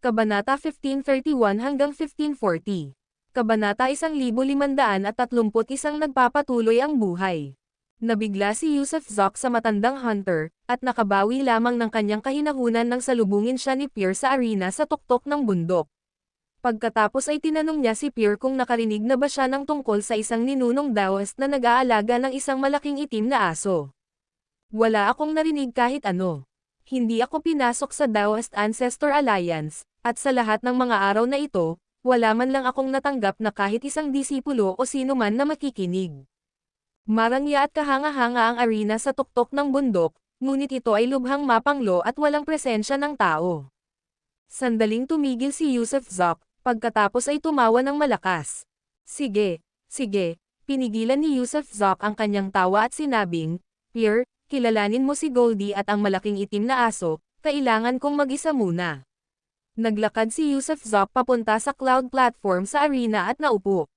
Kabanata 1531 hanggang 1540. Kabanata 1531 nagpapatuloy ang buhay. Nabigla si Yusuf Zok sa matandang hunter, at nakabawi lamang ng kanyang kahinahunan nang salubungin siya ni Pierre sa arena sa tuktok ng bundok. Pagkatapos ay tinanong niya si Pierre kung nakarinig na ba siya ng tungkol sa isang ninunong Daoist na nag-aalaga ng isang malaking itim na aso. Wala akong narinig kahit ano. Hindi ako pinasok sa Daoist Ancestor Alliance, at sa lahat ng mga araw na ito, wala man lang akong natanggap na kahit isang disipulo o sino man na makikinig. Marangya at kahanga-hanga ang arena sa tuktok ng bundok, ngunit ito ay lubhang mapanglo at walang presensya ng tao. Sandaling tumigil si Yusuf Zok, pagkatapos ay tumawa ng malakas. Sige, pinigilan ni Yusuf Zok ang kanyang tawa at sinabing, Pierre, kilalanin mo si Goldie at ang malaking itim na aso, kailangan kong mag-isa muna. Naglakad si Yusuf Zok papunta sa cloud platform sa arena at naupo.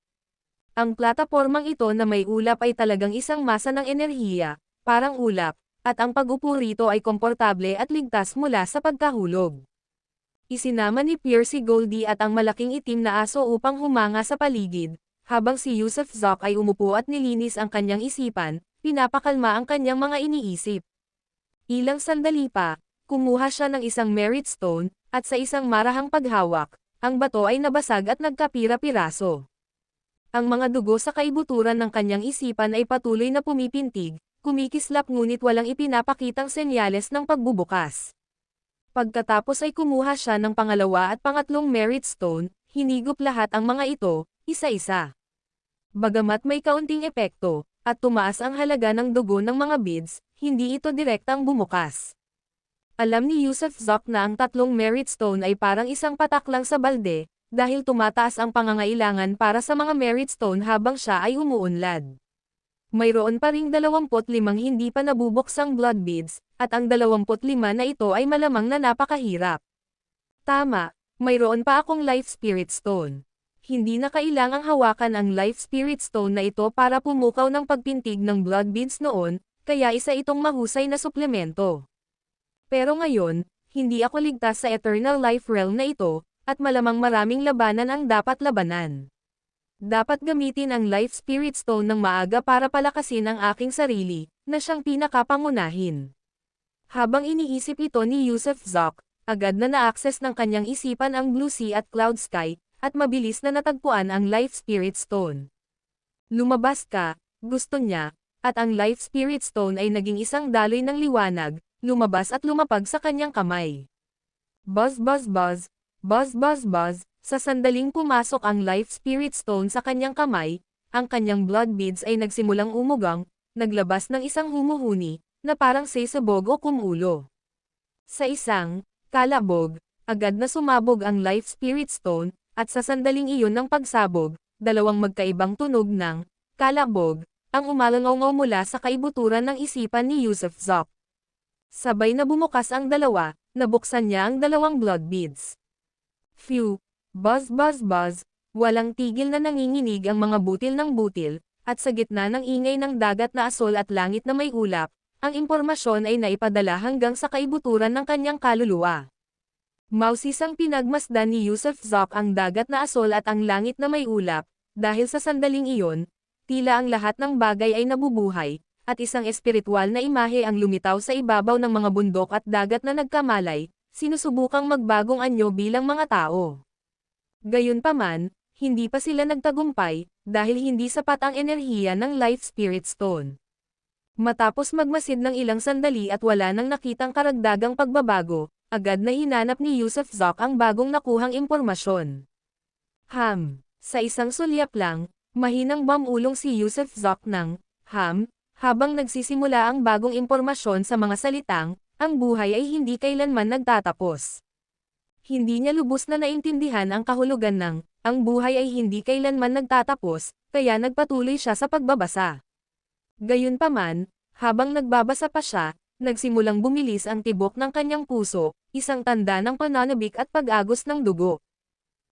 Ang platapormang ito na may ulap ay talagang isang masa ng enerhiya, parang ulap, at ang pag-upo rito ay komportable at ligtas mula sa pagkahulog. Isinama ni Pierre si Goldie at ang malaking itim na aso upang humanga sa paligid, habang si Yusuf Zok ay umupo at nilinis ang kanyang isipan, pinapakalma ang kanyang mga iniisip. Ilang sandali pa, kumuha siya ng isang merit stone, at sa isang marahang paghawak, ang bato ay nabasag at nagkapira-piraso. Ang mga dugo sa kaibuturan ng kanyang isipan ay patuloy na pumipintig, kumikislap ngunit walang ipinapakitang senyales ng pagbubukas. Pagkatapos ay kumuha siya ng pangalawa at pangatlong merit stone, hinigop lahat ang mga ito, isa-isa. Bagamat may kaunting epekto, at tumaas ang halaga ng dugo ng mga beads, hindi ito direktang bumukas. Alam ni Yusuf Zok na ang tatlong merit stone ay parang isang patak lang sa balde, dahil tumataas ang pangangailangan para sa mga merit stone habang siya ay umuunlad. Mayroon pa ring 25 hindi pa nabubuksang blood beads, at ang 25 na ito ay malamang na napakahirap. Tama, mayroon pa akong life spirit stone. Hindi na kailangang hawakan ang life spirit stone na ito para pumukaw ng pagpintig ng blood beads noon, kaya isa itong mahusay na suplemento. Pero ngayon, hindi ako ligtas sa eternal life realm na ito, at malamang maraming labanan ang dapat labanan. Dapat gamitin ang life spirit stone ng maaga para palakasin ang aking sarili, na siyang pinakapangunahin. Habang iniisip ito ni Yusuf Zok, agad na na-access ng kanyang isipan ang blue sea at cloud sky, at mabilis na natagpuan ang life spirit stone. Lumabas ka, gusto niya, at ang life spirit stone ay naging isang daloy ng liwanag, lumabas at lumapag sa kanyang kamay. Buzz buzz buzz, buzz buzz buzz, sa sandaling pumasok ang life spirit stone sa kanyang kamay, ang kanyang blood beads ay nagsimulang umugang, naglabas ng isang humuhuni, na parang sesabog o kumulo. Sa isang kalabog, agad na sumabog ang life spirit stone, at sa sandaling iyon ng pagsabog, dalawang magkaibang tunog ng kalabog, ang umalangaw mula sa kaibuturan ng isipan ni Yusuf Zok. Sabay na bumukas ang dalawa, nabuksan niya ang dalawang blood beads. Phew! Buzz buzz buzz, walang tigil na nanginginig ang mga butil ng butil, at sa gitna ng ingay ng dagat na asol at langit na may ulap, ang impormasyon ay naipadala hanggang sa kaibuturan ng kanyang kaluluwa. Mausisang pinagmasdan ni Yusuf Zok ang dagat na asol at ang langit na may ulap, dahil sa sandaling iyon, tila ang lahat ng bagay ay nabubuhay, at isang espiritual na imahe ang lumitaw sa ibabaw ng mga bundok at dagat na nagkamalay, sinusubukang magbagong anyo bilang mga tao. Gayunpaman, hindi pa sila nagtagumpay, dahil hindi sapat ang enerhiya ng Life Spirit Stone. Matapos magmasid ng ilang sandali at wala nang nakitang karagdagang pagbabago, agad na hinanap ni Yusuf Zok ang bagong nakuhang impormasyon. Sa isang sulyap lang, mahinang bumulong si Yusuf Zok ng habang nagsisimula ang bagong impormasyon sa mga salitang, ang buhay ay hindi kailanman nagtatapos. Hindi niya lubos na naintindihan ang kahulugan ng, ang buhay ay hindi kailanman nagtatapos, kaya nagpatuloy siya sa pagbabasa. Gayunpaman, habang nagbabasa pa siya, nagsimulang bumilis ang tibok ng kanyang puso, isang tanda ng pananabik at pag-agos ng dugo.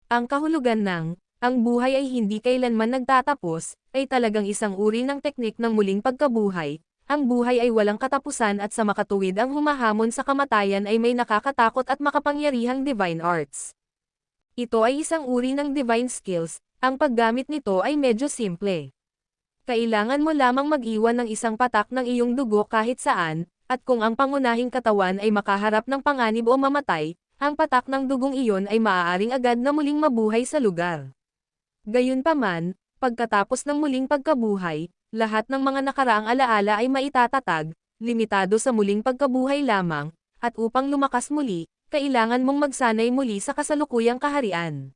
Ang kahulugan ng, ang buhay ay hindi kailanman nagtatapos, ay talagang isang uri ng teknik ng muling pagkabuhay. Ang buhay ay walang katapusan at sa makatuwid ang humahamon sa kamatayan ay may nakakatakot at makapangyarihang divine arts. Ito ay isang uri ng divine skills, ang paggamit nito ay medyo simple. Kailangan mo lamang mag-iwan ng isang patak ng iyong dugo kahit saan, at kung ang pangunahing katawan ay makaharap ng panganib o mamatay, ang patak ng dugong iyon ay maaaring agad na muling mabuhay sa lugar. Gayunpaman, pagkatapos ng muling pagkabuhay, lahat ng mga nakaraang alaala ay maitatag, limitado sa muling pagkabuhay lamang, at upang lumakas muli, kailangan mong magsanay muli sa kasalukuyang kaharian.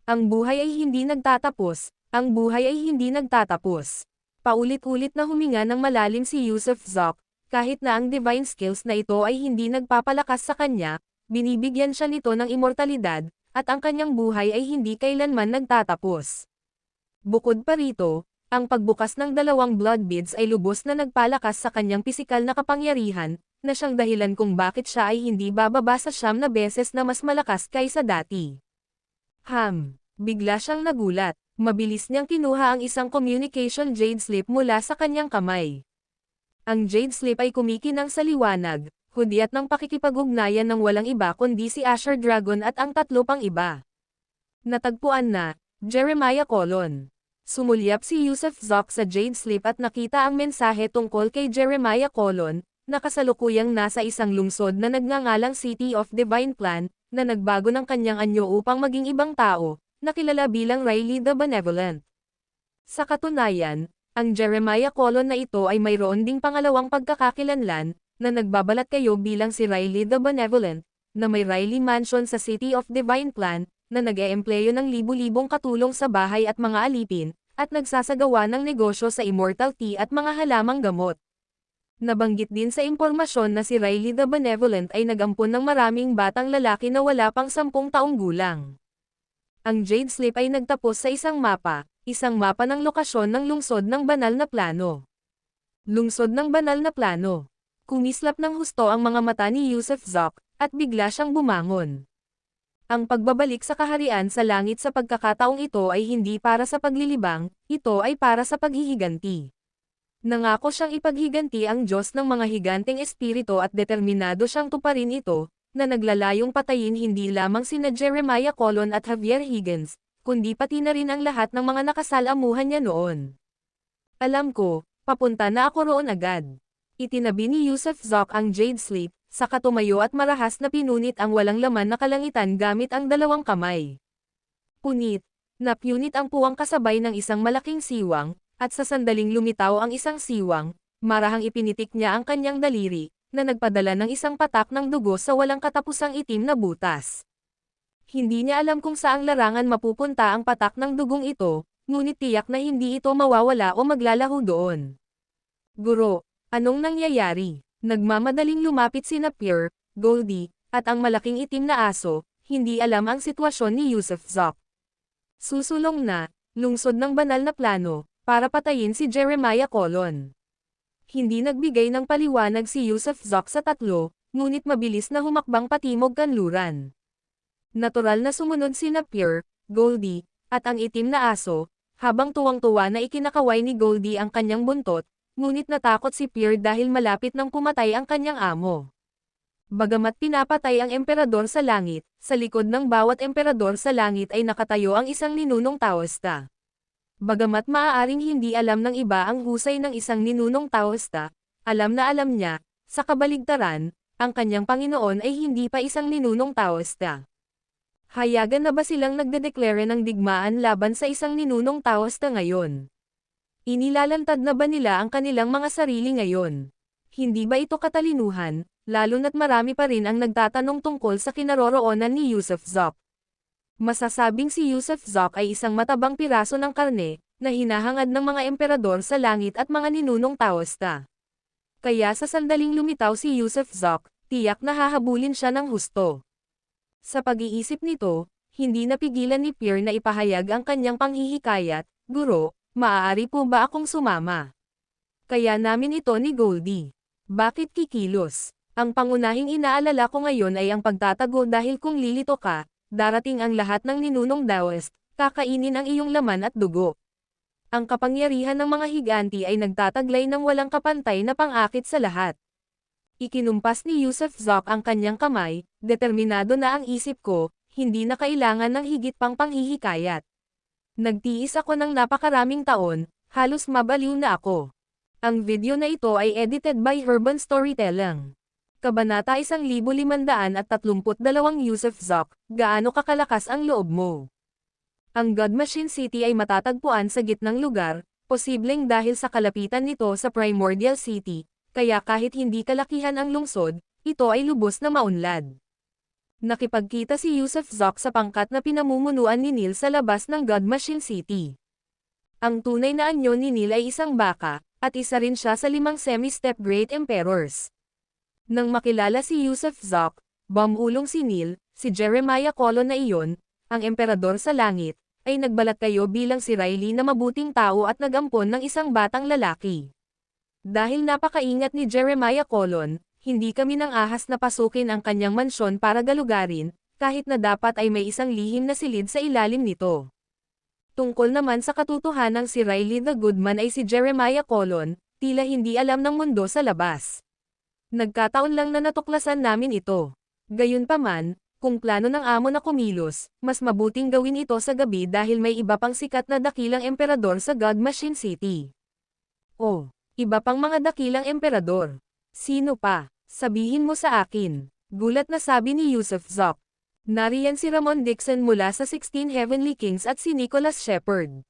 Ang buhay ay hindi nagtatapos, ang buhay ay hindi nagtatapos. Paulit-ulit na huminga ng malalim si Yusuf Zoc, kahit na ang divine skills na ito ay hindi nagpapalakas sa kanya, binibigyan siya nito ng immortalidad, at ang kanyang buhay ay hindi kailanman nagtatapos. Bukod pa rito, ang pagbukas ng 2 blood beads ay lubos na nagpalakas sa kanyang pisikal na kapangyarihan, na siyang dahilan kung bakit siya ay hindi bababa sa 9 na beses na mas malakas kaysa dati. Bigla siyang nagulat, mabilis niyang kinuha ang isang communication jade slip mula sa kanyang kamay. Ang jade slip ay kumikinang sa liwanag, hudyat ng pakikipag-ugnayan ng walang iba kundi si Asher Dragon at ang 3 pang iba. Natagpuan na, Jeremiah Colon. Sumulyap si Yusuf Zoc sa jade slip at nakita ang mensahe tungkol kay Jeremiah Colon, na kasalukuyang nasa isang lungsod na nagngangalang City of Divine Plan, na nagbago ng kanyang anyo upang maging ibang tao, na kilala bilang Riley the Benevolent. Sa katunayan, ang Jeremiah Colon na ito ay mayroon ding pangalawang pagkakakilanlan, na nagbabalat kayo bilang si Riley the Benevolent, na may Riley Mansion sa City of Divine Plan, na nag-eempleyo ng libu-libong katulong sa bahay at mga alipin, at nagsasagawa ng negosyo sa immortal tea at mga halamang gamot. Nabanggit din sa impormasyon na si Riley the Benevolent ay nagampun ng maraming batang lalaki na wala pang 10 taong gulang. Ang Jade Slip ay nagtapos sa isang mapa ng lokasyon ng lungsod ng banal na plano. Lungsod ng banal na plano. Kumislap ng husto ang mga mata ni Yusuf Zoc, at bigla siyang bumangon. Ang pagbabalik sa kaharian sa langit sa pagkakataong ito ay hindi para sa paglilibang, ito ay para sa paghihiganti. Nangako siyang ipaghiganti ang Diyos ng mga higanteng espiritu at determinado siyang tuparin ito, na naglalayong patayin hindi lamang sina Jeremiah Colon at Javier Higgins, kundi pati na rin ang lahat ng mga nakasalamuhan niya noon. Alam ko, papunta na ako roon agad. Itinabi ni Yusuf Zoc ang Jade Slip, saka tumayo at marahas na pinunit ang walang laman na kalangitan gamit ang 2 kamay. Napunit ang puwang kasabay ng isang malaking siwang, at sa sandaling lumitaw ang isang siwang, marahang ipinitik niya ang kanyang daliri, na nagpadala ng isang patak ng dugo sa walang katapusang itim na butas. Hindi niya alam kung saang larangan mapupunta ang patak ng dugong ito, ngunit tiyak na hindi ito mawawala o maglalaho doon. Guro, anong nangyayari? Nagmamadaling lumapit sina Pierre, Goldie, at ang malaking itim na aso, hindi alam ang sitwasyon ni Yusuf Zoc. Susulong na, lungsod ng banal na plano, para patayin si Jeremiah Colon. Hindi nagbigay ng paliwanag si Yusuf Zoc sa 3, ngunit mabilis na humakbang patimog kanluran. Natural na sumunod sina Pierre, Goldie, at ang itim na aso, habang tuwang-tuwa na ikinakaway ni Goldie ang kanyang buntot, ngunit natakot si Pierre dahil malapit nang pumatay ang kanyang amo. Bagamat pinapatay ang emperador sa langit, sa likod ng bawat emperador sa langit ay nakatayo ang isang ninunong Taoista. Bagamat maaaring hindi alam ng iba ang husay ng isang ninunong Taoista, alam na alam niya, sa kabaligtaran, ang kanyang Panginoon ay hindi pa isang ninunong Taoista. Hayagan na ba silang nagdedeklare ng digmaan laban sa isang ninunong Taoista ngayon? Inilalantad na ba nila ang kanilang mga sarili ngayon? Hindi ba ito katalinuhan, lalo na't marami pa rin ang nagtatanong tungkol sa kinaroroonan ni Yusuf Zoc. Masasabing si Yusuf Zoc ay isang matabang piraso ng karne, na hinahangad ng mga emperador sa langit at mga ninunong Taoista. Kaya sa sandaling lumitaw si Yusuf Zoc, tiyak na hahabulin siya ng husto. Sa pag-iisip nito, hindi napigilan ni Pierre na ipahayag ang kanyang panghihikayat, Guro, maaari po ba akong sumama? Kaya namin ito ni Goldie. Bakit kikilos? Ang pangunahing inaalala ko ngayon ay ang pagtatago dahil kung lilito ka, darating ang lahat ng ninunong Daoist, kakainin ang iyong laman at dugo. Ang kapangyarihan ng mga higanti ay nagtataglay ng walang kapantay na pang-akit sa lahat. Ikinumpas ni Yusuf Zoc ang kanyang kamay, determinado na ang isip ko, hindi na kailangan ng higit pang panghihikayat. Nagtiis ako ng napakaraming taon, halos mabaliw na ako. Ang video na ito ay edited by Urban Storytelling. Kabanata 1532 Yusuf Zoc, gaano kakalakas ang loob mo? Ang God Machine City ay matatagpuan sa gitnang lugar, posibleng dahil sa kalapitan nito sa Primordial City, kaya kahit hindi kalakihan ang lungsod, ito ay lubos na maunlad. Nakipagkita si Yusuf Zoc sa pangkat na pinamumunuan ni Neil sa labas ng God Machine City. Ang tunay na anyo ni Neil ay isang baka, at isa rin siya sa 5 semi-step Great Emperors. Nang makilala si Yusuf Zoc, bumulong si Neil, si Jeremiah Colon na iyon, ang emperador sa langit, ay nagbalat kayo bilang si Riley na mabuting tao at nagampon ng isang batang lalaki. Dahil napakaingat ni Jeremiah Colon, hindi kami nang ahas na pasukin ang kanyang mansyon para galugarin, kahit na dapat ay may isang lihim na silid sa ilalim nito. Tungkol naman sa katotohanang si Riley the Goodman ay si Jeremiah Colon, tila hindi alam ng mundo sa labas. Nagkataon lang na natuklasan namin ito. Gayunpaman, kung plano ng amo na kumilos, mas mabuting gawin ito sa gabi dahil may iba pang sikat na dakilang emperador sa God Machine City. Oh, iba pang mga dakilang emperador. Sino pa? Sabihin mo sa akin. Gulat na sabi ni Yusuf Zoc. Nariyan si Ramon Dixon mula sa 16 Heavenly Kings at si Nicholas Shepard.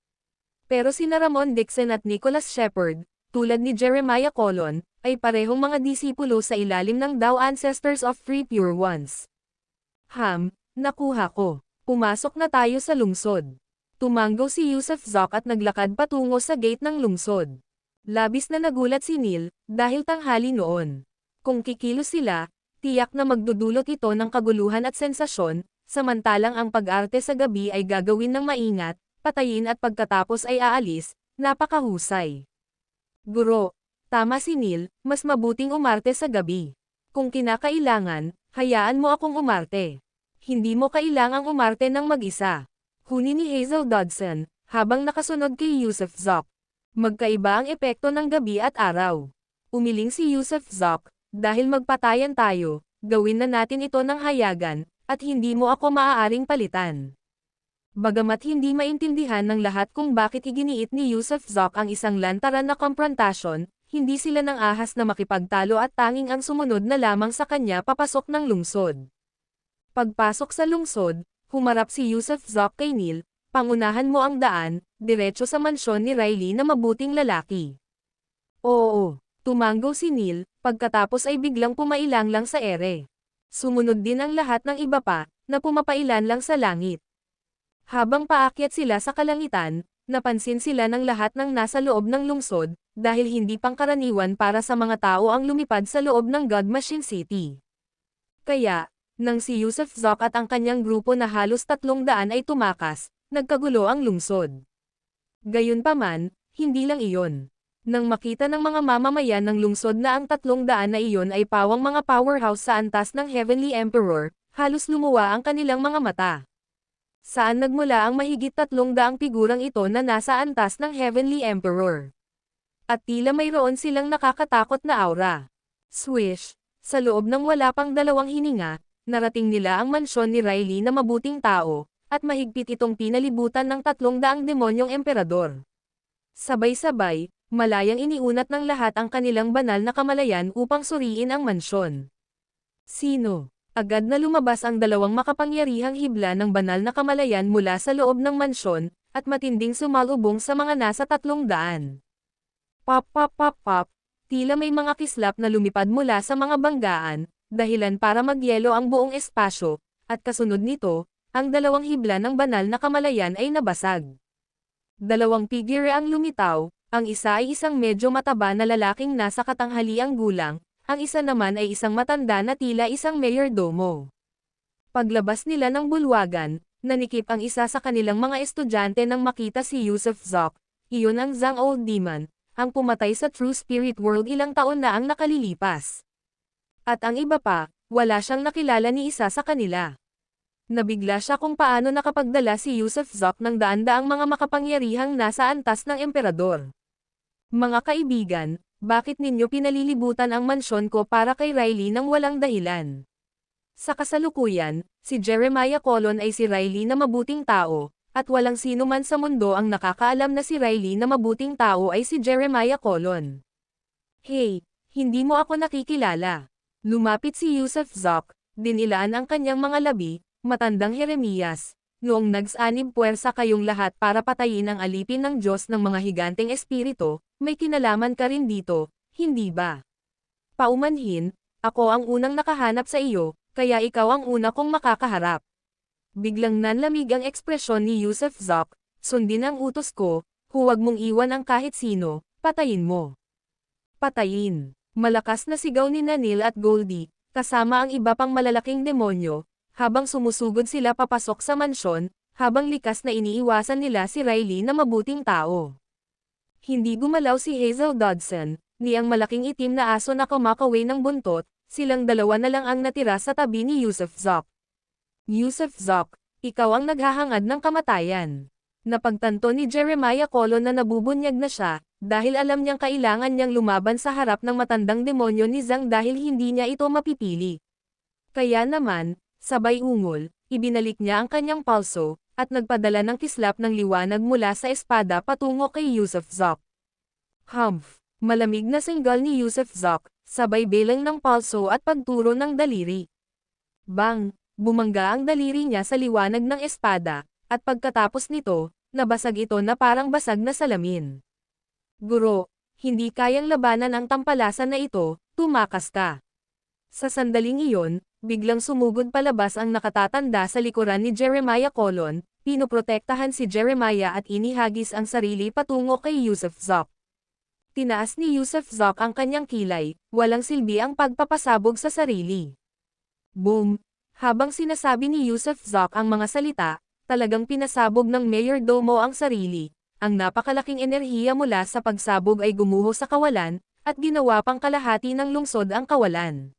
Pero sina Ramon Dixon at Nicholas Shepard, tulad ni Jeremiah Colon, ay parehong mga disipulo sa ilalim ng Tao Ancestors of Three Pure Ones. Nakuha ko. Pumasok na tayo sa lungsod. Tumanggo si Yusuf Zoc at naglakad patungo sa gate ng lungsod. Labis na nagulat si Neil, dahil tanghali noon. Kung kikilos sila, tiyak na magdudulot ito ng kaguluhan at sensasyon, samantalang ang pag-arte sa gabi ay gagawin ng maingat, patayin at pagkatapos ay aalis, napakahusay. Guro, tama si Neil, mas mabuting umarte sa gabi. Kung kinakailangan, hayaan mo akong umarte. Hindi mo kailangang umarte ng mag-isa. Huni ni Hazel Dodson, habang nakasunod kay Yusuf Zoc. Magkaiba ang epekto ng gabi at araw. Umiling si Yusuf Zoc, dahil magpatayan tayo, gawin na natin ito ng hayagan, at hindi mo ako maaaring palitan. Bagamat hindi maintindihan ng lahat kung bakit iginiit ni Yusuf Zoc ang isang lantaran na komprontasyon, hindi sila nang ahas na makipagtalo at tanging ang sumunod na lamang sa kanya papasok ng lungsod. Pagpasok sa lungsod, humarap si Yusuf Zoc kay Neil, pangunahan mo ang daan, diretso sa mansyon ni Riley na mabuting lalaki. Oo, tumanggo si Neil, pagkatapos ay biglang pumailang lang sa ere. Sumunod din ang lahat ng iba pa, na pumapailan lang sa langit. Habang paakyat sila sa kalangitan, napansin sila ng lahat ng nasa loob ng lungsod, dahil hindi pangkaraniwan para sa mga tao ang lumipad sa loob ng God Machine City. Kaya, nang si Yusuf Zoc at ang kanyang grupo na halos 300 ay tumakas, nagkagulo ang lungsod. Gayunpaman, hindi lang iyon. Nang makita ng mga mamamayan ng lungsod na ang 300 na iyon ay pawang mga powerhouse sa antas ng Heavenly Emperor, halos lumuwa ang kanilang mga mata. Saan nagmula ang mahigit 300 figurang ito na nasa antas ng Heavenly Emperor? At tila mayroon silang nakakatakot na aura. Swish! Sa loob ng wala pang 2 hininga, narating nila ang mansyon ni Riley na mabuting tao, at mahigpit itong pinalibutan ng 300 demonyong emperador. Sabay-sabay, malayang iniunat ng lahat ang kanilang banal na kamalayan upang suriin ang mansyon. Sino? Agad na lumabas ang 2 makapangyarihang hibla ng banal na kamalayan mula sa loob ng mansyon, at matinding sumalubong sa mga nasa 300. Pop pop pop pop, tila may mga kislap na lumipad mula sa mga banggaan, dahilan para magyelo ang buong espasyo, at kasunod nito, ang 2 hibla ng banal na kamalayan ay nabasag. 2 figure ang lumitaw, ang isa ay isang medyo mataba na lalaking nasa katanghaliang gulang, ang isa naman ay isang matanda na tila isang mayordomo. Paglabas nila ng bulwagan, nanikip ang isa sa kanilang mga estudyante nang makita si Yusuf Zoc, iyon ang Zhang Old Demon, ang pumatay sa True Spirit World ilang taon na ang nakalilipas. At ang iba pa, wala siyang nakilala ni isa sa kanila. Nabigla siya kung paano nakapagdala si Yusuf Zoc ng daan-daang mga makapangyarihang nasa antas ng emperador. Mga kaibigan, bakit ninyo pinalilibutan ang mansyon ko para kay Riley nang walang dahilan? Sa kasalukuyan, si Jeremiah Colon ay si Riley na mabuting tao, at walang sino man sa mundo ang nakakaalam na si Riley na mabuting tao ay si Jeremiah Colon. Hey, hindi mo ako nakikilala. Lumapit si Yusuf Zok, dinilaan ang kanyang mga labi, matandang Jeremias. Noong nagsanib puwersa kayong lahat para patayin ang alipin ng Diyos ng mga higanteng espiritu, may kinalaman ka rin dito, hindi ba? Paumanhin, ako ang unang nakahanap sa iyo, kaya ikaw ang una kong makakaharap. Biglang nanlamig ang ekspresyon ni Yusuf Zok, sundin ang utos ko, huwag mong iwan ang kahit sino, patayin mo. Patayin. Malakas na sigaw ni Nanil at Goldie, kasama ang iba pang malalaking demonyo, habang sumusugod sila papasok sa mansyon, habang likas na iniiwasan nila si Riley na mabuting tao. Hindi gumalaw si Hazel Dodson, ni ang malaking itim na aso na kumakaway ng buntot, silang dalawa na lang ang natira sa tabi ni Yusuf Zok. Yusuf Zok, ikaw ang naghahangad ng kamatayan. Napagtanto ni Jeremiah Colon na nabubunyag na siya, dahil alam niyang kailangan niyang lumaban sa harap ng matandang demonyo ni Zhang dahil hindi niya ito mapipili. Kaya naman, sabay ungol, ibinalik niya ang kanyang palso, at nagpadala ng kislap ng liwanag mula sa espada patungo kay Yusuf Zok. Humph! Malamig na singgal ni Yusuf Zok, sabay belang ng palso at pagturo ng daliri. Bang! Bumangga ang daliri niya sa liwanag ng espada, at pagkatapos nito, nabasag ito na parang basag na salamin. Guro, hindi kayang labanan ang tampalasan na ito, tumakas ka. Sa sandaling iyon, biglang sumugod palabas ang nakatatanda sa likuran ni Jeremiah Colon, pinoprotektahan si Jeremiah at inihagis ang sarili patungo kay Yusuf Zok. Tinaas ni Yusuf Zok ang kanyang kilay, walang silbi ang pagpapasabog sa sarili. Boom! Habang sinasabi ni Yusuf Zok ang mga salita, talagang pinasabog ng mayordomo ang sarili. Ang napakalaking enerhiya mula sa pagsabog ay gumuho sa kawalan, at ginawa pang kalahati ng lungsod ang kawalan.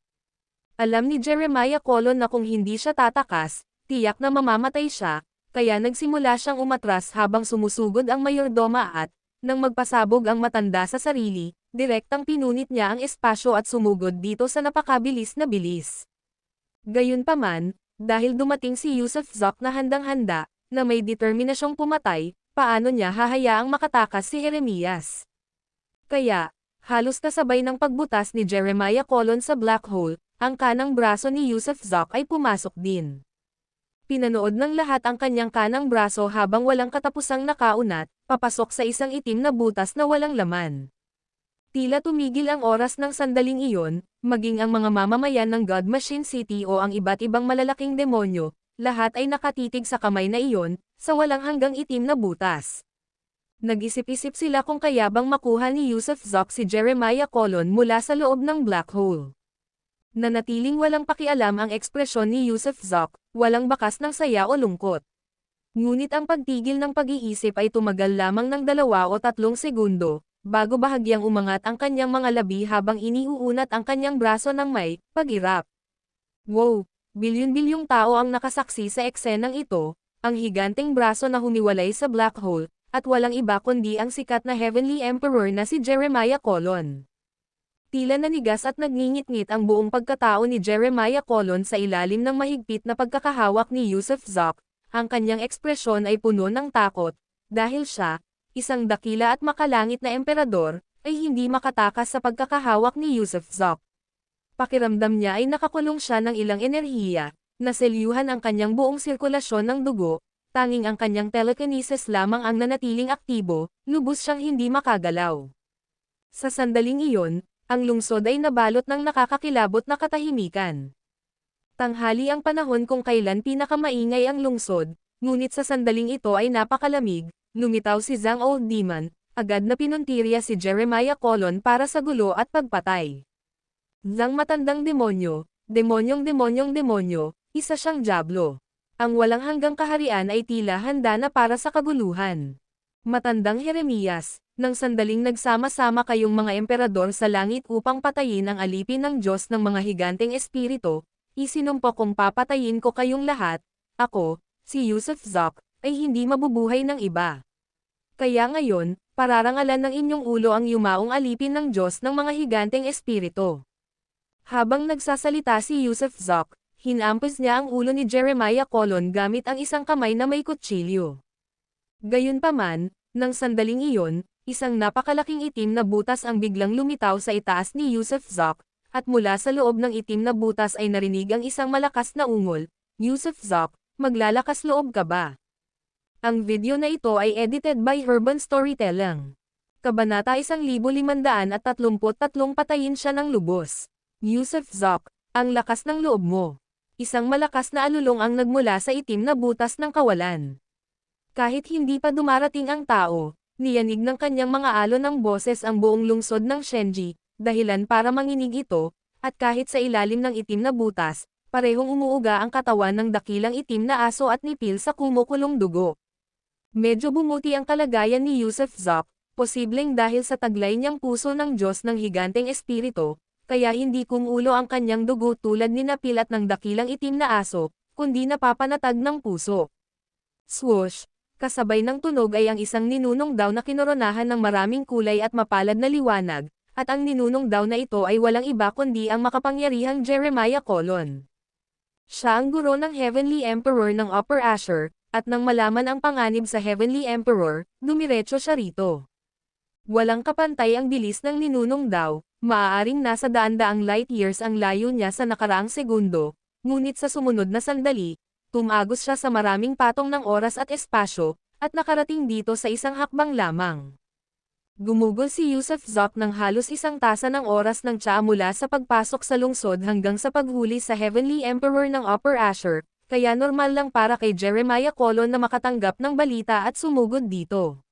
Alam ni Jeremiah Colon na kung hindi siya tatakas, tiyak na mamamatay siya, kaya nagsimula siyang umatras habang sumusugod ang mayordoma at, nang magpasabog ang matanda sa sarili, direktang pinunit niya ang espasyo at sumugod dito sa napakabilis na bilis. Gayunpaman, dahil dumating si Yusuf Zok na handang-handa, na may determinasyong pumatay, paano niya hahayaang makatakas si Jeremias? Kaya, halos kasabay ng pagbutas ni Jeremiah Colon sa black hole, ang kanang braso ni Yusuf Zok ay pumasok din. Pinanood ng lahat ang kanyang kanang braso habang walang katapusang nakaunat, papasok sa isang itim na butas na walang laman. Tila tumigil ang oras ng sandaling iyon, maging ang mga mamamayan ng God Machine City o ang iba't ibang malalaking demonyo, lahat ay nakatitig sa kamay na iyon, sa walang hanggang itim na butas. Nag-isip-isip sila kung kaya bang makuha ni Yusuf Zok si Jeremiah Colon mula sa loob ng black hole. Nanatiling walang pakialam ang ekspresyon ni Yusuf Zok, walang bakas ng saya o lungkot. Ngunit ang pagtigil ng pag-iisip ay tumagal lamang ng 2 o 3 segundo, bago bahagyang umangat ang kanyang mga labi habang iniuunat ang kanyang braso ng may pag-irap. Wow! Bilyon-bilyong tao ang nakasaksi sa eksenang ito, ang higanteng braso na humiwalay sa black hole, at walang iba kundi ang sikat na Heavenly Emperor na si Jeremiah Colon. Tila nanigas at nagngingit-ngit ang buong pagkatao ni Jeremiah Colon sa ilalim ng mahigpit na pagkakahawak ni Yusuf Zok, ang kanyang ekspresyon ay puno ng takot, dahil siya, isang dakila at makalangit na emperador, ay hindi makatakas sa pagkakahawak ni Yusuf Zok. Pakiramdam niya ay nakakulong siya ng ilang enerhiya, naselyuhan ang kanyang buong sirkulasyon ng dugo, tanging ang kanyang telekinesis lamang ang nanatiling aktibo, lubos siyang hindi makagalaw. Sa sandaling iyon, ang lungsod ay nabalot ng nakakakilabot na katahimikan. Tanghali ang panahon kung kailan pinakamaingay ang lungsod, ngunit sa sandaling ito ay napakalamig, lumitaw si Zhang Old Demon, agad na pinuntirya si Jeremiah Colon para sa gulo at pagpatay. Zhang matandang demonyo, demonyo, isa siyang diablo. Ang walang hanggang kaharian ay tila handa na para sa kaguluhan. Matandang Jeremias, nang sandaling nagsama-sama kayong mga emperador sa langit upang patayin ang alipin ng Diyos ng mga higanteng espiritu, isinumpa kong papatayin ko kayong lahat, ako, si Yusuf Zok, ay hindi mabubuhay ng iba. Kaya ngayon, pararangalan ng inyong ulo ang yumaong alipin ng Diyos ng mga higanteng espiritu. Habang nagsasalita si Yusuf Zok, Hinampos niya ang ulo ni Jeremiah Colon gamit ang isang kamay na may kutsilyo. Gayunpaman, nang sandaling iyon, isang napakalaking itim na butas ang biglang lumitaw sa itaas ni Yusuf Zoc, at mula sa loob ng itim na butas ay narinig ang isang malakas na ungol, "Yusuf Zoc, maglalakas loob ka ba?" Ang video na ito ay edited by Herban Storytelling. Kabanata 1533 Patayin siya ng lubos. Yusuf Zoc, ang lakas ng loob mo. Isang malakas na alulong ang nagmula sa itim na butas ng kawalan. Kahit hindi pa dumarating ang tao, niyanig ng kanyang mga alon ng boses ang buong lungsod ng Shenji, dahilan para manginig ito, at kahit sa ilalim ng itim na butas, parehong umuuga ang katawan ng dakilang itim na aso at nipil sa kumukulong dugo. Medyo bumuti ang kalagayan ni Yusuf Zoc, posibleng dahil sa taglay niyang puso ng Diyos ng higanteng espiritu, kaya hindi kumulo ang kanyang dugo tulad ni Napil at ng dakilang itim na aso, kundi napapanatag ng puso. Swoosh! Kasabay ng tunog ay ang isang ninunong daw na kinoronahan ng maraming kulay at mapalad na liwanag, at ang ninunong daw na ito ay walang iba kundi ang makapangyarihang Jeremiah Colon. Siya ang guro ng Heavenly Emperor ng Upper Asher, at nang malaman ang panganib sa Heavenly Emperor, dumiretso siya rito. Walang kapantay ang bilis ng ninunong daw, maaaring nasa daan-daang light years ang layo niya sa nakaraang segundo, ngunit sa sumunod na sandali, tumagos siya sa maraming patong ng oras at espasyo, at nakarating dito sa isang hakbang lamang. Gumugol si Yusuf Zoc ng halos isang tasa ng oras ng tsaa mula sa pagpasok sa lungsod hanggang sa paghuli sa Heavenly Emperor ng Upper Asher, kaya normal lang para kay Jeremiah Colon na makatanggap ng balita at sumugod dito.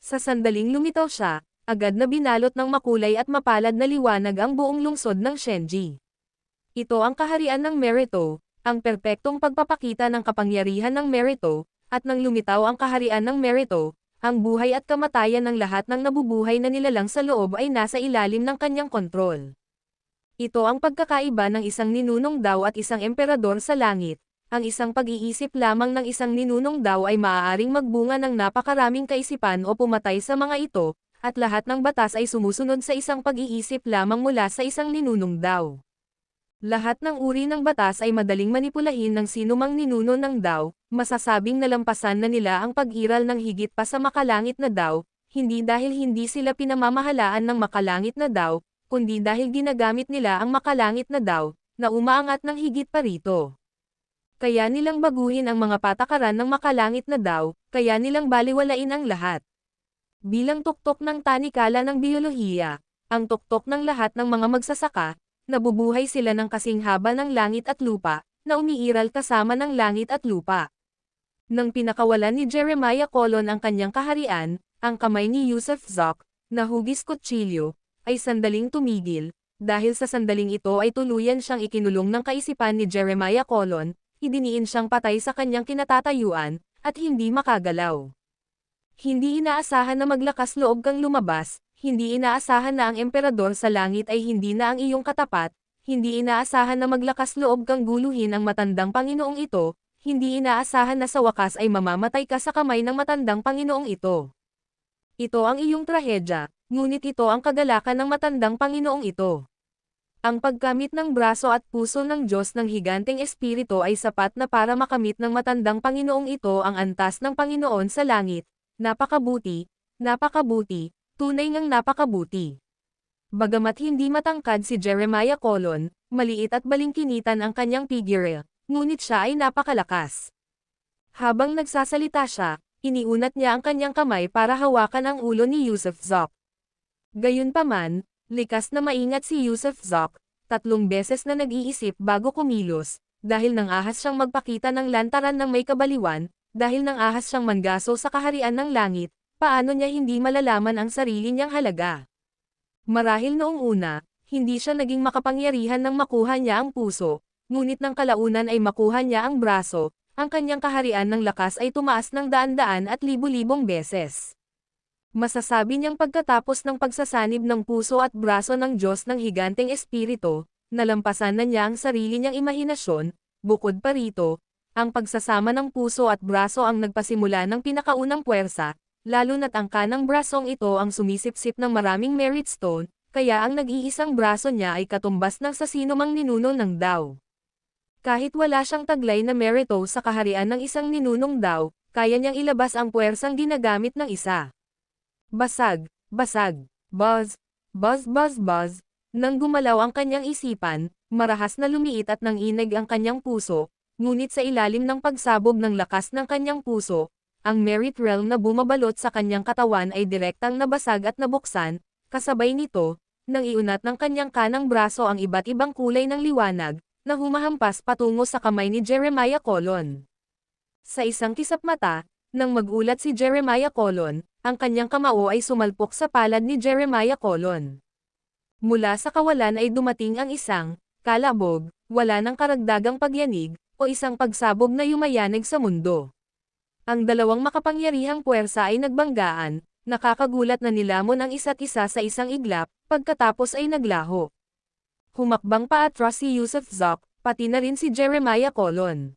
Sa sandaling lumitaw siya, agad na binalot ng makulay at mapalad na liwanag ang buong lungsod ng Shenji. Ito ang kaharian ng Merito, ang perpektong pagpapakita ng kapangyarihan ng Merito, at nang lumitaw ang kaharian ng Merito, ang buhay at kamatayan ng lahat ng nabubuhay na nilalang sa loob ay nasa ilalim ng kanyang kontrol. Ito ang pagkakaiba ng isang ninunong daw at isang emperador sa langit. Ang isang pag-iisip lamang ng isang ninunong daw ay maaaring magbunga ng napakaraming kaisipan o pumatay sa mga ito, at lahat ng batas ay sumusunod sa isang pag-iisip lamang mula sa isang ninunong daw. Lahat ng uri ng batas ay madaling manipulahin ng sinumang ninuno ng Dao, masasabing nalampasan na nila ang pag-iral ng higit pa sa makalangit na Dao, hindi dahil hindi sila pinamamahalaan ng makalangit na Dao, kundi dahil ginagamit nila ang makalangit na Dao, na umaangat ng higit pa rito. Kaya nilang baguhin ang mga patakaran ng makalangit na Dao, kaya nilang baliwalain ang lahat. Bilang tuktok ng tanikala ng biyolohiya, ang tuktok ng lahat ng mga magsasaka, nabubuhay sila ng kasing haba ng langit at lupa, na umiiral kasama ng langit at lupa. Nang pinakawalan ni Jeremiah Colon ang kanyang kaharian, ang kamay ni Yusuf Zoc, na hugis kutsilyo, ay sandaling tumigil, dahil sa sandaling ito ay tuluyan siyang ikinulong ng kaisipan ni Jeremiah Colon, idiniin siyang patay sa kanyang kinatatayuan, at hindi makagalaw. Hindi inaasahan na maglakas loob kang lumabas, hindi inaasahan na ang emperador sa langit ay hindi na ang iyong katapat, hindi inaasahan na maglakas loob kang guluhin ang matandang Panginoong ito, hindi inaasahan na sa wakas ay mamamatay ka sa kamay ng matandang Panginoong ito. Ito ang iyong trahedya, ngunit ito ang kagalakan ng matandang Panginoong ito. Ang pagkamit ng braso at puso ng Diyos ng higanteng espiritu ay sapat na para makamit ng matandang Panginoong ito ang antas ng Panginoon sa langit. Napakabuti, napakabuti, tunay ngang napakabuti. Bagamat hindi matangkad si Jeremiah Colon, maliit at balingkinitan ang kanyang figure, ngunit siya ay napakalakas. Habang nagsasalita siya, iniunat niya ang kanyang kamay para hawakan ang ulo ni Yusuf Zoc. Gayunpaman, likas na maingat si Yusuf Zoc, 3 beses na nag-iisip bago kumilos, dahil nang ahas siyang magpakita ng lantaran ng may kabaliwan, dahil nang ahas siyang manggaso sa kaharian ng langit, paano niya hindi malalaman ang sarili niyang halaga? Marahil noong una, hindi siya naging makapangyarihan nang makuha niya ang puso, ngunit nang kalaunan ay makuha niya ang braso, ang kanyang kaharian ng lakas ay tumaas ng daan-daan at libu-libong beses. Masasabi niyang pagkatapos ng pagsasanib ng puso at braso ng Diyos ng higanteng espiritu, nalampasan na niya ang sarili niyang imahinasyon, bukod pa rito, ang pagsasama ng puso at braso ang nagpasimula ng pinakaunang puwersa, lalo na't ang kanang brasong ito ang sumisipsip ng maraming merit stone, kaya ang nag-iisang braso niya ay katumbas ng sa sinumang ninuno ng Dao. Kahit wala siyang taglay na merito sa kaharian ng isang ninunong daw, kaya niyang ilabas ang puwersang ginagamit ng isa. Basag, basag, buzz, buzz buzz buzz, nang gumalaw ang kanyang isipan, marahas na lumiit at nanginig ang kanyang puso, ngunit sa ilalim ng pagsabog ng lakas ng kanyang puso, ang merit realm na bumabalot sa kanyang katawan ay direktang nabasag at nabuksan, kasabay nito, nang iunat ng kanyang kanang braso ang iba't ibang kulay ng liwanag, na humahampas patungo sa kamay ni Jeremiah Colon. Sa isang kisap mata, nang magulat si Jeremiah Colon, ang kanyang kamao ay sumalpok sa palad ni Jeremiah Colon. Mula sa kawalan ay dumating ang isang kalabog, wala ng karagdagang pagyanig, o isang pagsabog na yumayanig sa mundo. Ang dalawang makapangyarihang puwersa ay nagbanggaan, nakakagulat na nilamon ang isa't isa sa isang iglap, pagkatapos ay naglaho. Humakbang paatras si Yusuf Zoc, pati na rin si Jeremiah Colon.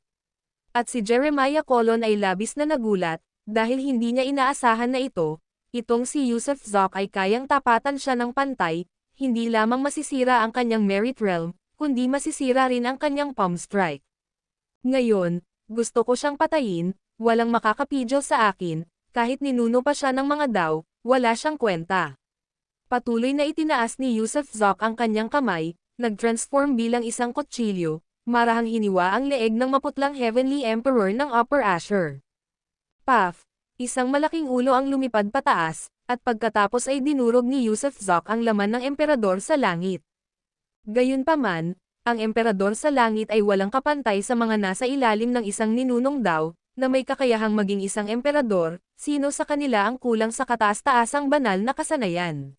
At si Jeremiah Colon ay labis na nagulat, dahil hindi niya inaasahan na itong si Yusuf Zoc ay kayang tapatan siya ng pantay, hindi lamang masisira ang kanyang merit realm, kundi masisira rin ang kanyang palm strike. Ngayon, gusto ko siyang patayin, walang makakapidyo sa akin, kahit ninuno pa siya ng mga daw, wala siyang kwenta. Patuloy na itinaas ni Yusuf Zoc ang kanyang kamay, nag-transform bilang isang kutsilyo, marahang hiniwa ang leeg ng maputlang Heavenly Emperor ng Upper Asher. Puff! Isang malaking ulo ang lumipad pataas, at pagkatapos ay dinurog ni Yusuf Zoc ang laman ng emperador sa langit. Gayunpaman, ang emperador sa langit ay walang kapantay sa mga nasa ilalim ng isang ninunong daw, na may kakayahang maging isang emperador, sino sa kanila ang kulang sa kataas-taasang banal na kasanayan.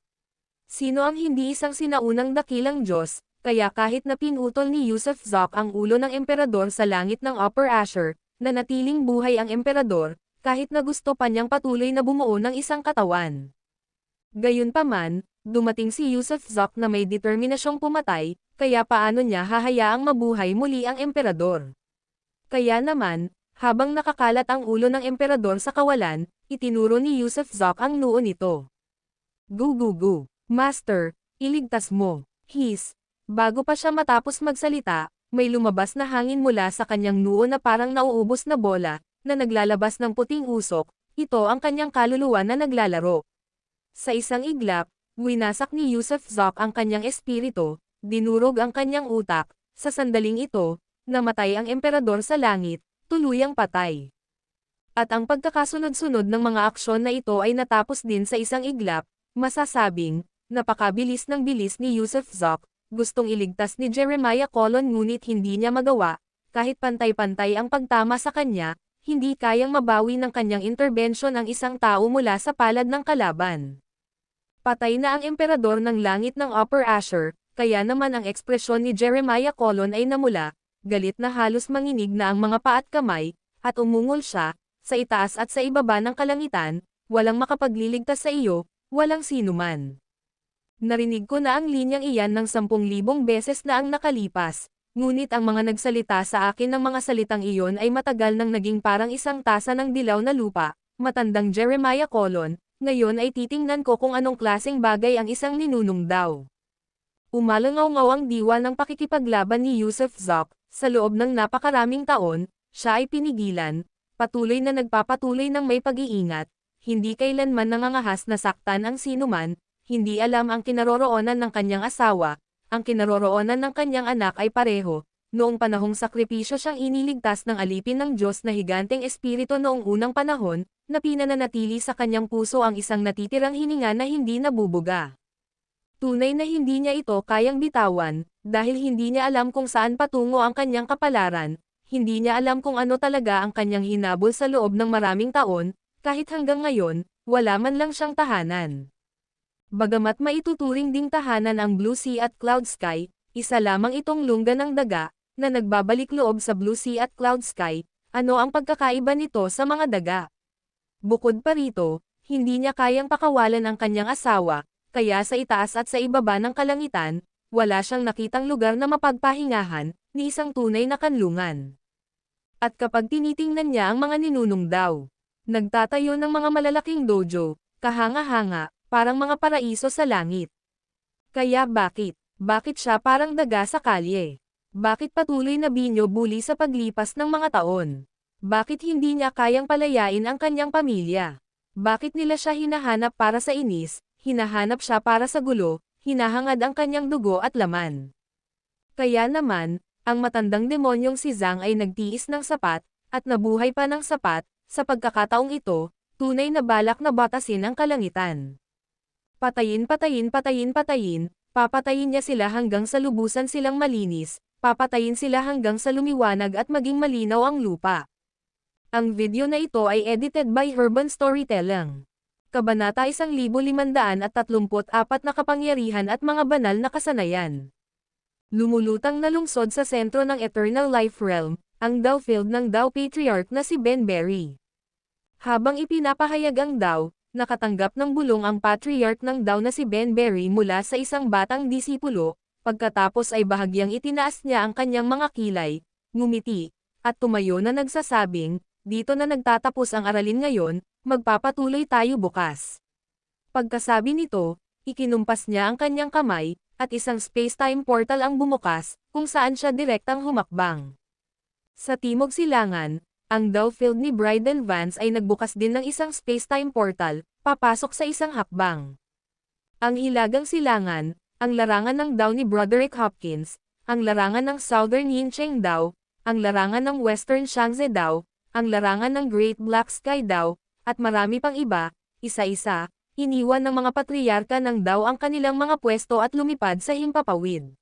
Sino ang hindi isang sinaunang dakilang Diyos, kaya kahit na pinutol ni Yusuf Zoc ang ulo ng emperador sa langit ng Upper Asher, nanatiling buhay ang emperador, kahit na gusto pa niyang patuloy na bumuo ng isang katawan. Gayunpaman, dumating si Yusuf Zoc na may determinasyong pumatay, kaya paano niya hahayaang mabuhay muli ang emperador? Kaya naman, habang nakakalat ang ulo ng emperador sa kawalan, itinuro ni Yusuf Zoc ang noo nito. Gu. Master, iligtas mo. His. Bago pa siya matapos magsalita, may lumabas na hangin mula sa kanyang noo na parang nauubos na bola, na naglalabas ng puting usok, ito ang kanyang kaluluwa na naglalaro. Sa isang iglap, winasak ni Yusuf Zoc ang kanyang espiritu, dinurog ang kanyang utak, sa sandaling ito, namatay ang emperador sa langit, tuluyang patay. At ang pagkakasunod-sunod ng mga aksyon na ito ay natapos din sa isang iglap, masasabing, napakabilis ng bilis ni Yusuf Zoc, gustong iligtas ni Jeremiah Colon ngunit hindi niya magawa, kahit pantay-pantay ang pagtama sa kanya, hindi kayang mabawi ng kanyang interbensyon ang isang tao mula sa palad ng kalaban. Patay na ang emperador ng langit ng Upper Asher, kaya naman ang ekspresyon ni Jeremiah Colon ay namula, galit na halos manginig na ang mga paa at kamay, at umungol siya, sa itaas at sa ibaba ng kalangitan, walang makapagliligtas sa iyo, walang sinuman. Narinig ko na ang linyang iyan ng 10,000 beses na ang nakalipas, ngunit ang mga nagsalita sa akin ng mga salitang iyon ay matagal nang naging parang isang tasa ng dilaw na lupa, matandang Jeremiah Colon, ngayon ay titingnan ko kung anong klaseng bagay ang isang ninunong daw. Umalangaw-ngaw ang diwa ng pakikipaglaban ni Yusuf Zoc, sa loob ng napakaraming taon, siya ay pinigilan, patuloy na nagpapatuloy ng may pag-iingat, hindi kailanman nangangahas na saktan ang sinuman, hindi alam ang kinaroroonan ng kanyang asawa, ang kinaroroonan ng kanyang anak ay pareho, noong panahong sakripisyo siyang iniligtas ng alipin ng Diyos na higanteng espiritu noong unang panahon, na pinananatili sa kanyang puso ang isang natitirang hininga na hindi nabubuga. Tunay na hindi niya ito kayang bitawan, dahil hindi niya alam kung saan patungo ang kanyang kapalaran, hindi niya alam kung ano talaga ang kanyang hinabol sa loob ng maraming taon, kahit hanggang ngayon, wala man lang siyang tahanan. Bagamat maituturing ding tahanan ang Blue Sea at Cloud Sky, isa lamang itong lungga ng daga, na nagbabalik loob sa Blue Sea at Cloud Sky, ano ang pagkakaiba nito sa mga daga? Bukod pa rito, hindi niya kayang pakawalan ang kanyang asawa, kaya sa itaas at sa ibaba ng kalangitan, wala siyang nakitang lugar na mapagpahingahan, ni isang tunay na kanlungan. At kapag tinitingnan niya ang mga ninunong daw, nagtatayo ng mga malalaking dojo, kahanga-hanga, parang mga paraiso sa langit. Kaya bakit siya parang daga sa kalye? Bakit patuloy na binyo-bully sa paglipas ng mga taon? Bakit hindi niya kayang palayain ang kanyang pamilya? Bakit nila siya hinahanap para sa inis, hinahanap siya para sa gulo, hinahangad ang kanyang dugo at laman? Kaya naman, ang matandang demonyong si Zhang ay nagtiis ng sapat, at nabuhay pa ng sapat, sa pagkakataong ito, tunay na balak na batasin ang kalangitan. Patayin, patayin, patayin, patayin, papatayin niya sila hanggang sa lubusan silang malinis, papatayin sila hanggang sa lumiwanag at maging malinaw ang lupa. Ang video na ito ay edited by Urban Storytelling. Kabanata 1534 na kapangyarihan at mga banal na kasanayan. Lumulutang na lungsod sa sentro ng Eternal Life Realm, ang Dao Field ng Dao Patriarch na si Ben Berry. Habang ipinapahayag ang Dao, nakatanggap ng bulong ang Patriarch ng Dao na si Ben Berry mula sa isang batang disipulo, pagkatapos ay bahagyang itinaas niya ang kanyang mga kilay, ngumiti, at tumayo na nagsasabing, dito na nagtatapos ang aralin ngayon, magpapatuloy tayo bukas. Pagkasabi nito, ikinumpas niya ang kanyang kamay, at isang space-time portal ang bumukas, kung saan siya direktang humakbang. Sa timog silangan, ang Dao Field ni Bryden Vance ay nagbukas din ng isang space-time portal, papasok sa isang hakbang. Ang hilagang silangan, ang larangan ng Dao ni Broderick Hopkins, ang larangan ng Southern Yincheng Dao, ang larangan ng Western Shangze Dao, ang larangan ng Great Black Sky Dao, at marami pang iba, isa-isa, iniwan ng mga patriyarka ng Dao ang kanilang mga pwesto at lumipad sa himpapawid.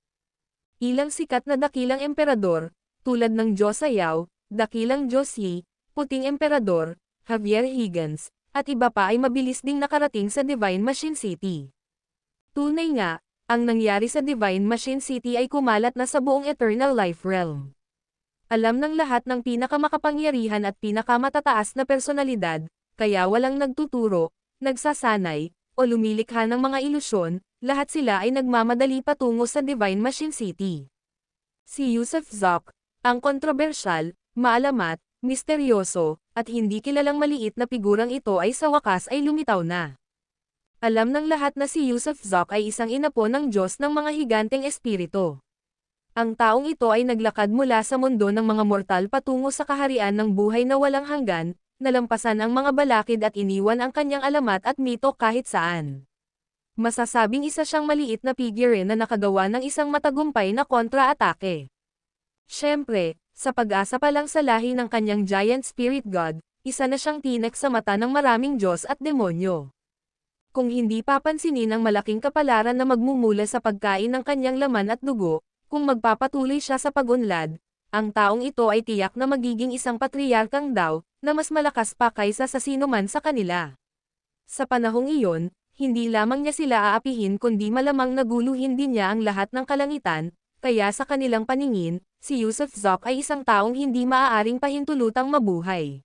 Ilang sikat na dakilang emperador, tulad ng Diyos Ayaw, dakilang Diyos Yi, Puting Emperador, Javier Higgins, at iba pa ay mabilis ding nakarating sa Divine Machine City. Tunay nga, ang nangyari sa Divine Machine City ay kumalat na sa buong Eternal Life Realm. Alam ng lahat ng pinakamakapangyarihan at pinakamatataas na personalidad, kaya walang nagtuturo, nagsasanay, o lumilikha ng mga ilusyon, lahat sila ay nagmamadali patungo sa Divine Machine City. Si Yusuf Zoc, ang kontrobersyal, maalamat, misteryoso, at hindi kilalang maliit na figurang ito ay sa wakas ay lumitaw na. Alam ng lahat na si Yusuf Zoc ay isang inapo ng Diyos ng mga higanteng espiritu. Ang taong ito ay naglakad mula sa mundo ng mga mortal patungo sa kaharian ng buhay na walang hanggan, nalampasan ang mga balakid at iniwan ang kanyang alamat at mito kahit saan. Masasabing isa siyang maliit na figure na nakagawa ng isang matagumpay na kontra-atake. Siyempre, sa pag-asa pa lang sa lahi ng kanyang giant spirit god, isa na siyang tinek sa mata ng maraming Diyos at demonyo. Kung hindi papansinin ang malaking kapalaran na magmumula sa pagkain ng kanyang laman at dugo, kung magpapatuloy siya sa pag-unlad, ang taong ito ay tiyak na magiging isang patriyarkang Dao, na mas malakas pa kaysa sa sino man sa kanila. Sa panahong iyon, hindi lamang niya sila aapihin kundi malamang naguluhin din niya ang lahat ng kalangitan, kaya sa kanilang paningin, si Yusuf Zoc ay isang taong hindi maaaring pahintulutang mabuhay.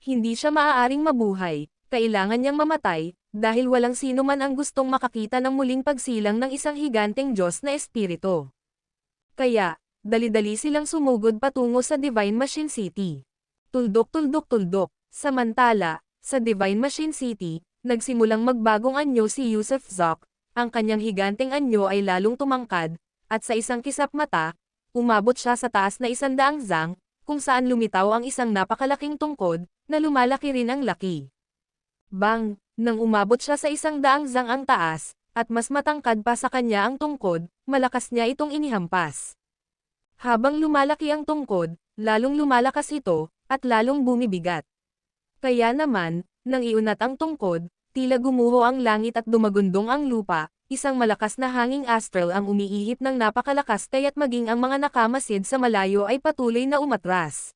Hindi siya maaaring mabuhay, kailangan niyang mamatay, dahil walang sino man ang gustong makakita ng muling pagsilang ng isang higanteng Diyos na espiritu. Kaya, dali-dali silang sumugod patungo sa Divine Machine City. Tuldok-tuldok-tuldok. Samantala, sa Divine Machine City, nagsimulang magbagong anyo si Yusuf Zoc, ang kanyang higanteng anyo ay lalong tumangkad, at sa isang kisap mata, umabot siya sa taas na 100 zang, kung saan lumitaw ang isang napakalaking tungkod, na lumalaki rin ang laki. Bang! Nang umabot siya sa 100 zang ang taas, at mas matangkad pa sa kanya ang tungkod, malakas niya itong inihampas. Habang lumalaki ang tungkod, lalong lumalakas ito, at lalong bumibigat. Kaya naman, nang iunat ang tungkod, tila gumuho ang langit at dumagundong ang lupa, isang malakas na hanging astral ang umiihip ng napakalakas kaya't maging ang mga nakamasid sa malayo ay patuloy na umatras.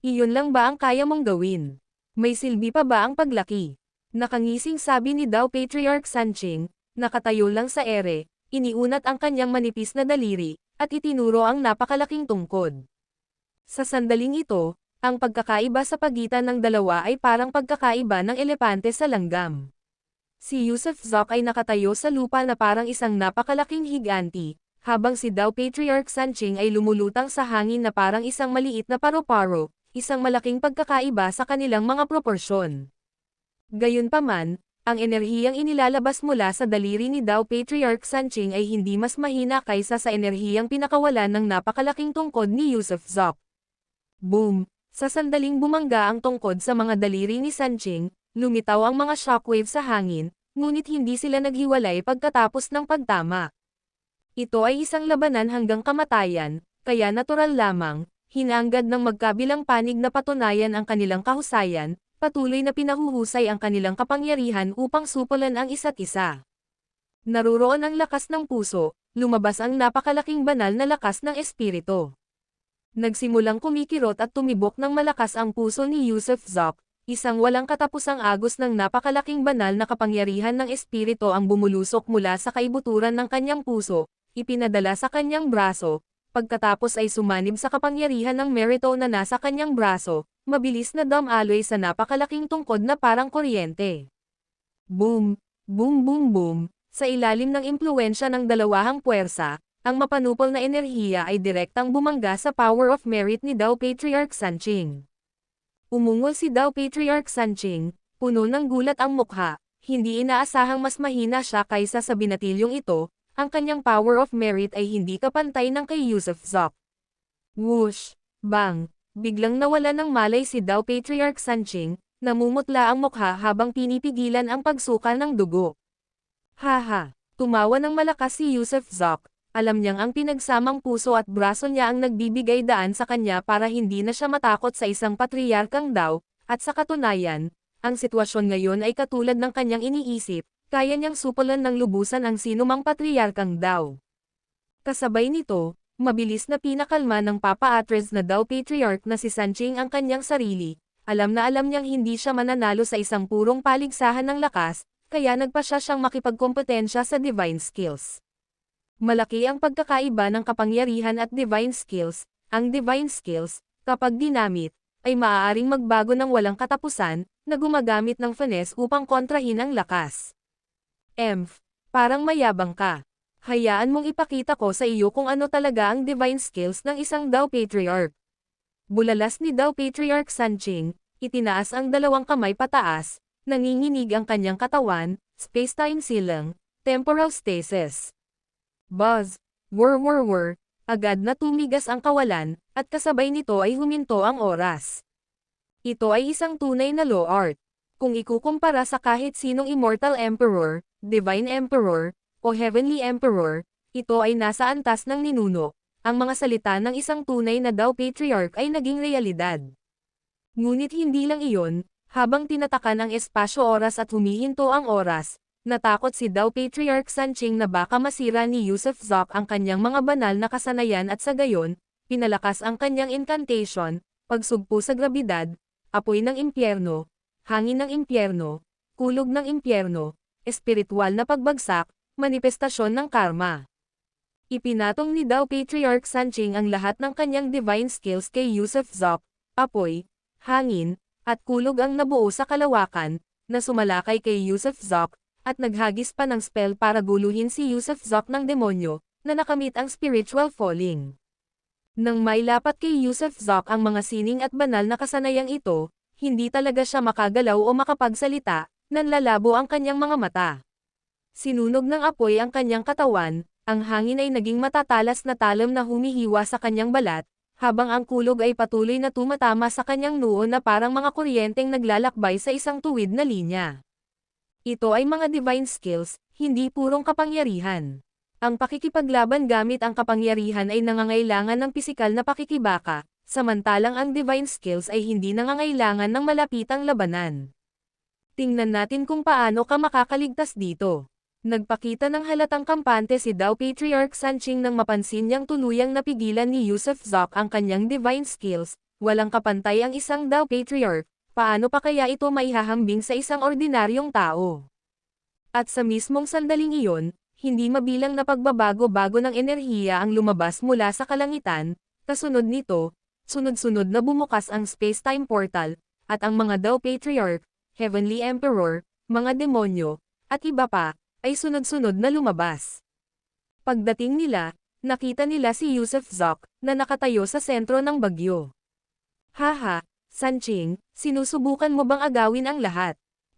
Iyon lang ba ang kaya mong gawin? May silbi pa ba ang paglaki? Nakangising sabi ni Dao Patriarch Sanqing, nakatayo lang sa ere, iniunat ang kanyang manipis na daliri, at itinuro ang napakalaking tungkod. Sa sandaling ito, ang pagkakaiba sa pagitan ng dalawa ay parang pagkakaiba ng elepante sa langgam. Si Yusuf Zoc ay nakatayo sa lupa na parang isang napakalaking higanti, habang si Dao Patriarch Sanqing ay lumulutang sa hangin na parang isang maliit na paro-paro, isang malaking pagkakaiba sa kanilang mga proporsyon. Gayunpaman, Ang enerhiyang inilalabas mula sa daliri ni Dao Patriarch Sanching ay hindi mas mahina kaysa sa enerhiyang pinakawalan ng napakalaking tungkod ni Yusuf Zok. Boom! Sa sandaling bumangga ang tungkod sa mga daliri ni Sanching, lumitaw ang mga shockwave sa hangin, ngunit hindi sila naghiwalay pagkatapos ng pagtama. Ito ay isang labanan hanggang kamatayan, kaya natural lamang, hinanggad ng magkabilang panig na patunayan ang kanilang kahusayan, patuloy na pinahuhusay ang kanilang kapangyarihan upang supulan ang isa't isa. Naruroon ang lakas ng puso, lumabas ang napakalaking banal na lakas ng espiritu. Nagsimulang kumikirot at tumibok ng malakas ang puso ni Yusuf Zok, isang walang katapusang agos ng napakalaking banal na kapangyarihan ng espiritu ang bumulusok mula sa kaibuturan ng kanyang puso, ipinadala sa kanyang braso, pagkatapos ay sumanib sa kapangyarihan ng merito na nasa kanyang braso, mabilis na dumaloy sa napakalaking tungkod na parang kuryente. Boom! Boom boom boom! Sa ilalim ng impluwensya ng dalawahang puwersa, ang mapanupol na enerhiya ay direktang bumangga sa power of merit ni Dao Patriarch Sanching. Umungol si Dao Patriarch Sanching, puno ng gulat ang mukha, hindi inaasahang mas mahina siya kaysa sa binatilyong ito, ang kanyang power of merit ay hindi kapantay ng kay Yusuf Zok. Whoosh! Bang! Biglang nawala ng malay si Dao Patriarch Sanching, namumutla ang mukha habang pinipigilan ang pagsuka ng dugo. Haha! Tumawa ng malakas si Yusuf Zok, alam niyang ang pinagsamang puso at braso niya ang nagbibigay daan sa kanya para hindi na siya matakot sa isang patriarkang Dao, at sa katunayan, ang sitwasyon ngayon ay katulad ng kanyang iniisip, kaya niyang supulan ng lubusan ang sinumang patriarkang Dao. Kasabay nito, mabilis na pinakalma ng Papa Atres na Dao Patriarch na si Sanching ang kanyang sarili, alam na alam niyang hindi siya mananalo sa isang purong paligsahan ng lakas, kaya nagpasya siyang makipagkompetensya sa divine skills. Malaki ang pagkakaiba ng kapangyarihan at divine skills. Ang divine skills, kapag dinamit, ay maaaring magbago ng walang katapusan, na gumagamit ng finesse upang kontrahin ang lakas. Parang mayabang ka. Hayaan mong ipakita ko sa iyo kung ano talaga ang divine skills ng isang Dao Patriarch. Bulalas ni Dao Patriarch Sanching, itinaas ang dalawang kamay pataas, nanginginig ang kanyang katawan, space-time silang, temporal stasis. Buzz! Whir! Agad na tumigas ang kawalan, at kasabay nito ay huminto ang oras. Ito ay isang tunay na law art. Kung ikukumpara sa kahit sinong Immortal Emperor, Divine Emperor, o Heavenly Emperor, ito ay nasa antas ng ninuno. Ang mga salita ng isang tunay na Dao Patriarch ay naging realidad. Ngunit hindi lang iyon, habang tinatakan ang espasyo-oras at humihinto ang oras, natakot si Dao Patriarch Sanching na baka masira ni Yusuf Zok ang kanyang mga banal na kasanayan at sa gayon, pinalakas ang kanyang incantation, pagsugpo sa grabidad, apoy ng impyerno, hangin ng impyerno, kulog ng impyerno, espiritual na pagbagsak, manifestasyon ng karma. Ipinatong ni Dao Patriarch Sanching ang lahat ng kanyang divine skills kay Yusuf Zok, apoy, hangin, at kulog ang nabuo sa kalawakan, na sumalakay kay Yusuf Zok, at naghagis pa ng spell para guluhin si Yusuf Zok ng demonyo, na nakamit ang spiritual falling. Nang may lapat kay Yusuf Zok ang mga sining at banal na kasanayang ito, hindi talaga siya makagalaw o makapagsalita, nanlalabo ang kanyang mga mata. Sinunog ng apoy ang kanyang katawan, ang hangin ay naging matatalas na talam na humihiwa sa kanyang balat, habang ang kulog ay patuloy na tumatama sa kanyang noo na parang mga kuryenteng naglalakbay sa isang tuwid na linya. Ito ay mga divine skills, hindi purong kapangyarihan. Ang pakikipaglaban gamit ang kapangyarihan ay nangangailangan ng pisikal na pakikibaka, samantalang ang divine skills ay hindi nangangailangan ng malapitang labanan. Tingnan natin kung paano ka makakaligtas dito. Nagpakita ng halatang kampante si Dao Patriarch Sanching nang mapansin niyang tuluyang napigilan ni Yusuf Zok ang kanyang divine skills, walang kapantay ang isang Dao Patriarch. Paano pa kaya ito maihahambing sa isang ordinaryong tao? At sa mismong sandaling iyon, hindi mabilang na pagbabago-bago ng enerhiya ang lumabas mula sa kalangitan, kasunod nito, sunod-sunod na bumukas ang space-time portal, at ang mga Dao Patriarch, Heavenly Emperor, mga demonyo, at iba pa, ay sunod-sunod na lumabas. Pagdating nila, nakita nila si Yusuf Zok, na nakatayo sa sentro ng bagyo. Haha! Sanching, sinusubukan mo bang agawin ang lahat?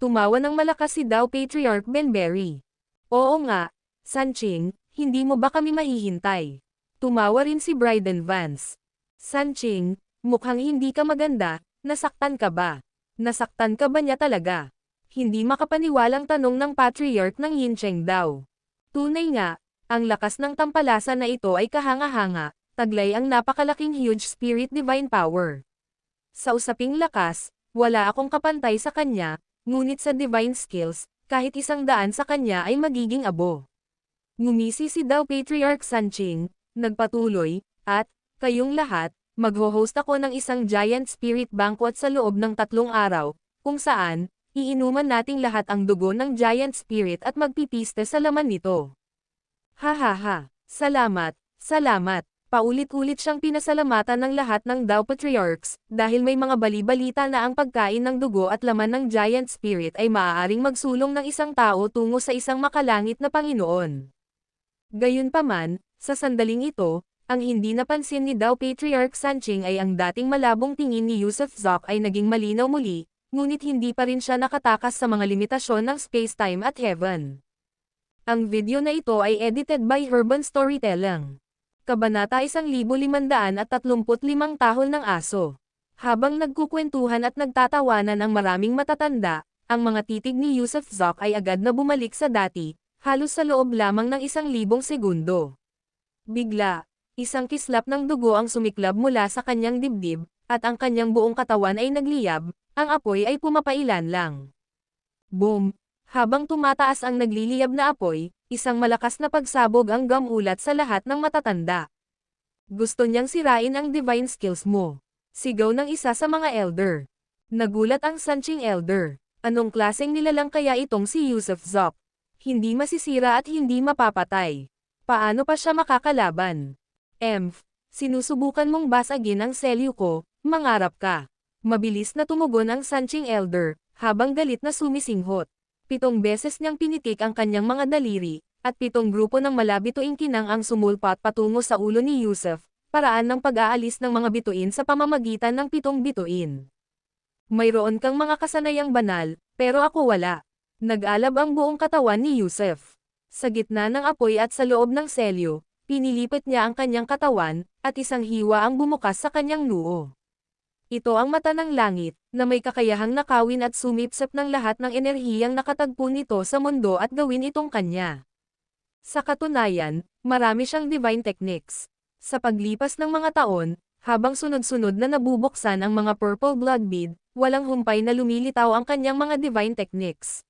Tumawa ng malakas si Dao Patriarch Benberry. Oo nga, Sanching, hindi mo ba kami mahihintay? Tumawa rin si Bryden Vance. Sanching, mukhang hindi ka maganda, nasaktan ka ba? Nasaktan ka ba niya talaga? Hindi makapaniwalang tanong ng Patriarch ng Yincheng Dao. Tunay nga, ang lakas ng tampalasan na ito ay kahanga-hanga, taglay ang napakalaking huge spirit divine power. Sa usaping lakas, wala akong kapantay sa kanya, ngunit sa divine skills, kahit 100 sa kanya ay magiging abo. Ngumisi si Dao Patriarch Sanching, nagpatuloy, at, kayong lahat, magho-host ako ng isang giant spirit banquet sa loob ng 3 araw, kung saan, iinuman nating lahat ang dugo ng giant spirit at magpipiste sa laman nito. Hahaha, salamat, salamat. Paulit-ulit siyang pinasalamatan ng lahat ng Dao Patriarchs, dahil may mga bali-balita na ang pagkain ng dugo at laman ng giant spirit ay maaaring magsulong ng isang tao tungo sa isang makalangit na Panginoon. Gayunpaman, sa sandaling ito, ang hindi napansin ni Dao Patriarch Sanching ay ang dating malabong tingin ni Yusuf Zoc ay naging malinaw muli, ngunit hindi pa rin siya nakatakas sa mga limitasyon ng space-time at heaven. Ang video na ito ay edited by Urban Storytelling. Kabanata 1535 Tahol ng Aso. Habang nagkukwentuhan at nagtatawanan ang maraming matatanda, ang mga titig ni Yusuf Zoc ay agad na bumalik sa dati, halos sa loob lamang ng 1,000 segundo. Bigla, isang kislap ng dugo ang sumiklab mula sa kanyang dibdib, at ang kanyang buong katawan ay nagliyab, ang apoy ay pumapailan lang. Boom! Habang tumataas ang nagliliyab na apoy, isang malakas na pagsabog ang gamulat sa lahat ng matatanda. Gusto niyang sirain ang divine skills mo. Sigaw ng isa sa mga elder. Nagulat ang Sanching elder. Anong klaseng nilalang kaya itong si Yusuf Zoc? Hindi masisira at hindi mapapatay. Paano pa siya makakalaban? Sinusubukan mong basagin ang selyo ko, mangarap ka. Mabilis na tumugon ang Sanching elder, habang galit na sumisinghot. 7 beses niyang pinitik ang kanyang mga daliri, at 7 grupo ng malabituing kinang ang sumulpat patungo sa ulo ni Yusuf, paraan ng pag-aalis ng mga bituin sa pamamagitan ng 7 bituin. Mayroon kang mga kasanayang banal, pero ako wala. Nag-alab ang buong katawan ni Yusuf. Sa gitna ng apoy at sa loob ng selyo, pinilipit niya ang kanyang katawan, at isang hiwa ang bumukas sa kanyang noo. Ito ang mata ng langit, na may kakayahang nakawin at sumipsip ng lahat ng enerhiyang nakatagpo nito sa mundo at gawin itong kanya. Sa katunayan, marami siyang divine techniques. Sa paglipas ng mga taon, habang sunod-sunod na nabubuksan ang mga purple blood bead, walang humpay na lumilitaw ang kanyang mga divine techniques.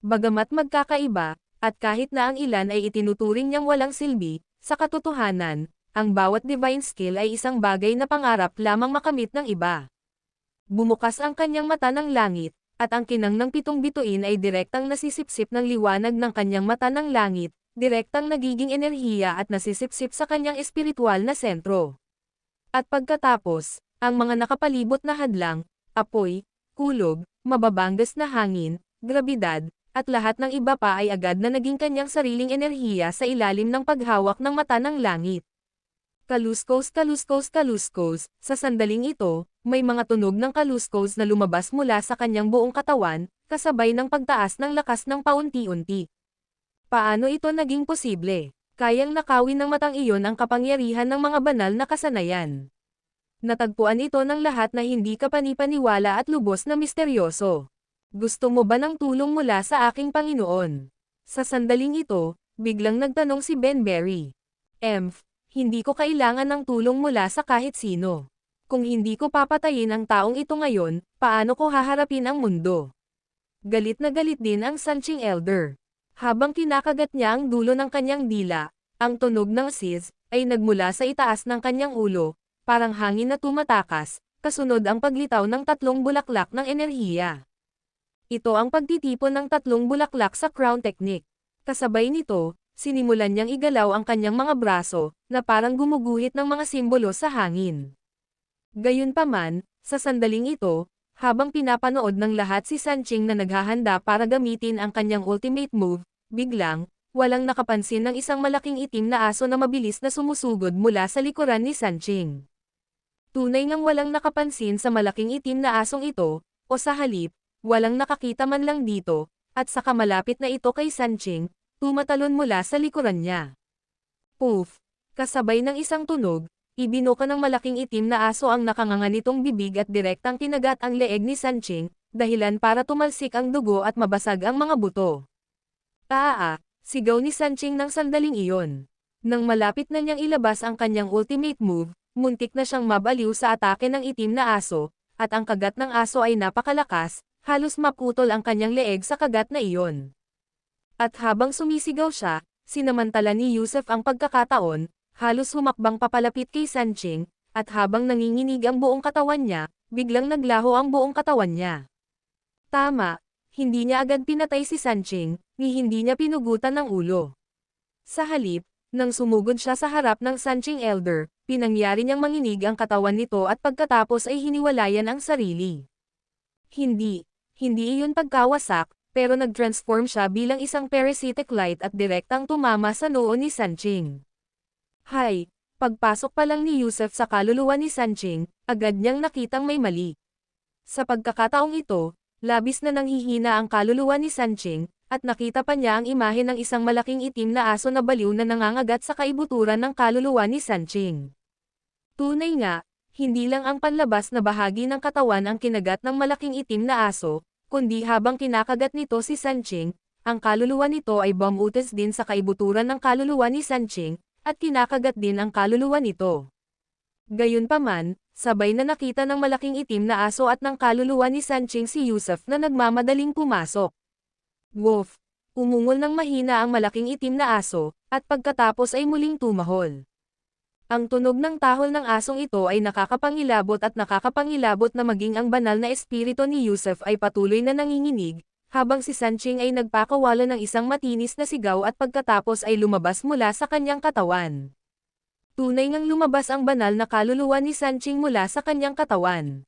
Bagamat magkakaiba, at kahit na ang ilan ay itinuturing niyang walang silbi, sa katotohanan, ang bawat divine skill ay isang bagay na pangarap lamang makamit ng iba. Bumukas ang kanyang mata ng langit, at ang kinang ng 7 bituin ay direktang nasisipsip ng liwanag ng kanyang mata ng langit, direktang nagiging enerhiya at nasisipsip sa kanyang espiritual na sentro. At pagkatapos, ang mga nakapalibot na hadlang, apoy, kulog, mababanggas na hangin, grabidad, at lahat ng iba pa ay agad na naging kanyang sariling enerhiya sa ilalim ng paghawak ng mata ng langit. Kaluskos kaluskos kaluskos, sa sandaling ito, may mga tunog ng kaluskos na lumabas mula sa kanyang buong katawan, kasabay ng pagtaas ng lakas ng paunti-unti. Paano ito naging posible? Kayang nakawin ng matang iyon ang kapangyarihan ng mga banal na kasanayan. Natagpuan ito ng lahat na hindi kapanipaniwala at lubos na misteryoso. Gusto mo ba ng tulong mula sa aking Panginoon? Sa sandaling ito, biglang nagtanong si Benberry. Hindi ko kailangan ng tulong mula sa kahit sino. Kung hindi ko papatayin ang taong ito ngayon, paano ko haharapin ang mundo? Galit na galit din ang Sanching elder. Habang kinakagat niya ang dulo ng kanyang dila, ang tunog ng sis ay nagmula sa itaas ng kanyang ulo, parang hangin na tumatakas, kasunod ang paglitaw ng 3 bulaklak ng enerhiya. Ito ang pagtitipon ng 3 bulaklak sa crown technique. Kasabay nito, sinimulan niyang igalaw ang kanyang mga braso, na parang gumuguhit ng mga simbolo sa hangin. Gayunpaman, sa sandaling ito, habang pinapanood ng lahat si Sanching na naghahanda para gamitin ang kanyang ultimate move, biglang, walang nakapansin ng isang malaking itim na aso na mabilis na sumusugod mula sa likuran ni Sanching. Tunay ngang walang nakapansin sa malaking itim na asong ito, o sa halip, Walang nakakita man lang dito, at saka malapit na ito kay Sanching, tumatalon mula sa likuran niya. Poof! Kasabay ng isang tunog, ibinuka ng malaking itim na aso ang nakanganga nitong bibig at direktang kinagat ang leeg ni Sanching, dahilan para tumalsik ang dugo at mabasag ang mga buto. Sigaw ni Sanching ng sandaling iyon. Nang malapit na niyang ilabas ang kanyang ultimate move, muntik na siyang mabaliw sa atake ng itim na aso, at ang kagat ng aso ay napakalakas, halos maputol ang kanyang leeg sa kagat na iyon. At habang sumisigaw siya, sinamantala ni Yusef ang pagkakataon, halos humakbang papalapit kay Sanching, at habang nanginginig ang buong katawan niya, biglang naglaho ang buong katawan niya. Tama, hindi niya agad pinatay si Sanching, ni hindi niya pinugutan ng ulo. Sa halip, nang sumugod siya sa harap ng Sanching Elder, pinangyari niyang manginig ang katawan nito at pagkatapos ay hiniwalayan ang sarili. Hindi iyon pagkawasak, pero nag-transform siya bilang isang parasitic light at direktang tumama sa noo ni Sanching. Pagpasok pa lang ni Yusef sa kaluluwa ni Sanching, agad niyang nakitang may mali. Sa pagkakataong ito, labis na nanghihina ang kaluluwa ni Sanching, at nakita pa niya ang imahe ng isang malaking itim na aso na baliw na nangangagat sa kaibuturan ng kaluluwa ni Sanching. Tunay nga, hindi lang ang panlabas na bahagi ng katawan ang kinagat ng malaking itim na aso, kundi habang kinakagat nito si Sanching, ang kaluluwa nito ay bumutas din sa kaibuturan ng kaluluwa ni Sanching, at kinakagat din ang kaluluwa nito. Gayunpaman, sabay na nakita ng malaking itim na aso at ng kaluluwa ni Sanching si Yusef na nagmamadaling pumasok. Woof! Umungol ng mahina ang malaking itim na aso, at pagkatapos ay muling tumahol. Ang tunog ng tahol ng asong ito ay nakakapangilabot na maging ang banal na espiritu ni Yusef ay patuloy na nanginginig, habang si Sanching ay nagpakawala ng isang matinis na sigaw at pagkatapos ay lumabas mula sa kanyang katawan. Tunay ngang lumabas ang banal na kaluluwa ni Sanching mula sa kanyang katawan.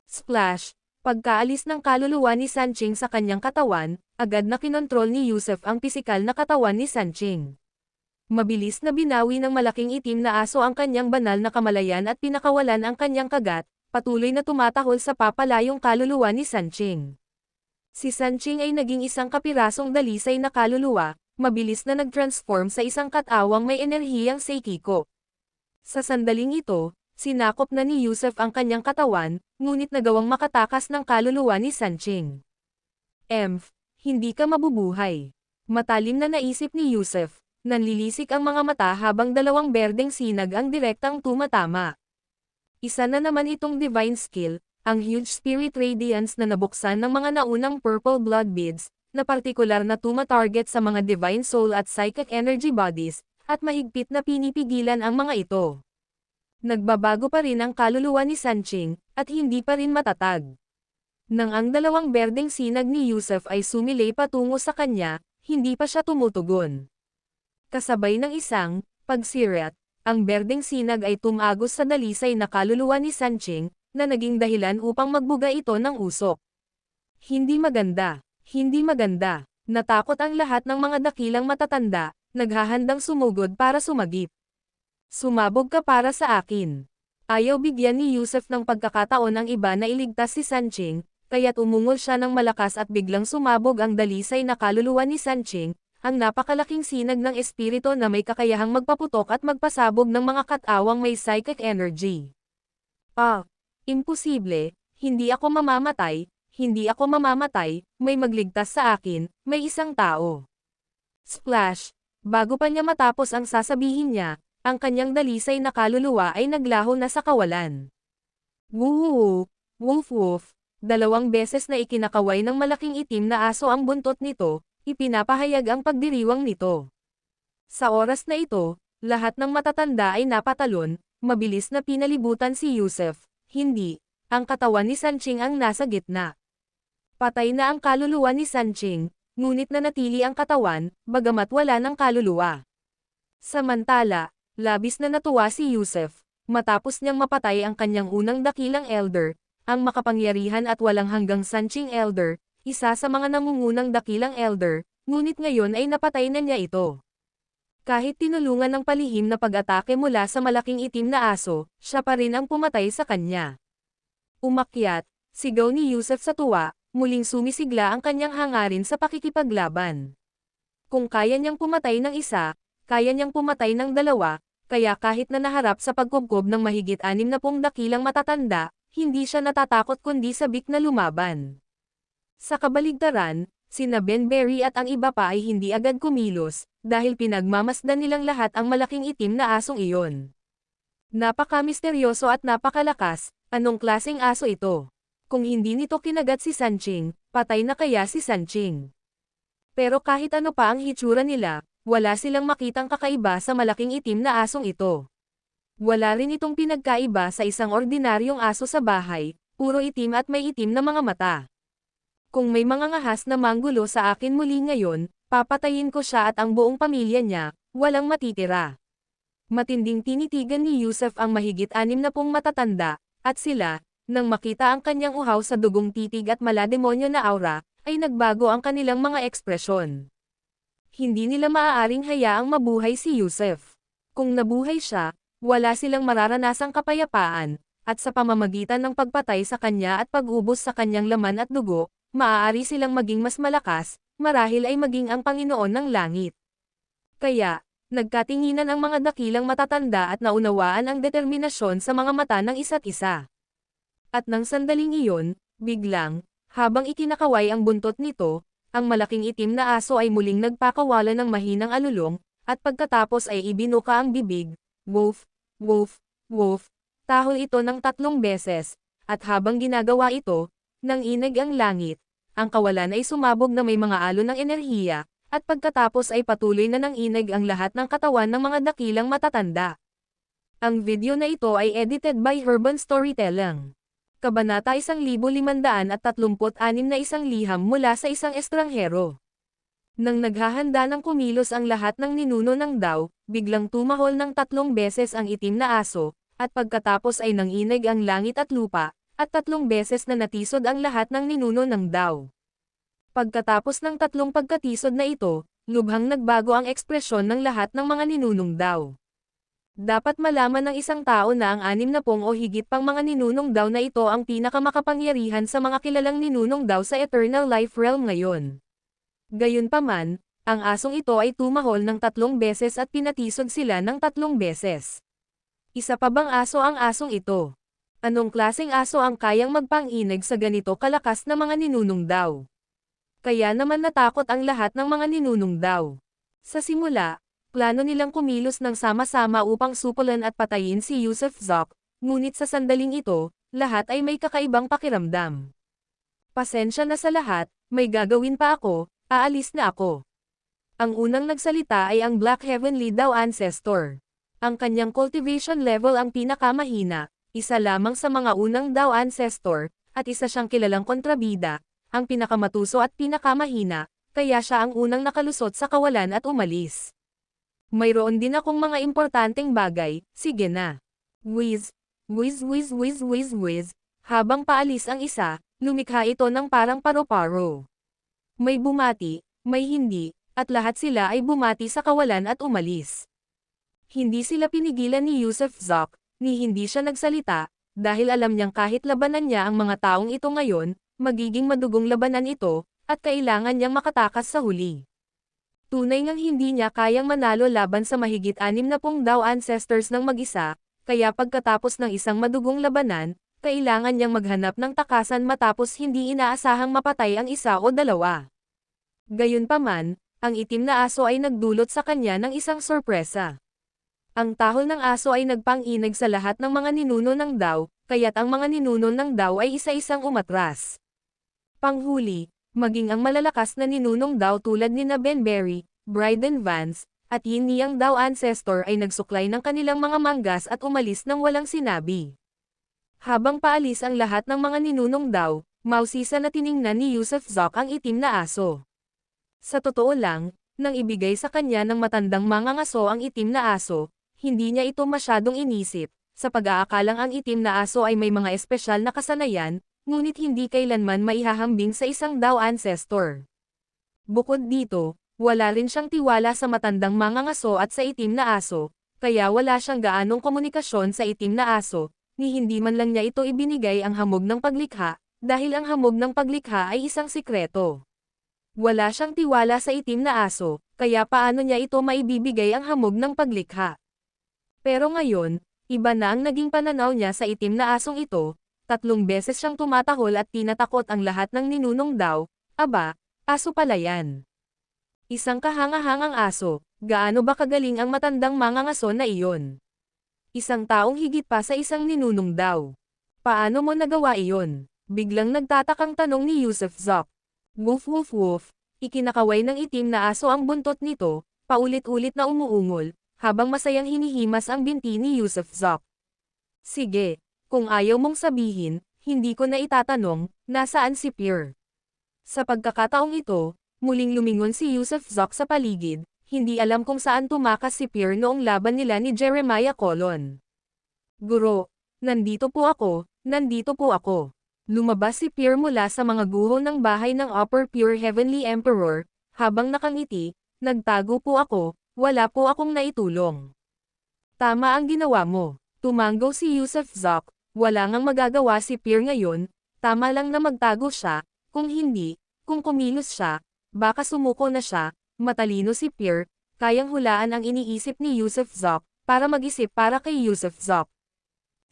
Splash! Pagkaalis ng kaluluwa ni Sanching sa kanyang katawan, agad na kinontrol ni Yusef ang pisikal na katawan ni Sanching. Mabilis na binawi ng malaking itim na aso ang kanyang banal na kamalayan at pinakawalan ang kanyang kagat, patuloy na tumatahol sa papalayong kaluluwa ni Sanching. Si Sanching ay naging isang kapirasong dalisay na kaluluwa, mabilis na nag-transform sa isang katawang may enerhiyang Seikiko. Sa sandaling ito, sinakop na ni Yusef ang kanyang katawan, ngunit nagawang makatakas ng kaluluwa ni Sanching. Hindi ka mabubuhay. Matalim na naisip ni Yusef, nanlilisik ang mga mata habang dalawang berdeng sinag ang direktang tumatama. Isa na naman itong divine skill, ang huge spirit radiance na nabuksan ng mga naunang purple blood beads, na partikular na tuma-target sa mga divine soul at psychic energy bodies, at mahigpit na pinipigilan ang mga ito. Nagbabago pa rin ang kaluluwa ni Sanching, at hindi pa rin matatag. Nang ang dalawang berdeng sinag ni Yusef ay sumilay patungo sa kanya, hindi pa siya tumutugon. Kasabay ng isang pagsirat, ang berdeng sinag ay tumagos sa dalisay na kaluluwa ni Sanching, na naging dahilan upang magbuga ito ng usok. Hindi maganda. Natakot ang lahat ng mga dakilang matatanda, naghahandang sumugod para sumagip. Sumabog ka para sa akin. Ayaw bigyan ni Yusef ng pagkakataon ang iba na iligtas si Sanching, kaya't umungol siya ng malakas at biglang sumabog ang dalisay na kaluluwa ni Sanching, ang napakalaking sinag ng espiritu na may kakayahang magpaputok at magpasabog ng mga katawang may psychic energy. Imposible, hindi ako mamamatay, may magligtas sa akin, may isang tao. Splash! Bago pa niya matapos ang sasabihin niya, ang kanyang dalisay na kaluluwa ay naglaho na sa kawalan. Woo! Woof woof! 2 beses na ikinakaway ng malaking itim na aso ang buntot nito, ipinapahayag ang pagdiriwang nito. Sa oras na ito, lahat ng matatanda ay napatalon, mabilis na pinalibutan si Yusef, hindi, ang katawan ni Sanching ang nasa gitna. Patay na ang kaluluwa ni Sanching, ngunit nanatili ang katawan, bagamat wala ng kaluluwa. Samantala, labis na natuwa si Yusef, matapos niyang mapatay ang kanyang unang dakilang elder, ang makapangyarihan at walang hanggang Sanching Elder, isa sa mga nangungunang dakilang elder, ngunit ngayon ay napatay na niya ito. Kahit tinulungan ng palihim na pag-atake mula sa malaking itim na aso, siya pa rin ang pumatay sa kanya. Umakyat, sigaw ni Yusef sa tuwa, muling sumisigla ang kanyang hangarin sa pakikipaglaban. Kung kaya niyang pumatay ng isa, kaya niyang pumatay ng dalawa, kaya kahit na naharap sa pagkubkob ng mahigit 60 dakilang matatanda, hindi siya natatakot kundi sabik na lumaban. Sa kabaligtaran, sina Benberry at ang iba pa ay hindi agad kumilos, dahil pinagmamasdan nilang lahat ang malaking itim na asong iyon. Napaka-misteryoso at napakalakas, anong klaseng aso ito? Kung hindi nito kinagat si Sanching, patay na kaya si Sanching? Pero kahit ano pa ang hitsura nila, wala silang makitang kakaiba sa malaking itim na asong ito. Wala rin itong pinagkaiba sa isang ordinaryong aso sa bahay, puro itim at may itim na mga mata. Kung may mga ngahas na manggulo sa akin muli ngayon, papatayin ko siya at ang buong pamilya niya, walang matitira. Matinding tinitigan ni Yusuf ang mahigit 60 matatanda, at sila, nang makita ang kanyang uhaw sa dugong titig at malademonyo na aura, ay nagbago ang kanilang mga ekspresyon. Hindi nila maaaring hayaang mabuhay si Yusuf. Kung nabuhay siya, wala silang mararanasang kapayapaan, at sa pamamagitan ng pagpatay sa kanya at pag-ubos sa kanyang laman at dugo, maaari silang maging mas malakas, marahil ay maging ang Panginoon ng Langit. Kaya, nagkatinginan ang mga dakilang matatanda at naunawaan ang determinasyon sa mga mata ng isa't isa. At nang sandaling iyon, biglang, habang ikinakaway ang buntot nito, ang malaking itim na aso ay muling nagpakawala ng mahinang alulong, at pagkatapos ay ibinuka ang bibig, woof, woof, woof, tahol ito ng 3 beses, at habang ginagawa ito, nang inig ang langit, ang kawalan ay sumabog na may mga alon ng enerhiya, at pagkatapos ay patuloy na nang inig ang lahat ng katawan ng mga dakilang matatanda. Ang video na ito ay edited by Urban Storytelling. Kabanata 1536 na isang liham mula sa isang estranghero. Nang naghahanda ng kumilos ang lahat ng ninuno ng Dao, biglang tumahol ng 3 beses ang itim na aso, at pagkatapos ay nanginig ang langit at lupa, at 3 beses na natisod ang lahat ng ninuno ng Dao. Pagkatapos ng 3 pagkatisod na ito, lubhang nagbago ang ekspresyon ng lahat ng mga ninunong Dao. Dapat malaman ng isang tao na ang 60 o higit pang mga ninunong Dao na ito ang pinakamakapangyarihan sa mga kilalang ninunong Dao sa Eternal Life Realm ngayon. Gayunpaman, ang asong ito ay tumahol ng 3 beses at pinatisod sila ng 3 beses. Isa pa bang aso ang asong ito? Anong klaseng aso ang kayang magpang-inig sa ganito kalakas na mga ninunong Dao? Kaya naman natakot ang lahat ng mga ninunong Dao. Sa simula, plano nilang kumilos ng sama-sama upang supulan at patayin si Yusuf Zok, ngunit sa sandaling ito, lahat ay may kakaibang pakiramdam. Pasensya na sa lahat, may gagawin pa ako, aalis na ako. Ang unang nagsalita ay ang Black Heavenly Dao Ancestor. Ang kanyang cultivation level ang pinakamahina, isa lamang sa mga unang Dao Ancestor, at isa siyang kilalang kontrabida, ang pinakamatuso at pinakamahina, kaya siya ang unang nakalusot sa kawalan at umalis. Mayroon din akong mga importanteng bagay, sige na. Whiz, whiz whiz whiz whiz whiz, habang paalis ang isa, lumikha ito ng parang paro-paro. May bumati, may hindi, at lahat sila ay bumati sa kawalan at umalis. Hindi sila pinigilan ni Yusuf Zok, ni hindi siya nagsalita, dahil alam niyang kahit labanan niya ang mga taong ito ngayon, magiging madugong labanan ito, at kailangan niyang makatakas sa huli. Tunay ngang hindi niya kayang manalo laban sa mahigit 60 Dao Ancestors ng mag-isa, kaya pagkatapos ng isang madugong labanan, kailangan niyang maghanap ng takasan matapos hindi inaasahang mapatay ang isa o dalawa. Gayunpaman, ang itim na aso ay nagdulot sa kanya ng isang sorpresa. Ang tahol ng aso ay nagpang-inig sa lahat ng mga ninuno ng Dao, kaya't ang mga ninuno ng Dao ay isa-isang umatras. Panghuli, maging ang malalakas na ninunong Dao tulad ni Benberry, Bryden Vance, at Yin Niyang Dao Ancestor ay nagsuklay ng kanilang mga manggas at umalis nang walang sinabi. Habang paalis ang lahat ng mga ninunong Dao, mausisa na tiningnan ni Yusuf Zok ang itim na aso. Sa totoo lang, nang ibigay sa kanya ng matandang mangangaso ang itim na aso, hindi niya ito masyadong inisip, sa pag-aakalang ang itim na aso ay may mga espesyal na kasanayan, ngunit hindi kailanman maihahambing sa isang Dao Ancestor. Bukod dito, wala rin siyang tiwala sa matandang mangangaso at sa itim na aso, kaya wala siyang gaanong komunikasyon sa itim na aso, ni hindi man lang niya ito ibinigay ang hamog ng paglikha, dahil ang hamog ng paglikha ay isang sikreto. Wala siyang tiwala sa itim na aso, kaya paano niya ito maibibigay ang hamog ng paglikha. Pero ngayon, iba na ang naging pananaw niya sa itim na asong ito, 3 beses siyang tumatahol at tinatakot ang lahat ng ninunong daw, aba, aso pala yan. Isang kahanga-hangang aso, gaano ba kagaling ang matandang mangangaso na iyon? Isang taong higit pa sa isang ninunong daw. Paano mo nagawa iyon? Biglang nagtatakang tanong ni Yusuf Zok. Woof woof woof, ikinakaway ng itim na aso ang buntot nito, paulit-ulit na umuungol, habang masayang hinihimas ang binti ni Yusuf Zok. Sige, kung ayaw mong sabihin, hindi ko na itatanong, nasaan si Pierre? Sa pagkakataong ito, muling lumingon si Yusuf Zok sa paligid, hindi alam kung saan tumakas si Pierre noong laban nila ni Jeremiah Colon. Guro, nandito po ako, nandito po ako. Lumabas si Pierre mula sa mga guho ng bahay ng Upper Pure Heavenly Emperor, habang nakangiti, nagtago po ako, wala po akong naitulong. Tama ang ginawa mo, tumanggaw si Yusuf Zok, wala ngang magagawa si Pierre ngayon, tama lang na magtago siya, kung hindi, kung kumilos siya, baka sumuko na siya, matalino si Pierre, kayang hulaan ang iniisip ni Yusuf Zok, para mag-isip para kay Yusuf Zok.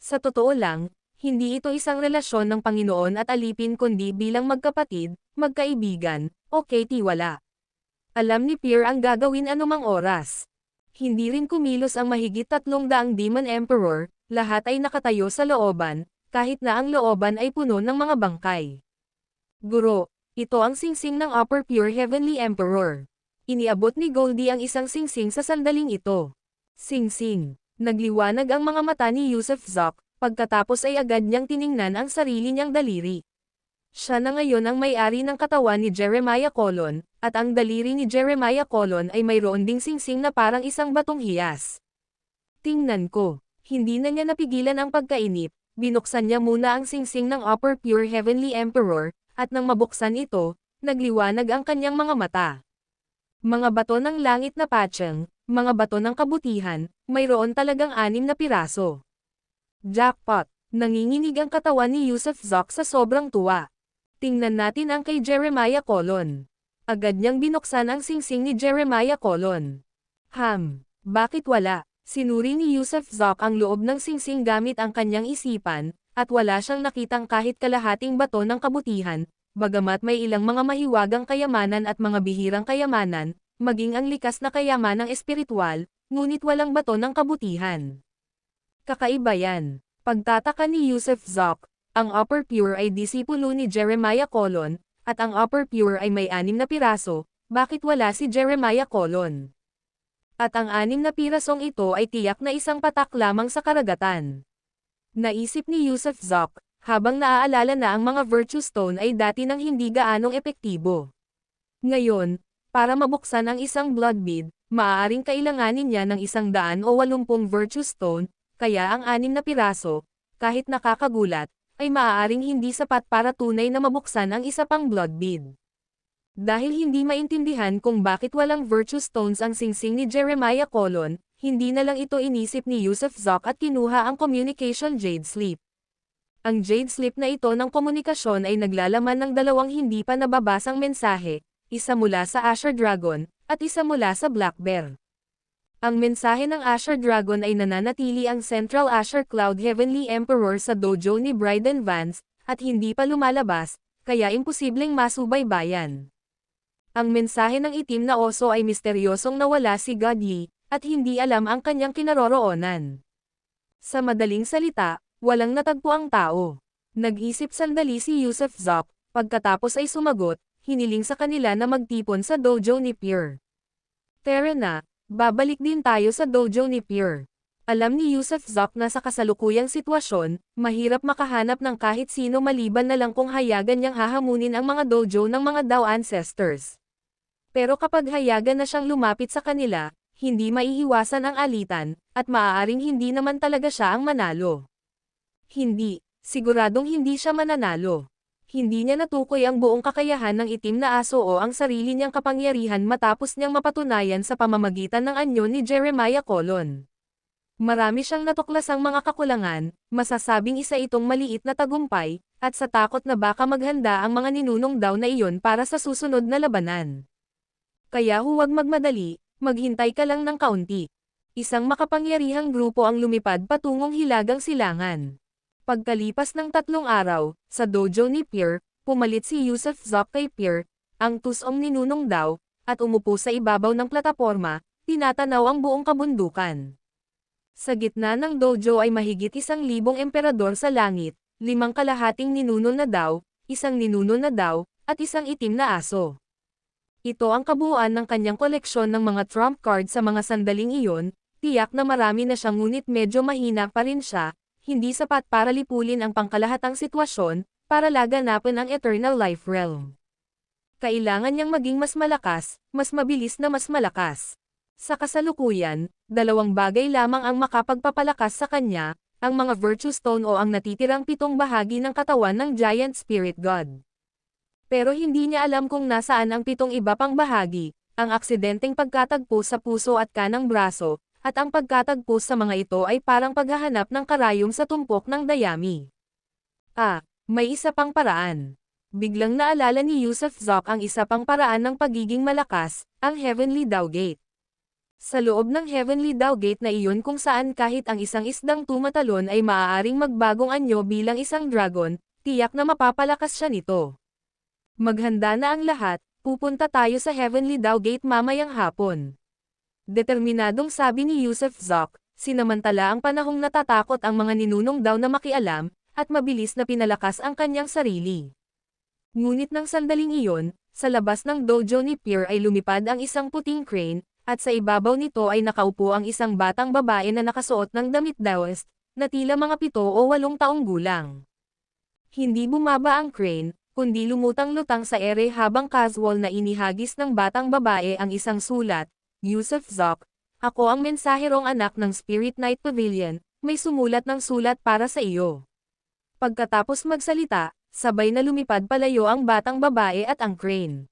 Sa totoo lang, hindi ito isang relasyon ng Panginoon at alipin kundi bilang magkapatid, magkaibigan, o tiwala. Alam ni Pierre ang gagawin anumang oras. Hindi rin kumilos ang mahigit 300 Demon Emperor, lahat ay nakatayo sa looban, kahit na ang looban ay puno ng mga bangkay. Guro, ito ang singsing ng Upper Pure Heavenly Emperor. Iniabot ni Goldie ang isang singsing sa sandaling ito. Singsing. Nagliwanag ang mga mata ni Yusuf Zok, pagkatapos ay agad niyang tiningnan ang sarili niyang daliri. Siya na ngayon ang may-ari ng katawan ni Jeremiah Colon, at ang daliri ni Jeremiah Colon ay mayroon ding singsing na parang isang batong hiyas. Tingnan ko, hindi na niya napigilan ang pagkainip, binuksan niya muna ang singsing ng Upper Pure Heavenly Emperor, at nang mabuksan ito, nagliwanag ang kanyang mga mata. Mga bato ng langit na patyang, mga bato ng kabutihan, mayroon talagang 6 na piraso. Jackpot! Nanginginig ang katawan ni Yusuf Zok sa sobrang tuwa. Tingnan natin ang kay Jeremiah Colon. Agad niyang binuksan ang singsing ni Jeremiah Colon. Bakit wala? Sinuri ni Yusuf Zok ang loob ng singsing gamit ang kanyang isipan, at wala siyang nakitang kahit kalahating bato ng kabutihan, bagamat may ilang mga mahiwagang kayamanan at mga bihirang kayamanan, maging ang likas na kayamanang espiritual, ngunit walang bato ng kabutihan. Kakaiba yan. Pagtataka ni Yusuf Zok, ang Upper Pure ay disipulo ni Jeremiah Colon, at ang Upper Pure ay may 6 na piraso, bakit wala si Jeremiah Colon? At ang 6 na pirasong ito ay tiyak na isang patak lamang sa karagatan. Naisip ni Yusuf Zok, habang naaalala na ang mga Virtue Stone ay dati nang hindi gaanong epektibo. Ngayon, para mabuksan ang isang Blood Bead, maaaring kailanganin niya ng 180 Virtue Stone, kaya ang 6 na piraso, kahit nakakagulat, ay maaaring hindi sapat para tunay na mabuksan ang isa pang Blood Bead. Dahil hindi maintindihan kung bakit walang Virtue Stones ang singsing ni Jeremiah Colon, hindi na lang ito inisip ni Yusuf Zok at kinuha ang Communication Jade Slip. Ang Jade Slip na ito ng komunikasyon ay naglalaman ng 2 hindi pa nababasang mensahe, isa mula sa Asher Dragon, at isa mula sa Black Bear. Ang mensahe ng Asher Dragon ay nananatili ang Central Asher Cloud Heavenly Emperor sa dojo ni Bryden Vance, at hindi pa lumalabas, kaya imposibleng masubaybayan. Ang mensahe ng itim na oso ay misteryosong nawala si God Yi, at hindi alam ang kanyang kinaroroonan. Sa madaling salita, walang natagpo ang tao. Nag-isip sandali si Yusuf Zok, pagkatapos ay sumagot, hiniling sa kanila na magtipon sa dojo ni Pierre. Tara na, babalik din tayo sa dojo ni Pierre. Alam ni Yusuf Zok na sa kasalukuyang sitwasyon, mahirap makahanap ng kahit sino maliban na lang kung hayagan niyang hahamunin ang mga dojo ng mga Dao Ancestors. Pero kapag hayagan na siyang lumapit sa kanila, hindi maiiwasan ang alitan, at maaaring hindi naman talaga siya ang manalo. Hindi, siguradong hindi siya mananalo. Hindi niya natukoy ang buong kakayahan ng itim na aso o ang sarili niyang kapangyarihan matapos niyang mapatunayan sa pamamagitan ng anyo ni Jeremiah Colon. Marami siyang natuklasang mga kakulangan, masasabing isa itong maliit na tagumpay, at sa takot na baka maghanda ang mga ninunong daw na iyon para sa susunod na labanan. Kaya huwag magmadali, maghintay ka lang ng kaunti. Isang makapangyarihang grupo ang lumipad patungong Hilagang Silangan. Pagkalipas ng 3 araw, sa dojo ni Pierre, pumalit si Yusuf Zoc kay Pierre, ang tusong ninunong daw, at umupo sa ibabaw ng plataporma, tinatanaw ang buong kabundukan. Sa gitna ng dojo ay mahigit 1,000 emperador sa langit, 5 kalahating ninuno na daw, 1 ninuno na daw, at 1 itim na aso. Ito ang kabuuan ng kanyang koleksyon ng mga trump card sa mga sandaling iyon, tiyak na marami na siya ngunit medyo mahina pa rin siya, hindi sapat para lipulin ang pangkalahatang sitwasyon, para laganapin ang Eternal Life Realm. Kailangan niyang maging mas malakas, mas mabilis na mas malakas. Sa kasalukuyan, 2 bagay lamang ang makapagpapalakas sa kanya, ang mga Virtue Stone o ang natitirang 7 bahagi ng katawan ng Giant Spirit God. Pero hindi niya alam kung nasaan ang 7 iba pang bahagi, ang aksidenteng pagkatagpo sa puso at kanang braso, at ang pagkatagpo sa mga ito ay parang paghahanap ng karayom sa tumpok ng dayami. May isa pang paraan. Biglang naalala ni Yusuf Zoc ang isa pang paraan ng pagiging malakas, ang Heavenly Dao Gate. Sa loob ng Heavenly Dao Gate na iyon kung saan kahit ang isang isdang tumatalon ay maaaring magbagong anyo bilang isang dragon, tiyak na mapapalakas siya nito. Maghanda na ang lahat, pupunta tayo sa Heavenly Dao Gate mamayang hapon. Determinadong sabi ni Yusuf Zoc, sinamantala ang panahong natatakot ang mga ninunong daw na makialam, at mabilis na pinalakas ang kanyang sarili. Ngunit ng sandaling iyon, sa labas ng dojo ni Pierre ay lumipad ang isang puting crane, at sa ibabaw nito ay nakaupo ang isang batang babae na nakasuot ng damit Daoist, na tila mga 7 o 8 taong gulang. Hindi bumaba ang crane, kundi lumutang-lutang sa ere habang casual na inihagis ng batang babae ang isang sulat, Yusuf Zoc, ako ang mensaherong anak ng Spirit Night Pavilion, may sumulat ng sulat para sa iyo. Pagkatapos magsalita, sabay na lumipad palayo ang batang babae at ang crane.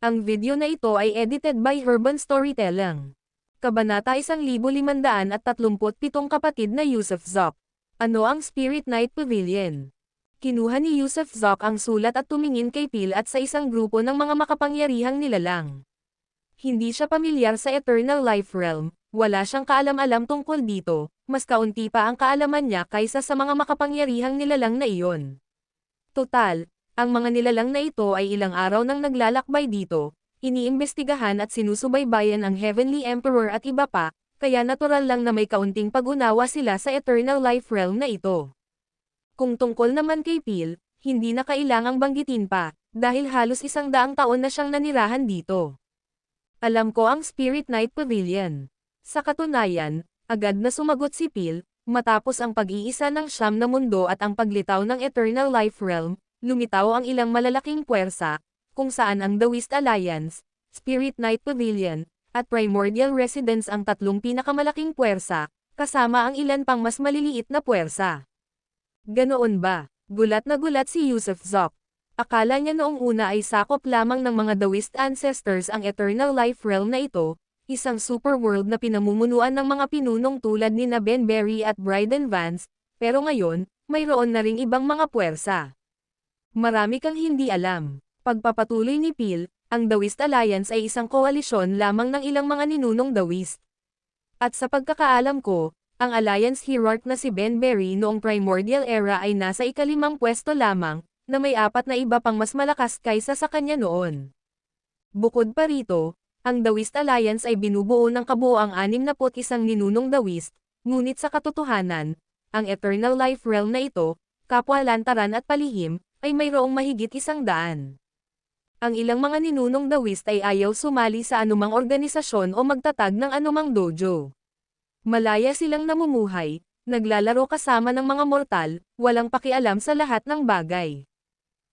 Ang video na ito ay edited by Herban Storytelling. Kabanata 1537 Kapatid na Yusuf Zoc. Ano ang Spirit Night Pavilion? Kinuha ni Yusuf Zoc ang sulat at tumingin kay Phil at sa isang grupo ng mga makapangyarihang nilalang. Hindi siya pamilyar sa Eternal Life Realm, wala siyang kaalam-alam tungkol dito, mas kaunti pa ang kaalaman niya kaysa sa mga makapangyarihang nilalang na iyon. Total, ang mga nilalang na ito ay ilang araw nang naglalakbay dito, iniimbestigahan at sinusubaybayan ang Heavenly Emperor at iba pa, kaya natural lang na may kaunting pag-unawa sila sa Eternal Life Realm na ito. Kung tungkol naman kay Phil, hindi na kailangang banggitin pa, dahil halos 100 taon na siyang nanirahan dito. Alam ko ang Spirit Night Pavilion. Sa katunayan, agad na sumagot si Phil, matapos ang pag-iisa ng 9 na mundo at ang paglitaw ng Eternal Life Realm, lumitaw ang ilang malalaking puwersa, kung saan ang Daoist Alliance, Spirit Night Pavilion, at Primordial Residence ang 3 pinakamalaking puwersa, kasama ang ilan pang mas maliliit na puwersa. Ganoon ba? Gulat na gulat si Yusuf Zoc. Akala niya noong una ay sakop lamang ng mga Daoist ancestors ang Eternal Life Realm na ito, isang superworld na pinamumunuan ng mga pinunong tulad ni Ben Berry at Bryden Vance, pero ngayon, mayroon na ring ibang mga puwersa. Marami kang hindi alam. Pagpapatuloy ni Phil, ang Daoist Alliance ay isang koalisyon lamang ng ilang mga ninunong Daoist. At sa pagkakaalam ko, ang Alliance Hierarch na si Ben Berry noong Primordial Era ay nasa ika-5 pwesto lamang, na may 4 na iba pang mas malakas kaysa sa kanya noon. Bukod pa rito, ang Daoist Alliance ay binubuo ng kabuoang 61 ninunong Daoist, ngunit sa katotohanan, ang Eternal Life Realm na ito, kapwa lantaran at palihim, ay mayroong mahigit 100. Ang ilang mga ninunong Daoist ay ayaw sumali sa anumang organisasyon o magtatag ng anumang dojo. Malaya silang namumuhay, naglalaro kasama ng mga mortal, walang pakialam sa lahat ng bagay.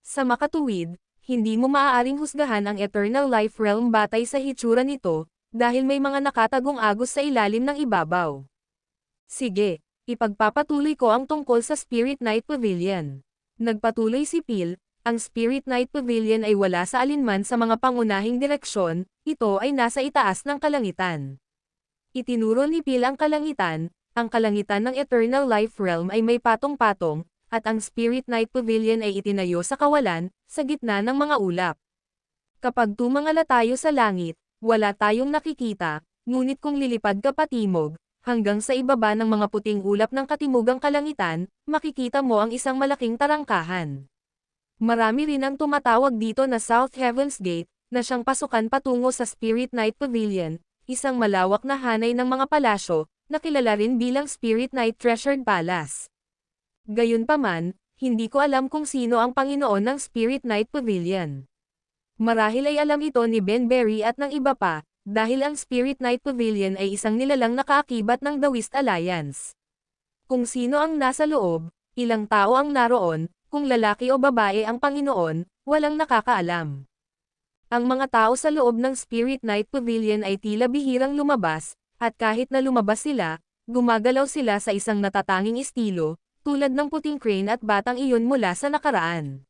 Sa makatuwid, hindi mo maaaring husgahan ang Eternal Life Realm batay sa hitsura nito, dahil may mga nakatagong agos sa ilalim ng ibabaw. Sige, ipagpapatuloy ko ang tungkol sa Spirit Night Pavilion. Nagpatuloy si Phil, ang Spirit Night Pavilion ay wala sa alinman sa mga pangunahing direksyon, ito ay nasa itaas ng kalangitan. Itinuro ni Phil ang kalangitan, Ang kalangitan ng Eternal Life Realm ay may patong-patong, at ang Spirit Night Pavilion ay itinayo sa kawalan, sa gitna ng mga ulap. Kapag tumangala tayo sa langit, wala tayong nakikita, ngunit kung lilipad ka patimog, hanggang sa ibaba ng mga puting ulap ng katimugang kalangitan, makikita mo ang isang malaking tarangkahan. Marami rin ang tumatawag dito na South Heaven's Gate, na siyang pasukan patungo sa Spirit Night Pavilion, isang malawak na hanay ng mga palasyo, na kilala rin bilang Spirit Night Treasured Palace. Gayunpaman, hindi ko alam kung sino ang Panginoon ng Spirit Night Pavilion. Marahil ay alam ito ni Ben Berry at ng iba pa, dahil ang Spirit Night Pavilion ay isang nilalang na kaakibat ng The West Alliance. Kung sino ang nasa loob, ilang tao ang naroon, kung lalaki o babae ang Panginoon, walang nakakaalam. Ang mga tao sa loob ng Spirit Night Pavilion ay tila bihirang lumabas, at kahit na lumabas sila, gumagalaw sila sa isang natatanging estilo, tulad ng puting crane at batang iyon mula sa nakaraan.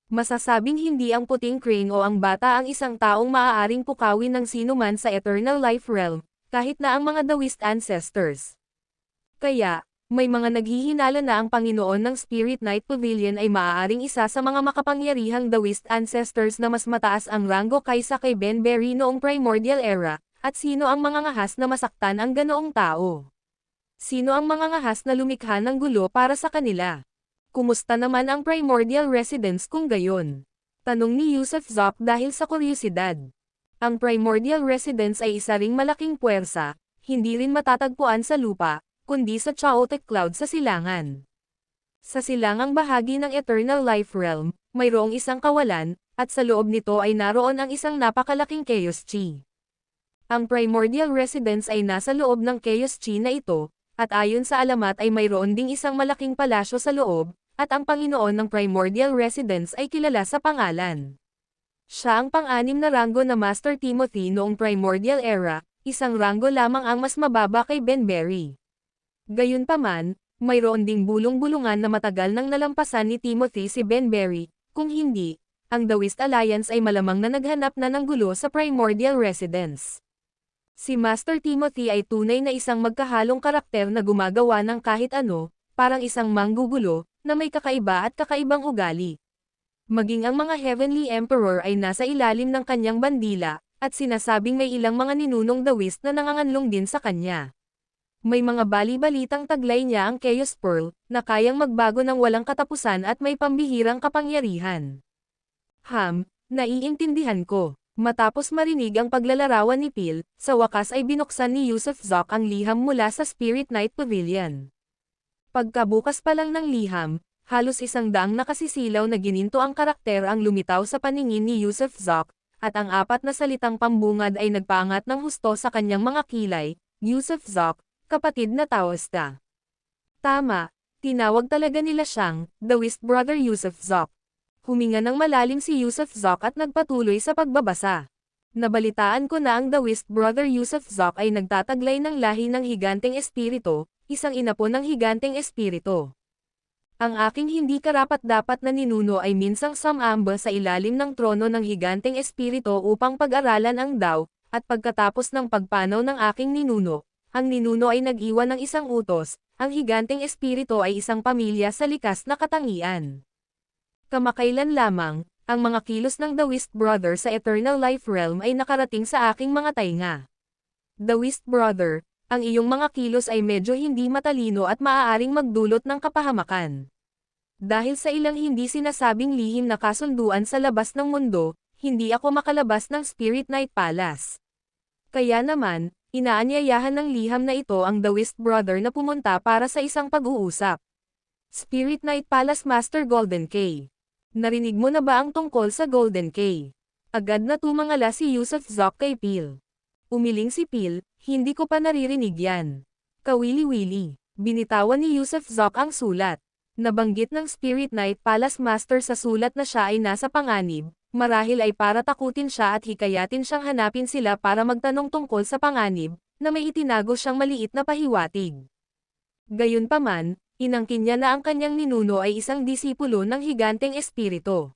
Masasabing hindi ang puting crane o ang bata ang isang taong maaaring pukawin ng sinuman sa Eternal Life Realm, kahit na ang mga The West Ancestors. Kaya, may mga naghihinala na ang Panginoon ng Spirit Night Pavilion ay maaaring isa sa mga makapangyarihang The West Ancestors na mas mataas ang ranggo kaysa kay Ben Berry noong Primordial Era, at sino ang mga ngahas na masaktan ang ganoong tao? Sino ang mga ngahas na lumikha ng gulo para sa kanila? Kumusta naman ang Primordial Residence kung gayon? Tanong ni Yusuf Zok dahil sa kuryosidad. Ang Primordial Residence ay isa ring malaking puwersa, hindi rin matatagpuan sa lupa, kundi sa chaotic cloud sa silangan. Sa silangang bahagi ng Eternal Life Realm, mayroong isang kawalan, at sa loob nito ay naroon ang isang napakalaking Chaos Chi. Ang Primordial Residence ay nasa loob ng Chaos Chi na ito, at ayon sa alamat ay mayroon ding isang malaking palasyo sa loob, at ang Panginoon ng Primordial Residence ay kilala sa pangalan. Siya ang pang-anim na ranggo na Master Timothy noong Primordial Era, isang ranggo lamang ang mas mababa kay Ben Berry. Gayunpaman, mayroon ding bulong-bulungan na matagal nang nalampasan ni Timothy si Ben Berry, kung hindi, ang The West Alliance ay malamang na naghanap na ng gulo sa Primordial Residence. Si Master Timothy ay tunay na isang magkahalong karakter na gumagawa ng kahit ano, parang isang manggugulo, na may kakaiba at kakaibang ugali. Maging ang mga Heavenly Emperor ay nasa ilalim ng kanyang bandila, at sinasabing may ilang mga ninunong The West na nanganganlong din sa kanya. May mga bali-balitang taglay niya ang Chaos Pearl, na kayang magbago ng walang katapusan at may pambihirang kapangyarihan. Naiintindihan ko. Matapos marinig ang paglalarawan ni Phil, sa wakas ay binuksan ni Yusuf Zok ang liham mula sa Spirit Night Pavilion. Pagkabukas pa lang ng liham, halos 100 nakasisilaw na gininto ang karakter ang lumitaw sa paningin ni Yusuf Zok, at ang 4 na salitang pambungad ay nagpaangat ng husto sa kanyang mga kilay. Yusuf Zok, kapatid na Taoista. Tama, tinawag talaga nila siyang The West Brother Yusuf Zok. Huminga ng malalim si Yusuf Zok at nagpatuloy sa pagbabasa. Nabalitaan ko na ang The West Brother Yusuf Zok ay nagtataglay ng lahi ng higanteng espiritu, isang inapo ng higanteng espiritu. Ang aking hindi karapat-dapat na ninuno ay minsang sumamba sa ilalim ng trono ng higanteng espiritu upang pag-aralan ang Dao, at pagkatapos ng pagpanaw ng aking ninuno, ang ninuno ay nag-iwan ng isang utos, ang higanteng espiritu ay isang pamilya sa likas na katangian. Kamakailan lamang, ang mga kilos ng The West Brother sa Eternal Life Realm ay nakarating sa aking mga tainga. The West Brother, ang iyong mga kilos ay medyo hindi matalino at maaaring magdulot ng kapahamakan. Dahil sa ilang hindi sinasabing lihim na kasunduan sa labas ng mundo, hindi ako makalabas ng Spirit Night Palace. Kaya naman, inaanyayahan ng liham na ito ang The West Brother na pumunta para sa isang pag-uusap. Spirit Night Palace Master Golden Key. Narinig mo na ba ang tungkol sa Golden Key? Agad na tumangala si Yusuf Zok kay Phil. Umiling si Phil, hindi ko pa naririnig yan. Kawili-wili. Binitawan ni Yusuf Zok ang sulat. Nabanggit ng Spirit Night Palace Master sa sulat na siya ay nasa panganib, marahil ay para takutin siya at hikayatin siyang hanapin sila para magtanong tungkol sa panganib, na may itinago siyang maliit na pahiwatig. Gayunpaman, inangkin niya na ang kanyang ninuno ay isang disipulo ng higanteng espiritu.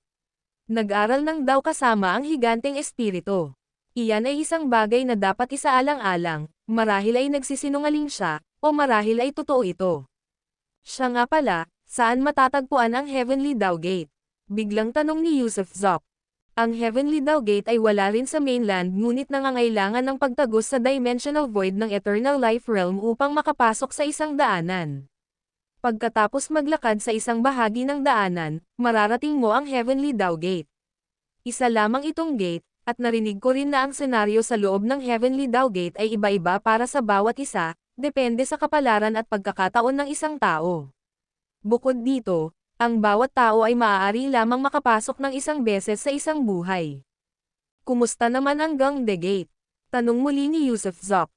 Nag-aral ng Dao kasama ang higanteng espiritu. Iyan ay isang bagay na dapat isaalang-alang, Marahil ay nagsisinungaling siya, o marahil ay totoo ito. Siya nga pala, saan matatagpuan ang Heavenly Dao Gate? Biglang tanong ni Yusuf Zok. Ang Heavenly Dao Gate ay wala rin sa mainland ngunit nangangailangan ng pagtagos sa dimensional void ng Eternal Life Realm upang makapasok sa isang daanan. Pagkatapos maglakad sa isang bahagi ng daanan, mararating mo ang Heavenly Dao Gate. Isa lamang itong gate, at narinig ko rin na ang senaryo sa loob ng Heavenly Dao Gate ay iba-iba para sa bawat isa, depende sa kapalaran at pagkakataon ng isang tao. Bukod dito, ang bawat tao ay maaari lamang makapasok ng isang beses sa isang buhay. Kumusta naman ang Gang de Gate? Tanong muli ni Yusuf Zok.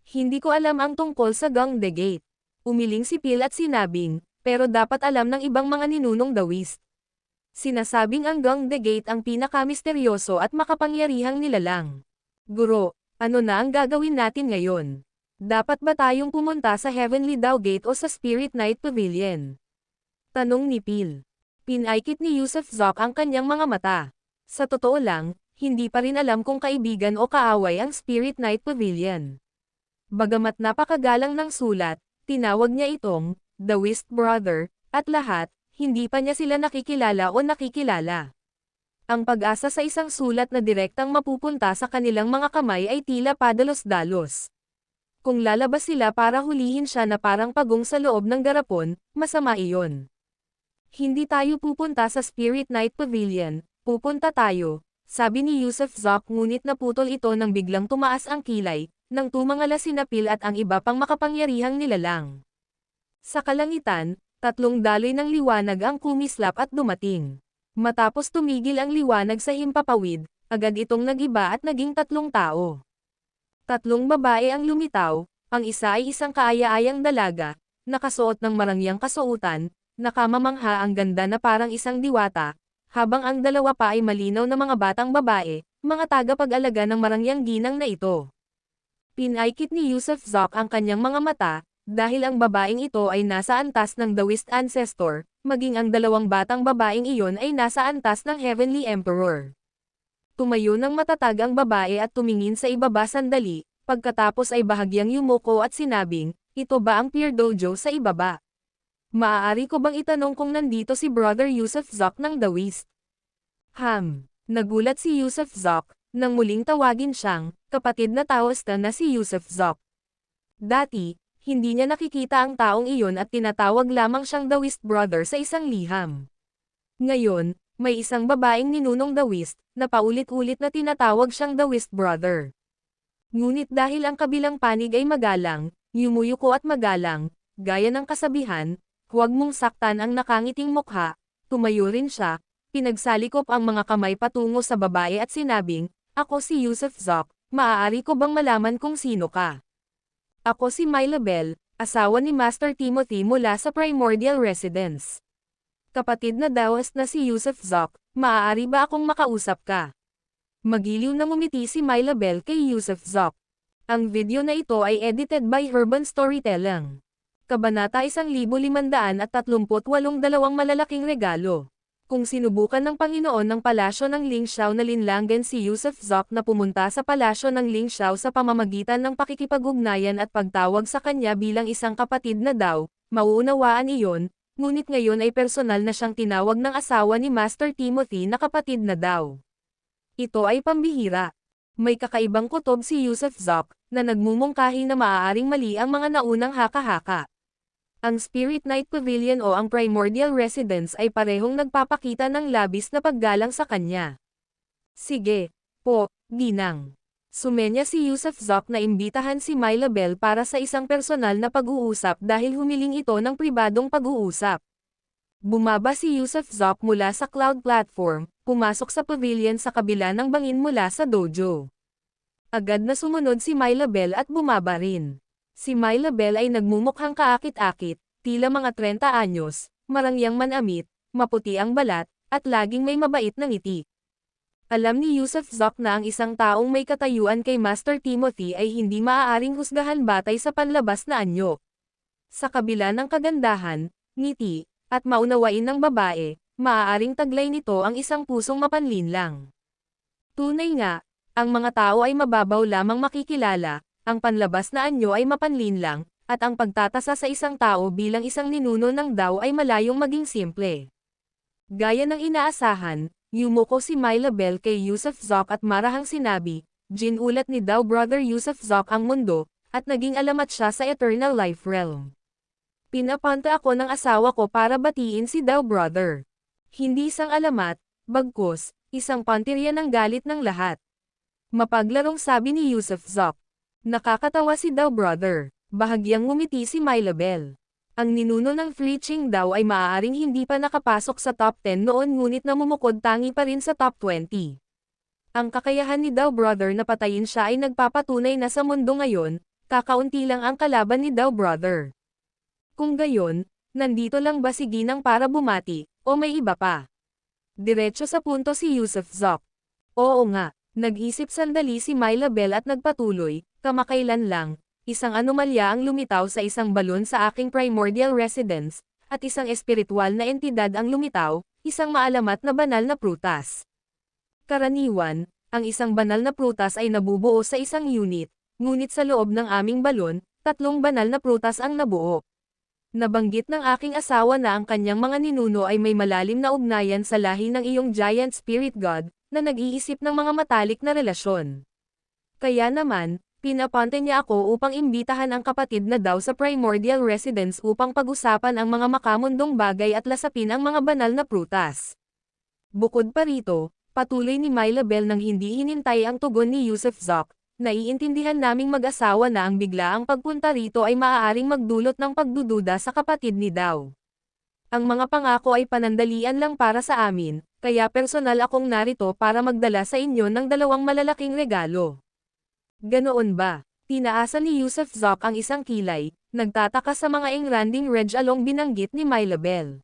Hindi ko alam ang tungkol sa Gang de Gate. Umiling si Pil at sinabing, pero dapat alam ng ibang mga ninunong Daoist. Sinasabing ang Gang de Gate ang pinakamisteryoso at makapangyarihang nilalang. Guro, ano na ang gagawin natin ngayon? Dapat ba tayong pumunta sa Heavenly Dao Gate o sa Spirit Night Pavilion? Tanong ni Pil. Pinaikit ni Yusuf Zok ang kanyang mga mata. Sa totoo lang, hindi pa rin alam kung kaibigan o kaaway ang Spirit Night Pavilion. Bagamat napakagalang ng sulat, tinawag niya itong Daoist Brother, at lahat, hindi pa niya sila nakikilala o nakikilala. Ang pag-asa sa isang sulat na direktang mapupunta sa kanilang mga kamay ay tila padalos-dalos. Kung lalabas sila para hulihin siya na parang pagong sa loob ng garapon, masama iyon. Hindi tayo pupunta sa Spirit Night Pavilion, pupunta tayo, sabi ni Yusuf Zok ngunit naputol ito nang biglang tumaas ang kilay, nang tumangala sina Pil at ang iba pang makapangyarihang nilalang. Sa kalangitan, tatlong daloy ng liwanag ang kumislap at dumating. Matapos tumigil ang liwanag sa himpapawid, agad itong nag-iba at naging tatlong tao. Tatlong babae ang lumitaw, ang isa ay isang kaaya-ayang dalaga, nakasuot ng marangyang kasuotan, nakamamangha ang ganda na parang isang diwata, habang ang dalawa pa ay malinaw na mga batang babae, mga tagapag-alaga ng marangyang ginang na ito. Pinaikit ni Yusuf Zok ang kanyang mga mata, dahil ang babaeng ito ay nasa antas ng Daoist Ancestor, maging ang dalawang batang babaeng iyon ay nasa antas ng Heavenly Emperor. Tumayo ng matatag ang babae at tumingin sa ibaba sandali, pagkatapos ay bahagyang yumuko at sinabing, ito ba ang Pure Dojo sa ibaba? Maaari ko bang itanong kung nandito si Brother Yusuf Zok ng Daoist? Nagulat si Yusuf Zok, nang muling tawagin siyang, kapatid na Taoista na si Yusuf Zok. Dati, hindi niya nakikita ang taong iyon at tinatawag lamang siyang Daoist Brother sa isang liham. Ngayon, may isang babaeng ninunong Daoist, na paulit-ulit na tinatawag siyang Daoist Brother. Ngunit dahil ang kabilang panig ay magalang, yumuyuko at magalang, gaya ng kasabihan, huwag mong saktan ang nakangiting mukha, tumayo rin siya, pinagsalikop ang mga kamay patungo sa babae at sinabing, ako si Yusuf Zok, maaari ko bang malaman kung sino ka? Ako si Myla Bell, asawa ni Master Timothy mula sa Primordial Residence. Kapatid na Daoist na si Yusuf Zok, maaari ba akong makausap ka? Magiliw na ngumiti si Myla Bell kay Yusuf Zok. Ang video na ito ay edited by Urban Storytelling. Kabanata 1538 dalawang malalaking regalo. Kung sinubukan ng Panginoon ng palasyo ng Lingxiao na linlangan si Yusuf Zok na pumunta sa palasyo ng Lingxiao sa pamamagitan ng pakikipag-ugnayan at pagtawag sa kanya bilang isang kapatid na daw, mauunawaan iyon, ngunit ngayon ay personal na siyang tinawag ng asawa ni Master Timothy na kapatid na daw. Ito ay pambihira. May kakaibang kutob si Yusuf Zok, na nagmumungkahi na maaaring mali ang mga naunang haka-haka. Ang Spirit Night Pavilion o ang Primordial Residence ay parehong nagpapakita ng labis na paggalang sa kanya. Sige, po, ginang. Sumenya si Yusuf Zok na imbitahan si Myla Bell para sa isang personal na pag-uusap dahil humiling ito ng pribadong pag-uusap. Bumaba si Yusuf Zok mula sa cloud platform, pumasok sa pavilion sa kabila ng bangin mula sa dojo. Agad na sumunod si Myla Bell at bumaba rin. Si Myla Bell ay nagmumukhang kaakit-akit, tila mga 30 anyos, marangyang manamit, maputi ang balat, at laging may mabait na ngiti. Alam ni Yusuf Zok na ang isang taong may katayuan kay Master Timothy ay hindi maaaring husgahan batay sa panlabas na anyo. Sa kabila ng kagandahan, ngiti, at maunawain ng babae, maaaring taglay nito ang isang pusong mapanlinlang. Tunay nga, ang mga tao ay mababaw lamang makikilala, Ang panlabas na anyo ay mapanlinlang, at ang pagtatasa sa isang tao bilang isang ninuno ng Dao ay malayong maging simple. Gaya ng inaasahan, yumuko si Myla Bell kay Yusuf Zok at marahang sinabi, ginulat ni Dao Brother Yusuf Zok ang mundo, at naging alamat siya sa Eternal Life Realm. Pinapunta ako ng asawa ko para batiin si Dao Brother. Hindi isang alamat, bagkus, isang pantirya ng galit ng lahat. Mapaglarong sabi ni Yusuf Zok. Nakakatawa si Dao Brother. Bahagyang ngumiti si Myla Bell. Ang ninuno ng Three Ching Dao ay maaaring hindi pa nakapasok sa top 10 noon ngunit namumukod tangi pa rin sa top 20. Ang kakayahan ni Dao Brother na patayin siya ay nagpapatunay na sa mundo ngayon, kakaunti lang ang kalaban ni Dao Brother. Kung gayon, nandito lang ba si Ginang para bumati, o may iba pa? Diretso sa punto si Yusuf Zok. Oo nga, nag-isip sandali si Myla Bell at nagpatuloy, kamakailan lang. Isang anomalya ang lumitaw sa isang balon sa aking primordial residence, at isang espiritual na entidad ang lumitaw, isang maalamat na banal na prutas. Karaniwan, ang isang banal na prutas ay nabubuo sa isang unit, ngunit sa loob ng aming balon, 3 banal na prutas ang nabuo. Nabanggit ng aking asawa na ang kanyang mga ninuno ay may malalim na ugnayan sa lahi ng iyong giant spirit god, na nag-iisip ng mga matalik na relasyon. Kaya naman, pinapante niya ako upang imbitahan ang kapatid na Dao sa primordial residence upang pag-usapan ang mga makamundong bagay at lasapin ang mga banal na prutas. Bukod pa rito, patuloy ni Myla Bell nang hindi hinintay ang tugon ni Yusuf Zok, naiintindihan naming mag-asawa na ang biglaang pagpunta rito ay maaaring magdulot ng pagdududa sa kapatid ni Dao. Ang mga pangako ay panandalian lang para sa amin, kaya personal akong narito para magdala sa inyo ng 2 malalaking regalo. Ganoon ba? Tinaasa ni Yusuf Zok ang isang kilay, nagtataka sa mga engranding reg along binanggit ni Myla Bell.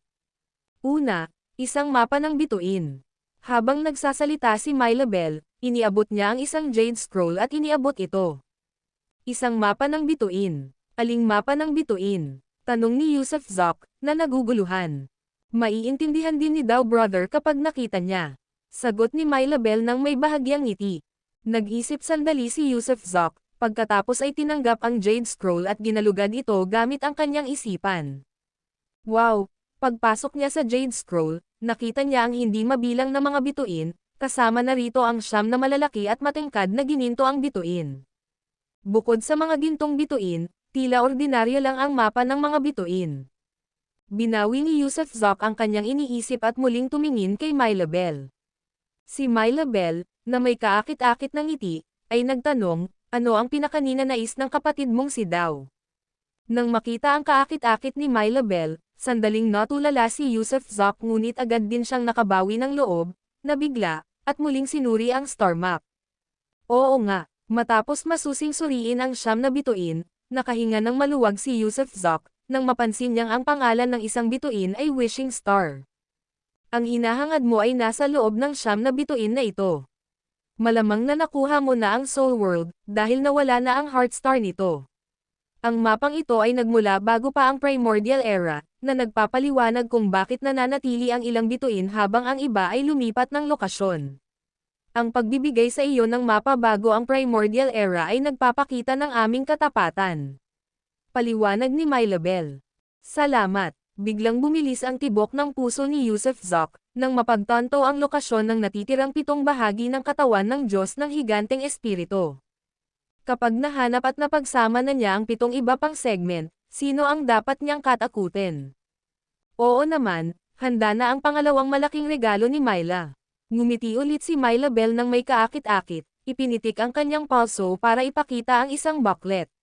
Una, isang mapa ng bituin. Habang nagsasalita si Myla Bell, iniabot niya ang isang jade scroll at iniabot ito. Isang mapa ng bituin. Aling mapa ng bituin? Tanong ni Yusuf Zok, na naguguluhan. Maiintindihan din ni Dao Brother kapag nakita niya. Sagot ni Myla Bell nang may bahagyang ngiti. Nag-isip sandali si Yusuf Zok, pagkatapos ay tinanggap ang Jade Scroll at ginalugad ito gamit ang kanyang isipan. Wow! Pagpasok niya sa Jade Scroll, nakita niya ang hindi mabilang na mga bituin, kasama na rito ang 9 na malalaki at matingkad na gininto ang bituin. Bukod sa mga gintong bituin, tila ordinaryo lang ang mapa ng mga bituin. Binawi ni Yusuf Zok ang kanyang iniisip at muling tumingin kay Myla Bell. Si Myla Bell, na may kaakit-akit ng ngiti, ay nagtanong, ano ang pinakanina-nais ng kapatid mong si Dao? Nang makita ang kaakit-akit ni Myla Bell, sandaling natulala si Yusuf Zok ngunit agad din siyang nakabawi ng loob, nabigla, at muling sinuri ang star map. Oo nga, matapos masusing suriin ang 9 na bituin, nakahinga ng maluwag si Yusuf Zok, nang mapansin niyang ang pangalan ng isang bituin ay Wishing Star. Ang hinahangad mo ay nasa loob ng 9 na bituin na ito. Malamang na nakuha mo na ang Soul World, dahil nawala na ang Heart Star nito. Ang mapang ito ay nagmula bago pa ang Primordial Era, na nagpapaliwanag kung bakit nananatili ang ilang bituin habang ang iba ay lumipat ng lokasyon. Ang pagbibigay sa iyo ng mapa bago ang Primordial Era ay nagpapakita ng aming katapatan. Paliwanag ni Myla Bell. Salamat. Biglang bumilis ang tibok ng puso ni Yusuf Zok, nang mapagtanto ang lokasyon ng natitirang 7 bahagi ng katawan ng Diyos ng higanteng espiritu. Kapag nahanap at napagsama na niya ang 7 iba pang segment, sino ang dapat niyang katakutin? Oo naman, handa na ang pangalawang malaking regalo ni Myla. Ngumiti ulit si Myla Bell nang may kaakit-akit, ipinitik ang kanyang palso para ipakita ang isang booklet.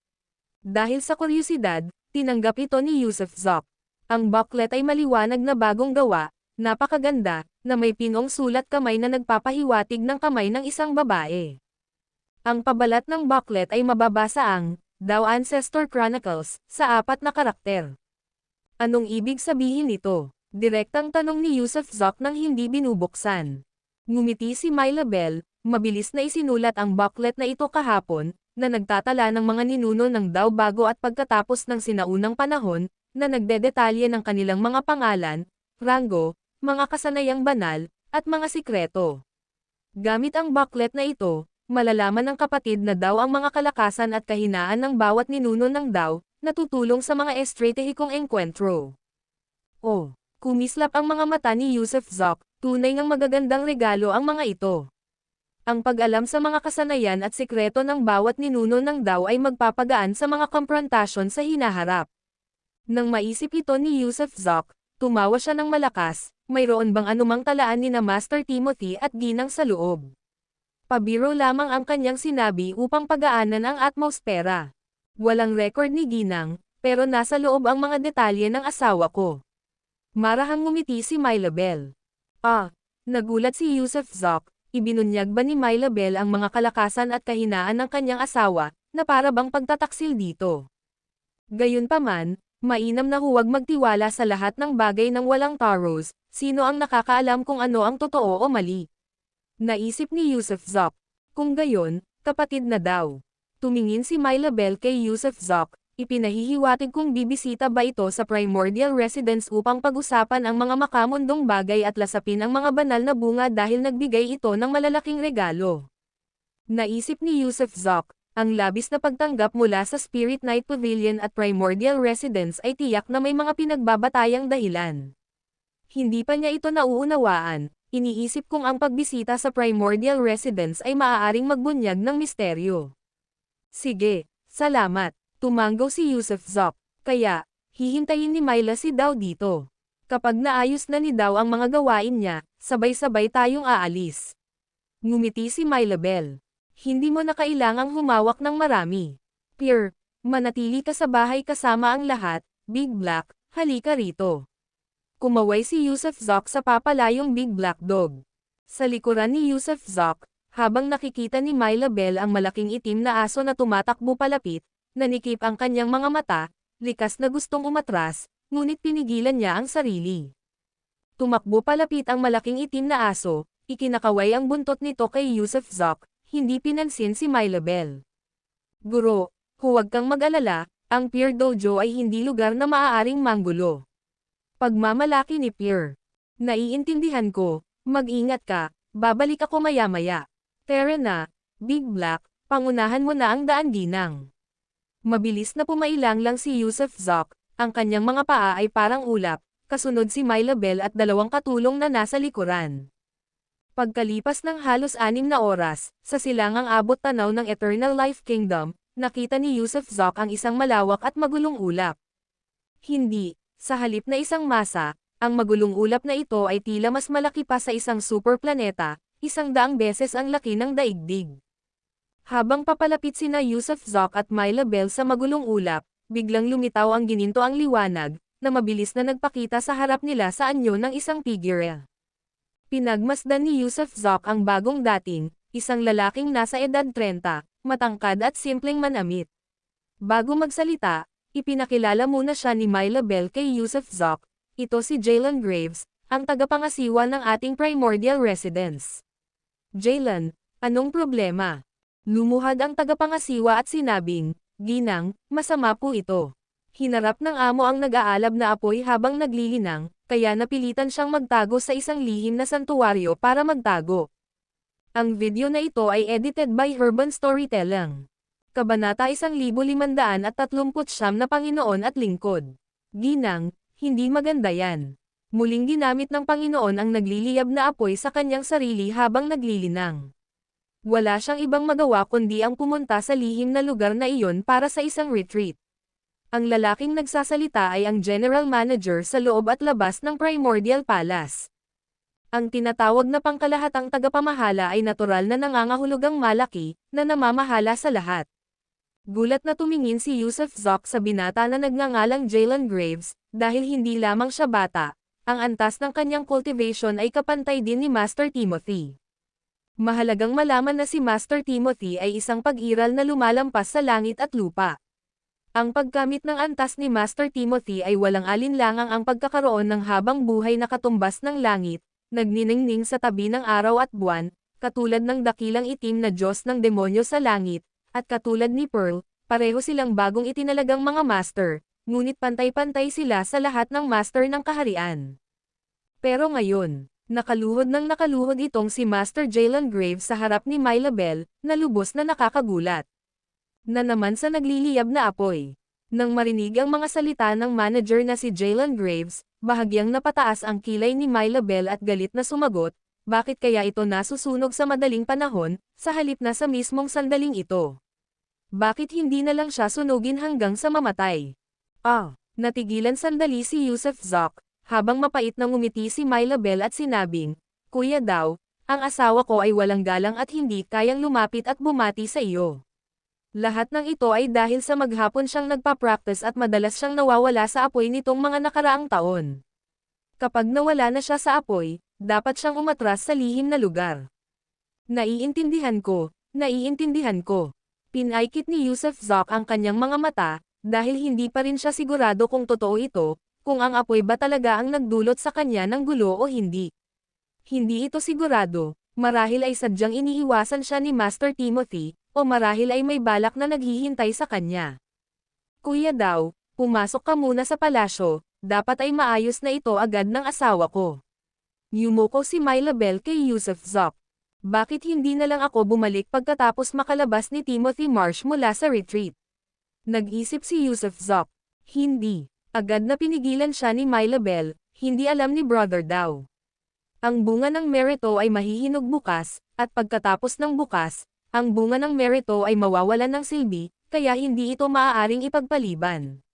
Dahil sa kuryosidad, tinanggap ito ni Yusuf Zok. Ang booklet ay maliwanag na bagong gawa, napakaganda, na may pinong sulat kamay na nagpapahiwatig ng kamay ng isang babae. Ang pabalat ng booklet ay mababasa ang Dao Ancestor Chronicles sa 4 na karakter. Anong ibig sabihin nito? Direktang tanong ni Yusuf Zok nang hindi binubuksan. Ngumiti si Myla Bell, mabilis na isinulat ang booklet na ito kahapon, na nagtatala ng mga ninuno ng Dao bago at pagkatapos ng sinaunang panahon, na nagdedetalye ng kanilang mga pangalan, ranggo, mga kasanayang banal, at mga sikreto. Gamit ang booklet na ito, malalaman ng kapatid na daw ang mga kalakasan at kahinaan ng bawat ninuno ng daw, na tutulong sa mga estratehikong engkwentro. Oh, kumislap ang mga mata ni Yusuf Zoc, tunay ngang magagandang regalo ang mga ito. Ang pag-alam sa mga kasanayan at sikreto ng bawat ninuno ng daw ay magpapagaan sa mga komprontasyon sa hinaharap. Nang maisip ito ni Yusuf Zoc, tumawa siya ng malakas, mayroon bang anumang talaan ni na Master Timothy at Ginang sa loob? Pabiro lamang ang kanyang sinabi upang pagaanan ang atmosfera. Walang record ni Ginang, pero nasa loob ang mga detalye ng asawa ko. Marahang ngumiti si Mylabel. Nagulat si Yusuf Zoc, ibinunyag ba ni Mylabel ang mga kalakasan at kahinaan ng kanyang asawa, na para bang pagtataksil dito? Gayunpaman, mainam na huwag magtiwala sa lahat ng bagay ng walang taros, sino ang nakakaalam kung ano ang totoo o mali. Naisip ni Yusuf Zoc. Kung gayon, kapatid na daw. Tumingin si Mylabel kay Yusuf Zoc, ipinahihiwatig kung bibisita ba ito sa Primordial Residence upang pag-usapan ang mga makamundong bagay at lasapin ang mga banal na bunga dahil nagbigay ito ng malalaking regalo. Naisip ni Yusuf Zoc, ang labis na pagtanggap mula sa Spirit Night Pavilion at Primordial Residence ay tiyak na may mga pinagbabatayang dahilan. Hindi pa niya ito nauunawaan, iniisip kung ang pagbisita sa Primordial Residence ay maaaring magbunyag ng misteryo. Sige, salamat, tumanggaw si Yusuf Zoc, kaya, hihintayin ni Myla si Daw dito. Kapag naayos na ni Daw ang mga gawain niya, sabay-sabay tayong aalis. Ngumiti si Mylabel. Hindi mo na kailangang humawak ng marami. Pierre, manatili ka sa bahay kasama ang lahat, Big Black, halika rito. Kumaway si Yusuf Zoc sa papalayong Big Black Dog. Sa likuran ni Yusuf Zoc, habang nakikita ni Mylabel ang malaking itim na aso na tumatakbo palapit, nanikip ang kanyang mga mata, likas na gustong umatras, ngunit pinigilan niya ang sarili. Tumakbo palapit ang malaking itim na aso, ikinakaway ang buntot nito kay Yusuf Zoc, hindi pinansin si Mylabel. Guro, huwag kang mag-alala, ang Pierre Dojo ay hindi lugar na maaaring manggulo. Pagmamalaki ni Pierre. Naiintindihan ko, mag-ingat ka, babalik ako maya-maya. Tara na, Big Black, pangunahan mo na ang daan Ginang. Mabilis na pumailang lang si Yusuf Zoc, ang kanyang mga paa ay parang ulap, kasunod si Mylabel at dalawang katulong na nasa likuran. Pagkalipas ng halos 6 na oras, sa silangang abot tanaw ng Eternal Life Kingdom, nakita ni Yusuf Zoc ang isang malawak at magulong ulap. Hindi, sa halip na isang masa, ang magulong ulap na ito ay tila mas malaki pa sa isang superplaneta, 100 beses ang laki ng daigdig. Habang papalapit sina Yusuf Zoc at Mylabel sa magulong ulap, biglang lumitaw ang ginintoang liwanag, na mabilis na nagpakita sa harap nila sa anyo ng isang figure. Pinagmasdan ni Yusuf Zoc ang bagong dating, isang lalaking nasa edad 30, matangkad at simpleng manamit. Bago magsalita, ipinakilala muna siya ni Mylabel kay Yusuf Zoc, ito si Jalen Graves, ang tagapangasiwa ng ating Primordial Residence. Jalen, anong problema? Lumuhad ang tagapangasiwa at sinabing, Ginang, masama po ito. Hinarap ng amo ang nag-aalab na apoy habang naglilinang, kaya napilitan siyang magtago sa isang lihim na santuwaryo para magtago. Ang video na ito ay edited by Urban Storytelling. Kabanata 1539 na Panginoon at Lingkod. Ginang, hindi maganda yan. Muling ginamit ng Panginoon ang nagliliyab na apoy sa kanyang sarili habang naglilinang. Wala siyang ibang magawa kundi ang pumunta sa lihim na lugar na iyon para sa isang retreat. Ang lalaking nagsasalita ay ang General Manager sa loob at labas ng Primordial Palace. Ang tinatawag na pangkalahatang tagapamahala ay natural na nangangahulugang malaki, na namamahala sa lahat. Gulat na tumingin si Yusuf Zoc sa binata na nagngangalang Jalen Graves, dahil hindi lamang siya bata, ang antas ng kanyang cultivation ay kapantay din ni Master Timothy. Mahalagang malaman na si Master Timothy ay isang pag-iral na lumalampas sa langit at lupa. Ang paggamit ng antas ni Master Timothy ay walang alinlangang ang pagkakaroon ng habang buhay na katumbas ng langit, nagniningning sa tabi ng araw at buwan, katulad ng dakilang itim na Diyos ng demonyo sa langit, at katulad ni Pearl, pareho silang bagong itinalagang mga master, ngunit pantay-pantay sila sa lahat ng master ng kaharian. Pero ngayon, Nakaluhod itong si Master Jalen Graves sa harap ni Myla Bell, na lubos na nakakagulat. Na naman sa nagliliyab na apoy. Nang marinig ang mga salita ng manager na si Jalen Graves, bahagyang napataas ang kilay ni Myla Bell at galit na sumagot, bakit kaya ito nasusunog sa madaling panahon, sa halip na sa mismong sandaling ito? Bakit hindi na lang siya sunugin hanggang sa mamatay? Natigilan sandali si Yusuf Zoc, habang mapait na ngumiti si Myla Bell at sinabing, Kuya daw, ang asawa ko ay walang galang at hindi kayang lumapit at bumati sa iyo. Lahat ng ito ay dahil sa maghapon siyang nagpa-practice at madalas siyang nawawala sa apoy nitong mga nakaraang taon. Kapag nawala na siya sa apoy, dapat siyang umatras sa lihim na lugar. Naiintindihan ko. Pinaikit ni Yusuf Zoc ang kanyang mga mata, dahil hindi pa rin siya sigurado kung totoo ito, kung ang apoy ba talaga ang nagdulot sa kanya ng gulo o hindi. Hindi ito sigurado, marahil ay sadyang iniiwasan siya ni Master Timothy, o marahil ay may balak na naghihintay sa kanya. Kuya daw, pumasok ka muna sa palasyo, dapat ay maayos na ito agad ng asawa ko. Yumuko si Myla Bell kay Yusuf Zoc. Bakit hindi na lang ako bumalik pagkatapos makalabas ni Timothy Marsh mula sa retreat? Nag-isip si Yusuf Zoc. Hindi. Agad na pinigilan siya ni Myla Bell, hindi alam ni brother daw. Ang bunga ng merito ay mahihinog bukas, at pagkatapos ng bukas, ang bunga ng merito ay mawawalan ng silbi, kaya hindi ito maaaring ipagpaliban.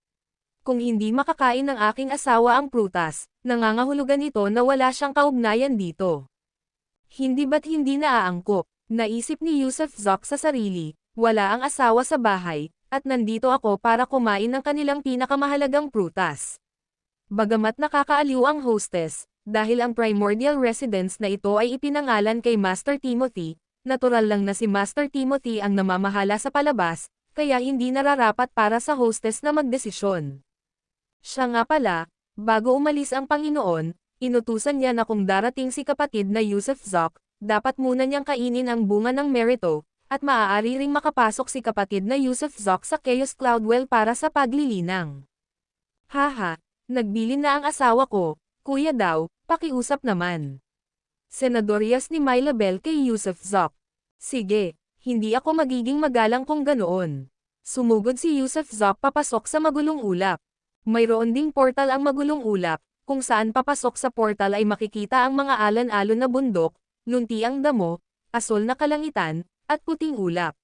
Kung hindi makakain ng aking asawa ang prutas, nangangahulugan ito na wala siyang kaugnayan dito. Hindi ba't hindi naaangkop? Naisip ni Yusuf Zoc sa sarili, wala ang asawa sa bahay, at nandito ako para kumain ng kanilang pinakamahalagang prutas. Bagamat nakakaaliw ang hostess, dahil ang primordial residence na ito ay ipinangalan kay Master Timothy, natural lang na si Master Timothy ang namamahala sa palabas, kaya hindi nararapat para sa hostess na magdesisyon. Siya nga pala, bago umalis ang Panginoon, inutusan niya na kung darating si kapatid na Yusuf Zoc, dapat muna niyang kainin ang bunga ng merito, at maaari ring makapasok si kapatid na Yusuf Zoc sa Chaos Cloudwell para sa paglilinang. Haha, nagbilin na ang asawa ko, kuya daw, pakiusap naman. Senadoryas ni Myla Bell kay Yusuf Zoc. Sige, hindi ako magiging magalang kung ganoon. Sumugod si Yusuf Zoc papasok sa magulong ulap. Mayroon ding portal ang magulong ulap, kung saan papasok sa portal ay makikita ang mga alon-alon na bundok, luntiang damo, asol na kalangitan, at puting ulap.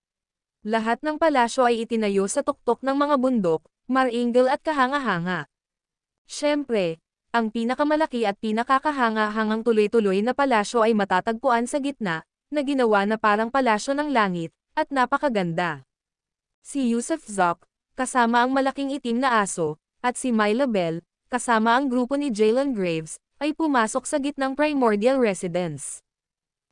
Lahat ng palasyo ay itinayo sa tuktok ng mga bundok, maringal at kahanga-hanga. Siyempre, ang pinakamalaki at pinakakahanga-hangang tuloy-tuloy na palasyo ay matatagpuan sa gitna, na ginawa na parang palasyo ng langit, at napakaganda. Si Yusuf Zoc, kasama ang malaking itim na aso, at si Myla Bell, kasama ang grupo ni Jalen Graves, ay pumasok sa gitnang primordial residence.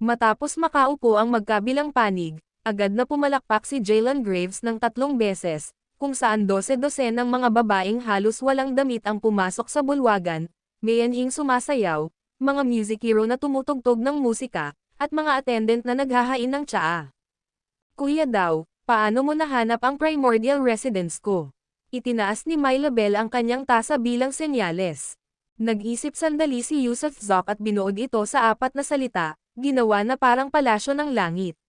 Matapos makaupo ang magkabilang panig, agad na pumalakpak si Jalen Graves ng 3 beses, kung saan 12 ng mga babaeng halos walang damit ang pumasok sa bulwagan, may anhing sumasayaw, mga music hero na tumutugtog ng musika, at mga attendant na naghahain ng tsaa. Kuya daw, paano mo nahanap ang primordial residence ko? Itinaas ni Myla Bell ang kanyang tasa bilang senyales. Nag-isip sandali si Yusuf Zoc at binuod ito sa 4 na salita, ginawa na parang palasyo ng langit.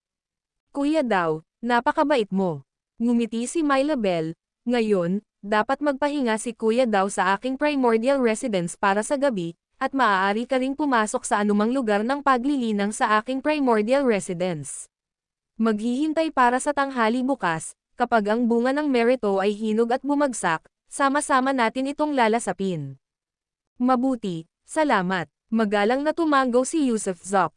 Kuya daw, napakabait mo. Ngumiti si Myla Bell, ngayon, dapat magpahinga si kuya daw sa aking primordial residence para sa gabi, at maaari ka ring pumasok sa anumang lugar ng paglilinang sa aking primordial residence. Maghihintay para sa tanghali bukas, kapag ang bunga ng merito ay hinog at bumagsak, sama-sama natin itong lalasapin. Mabuti, salamat. Magalang na tumanggo si Yusuf Zoc.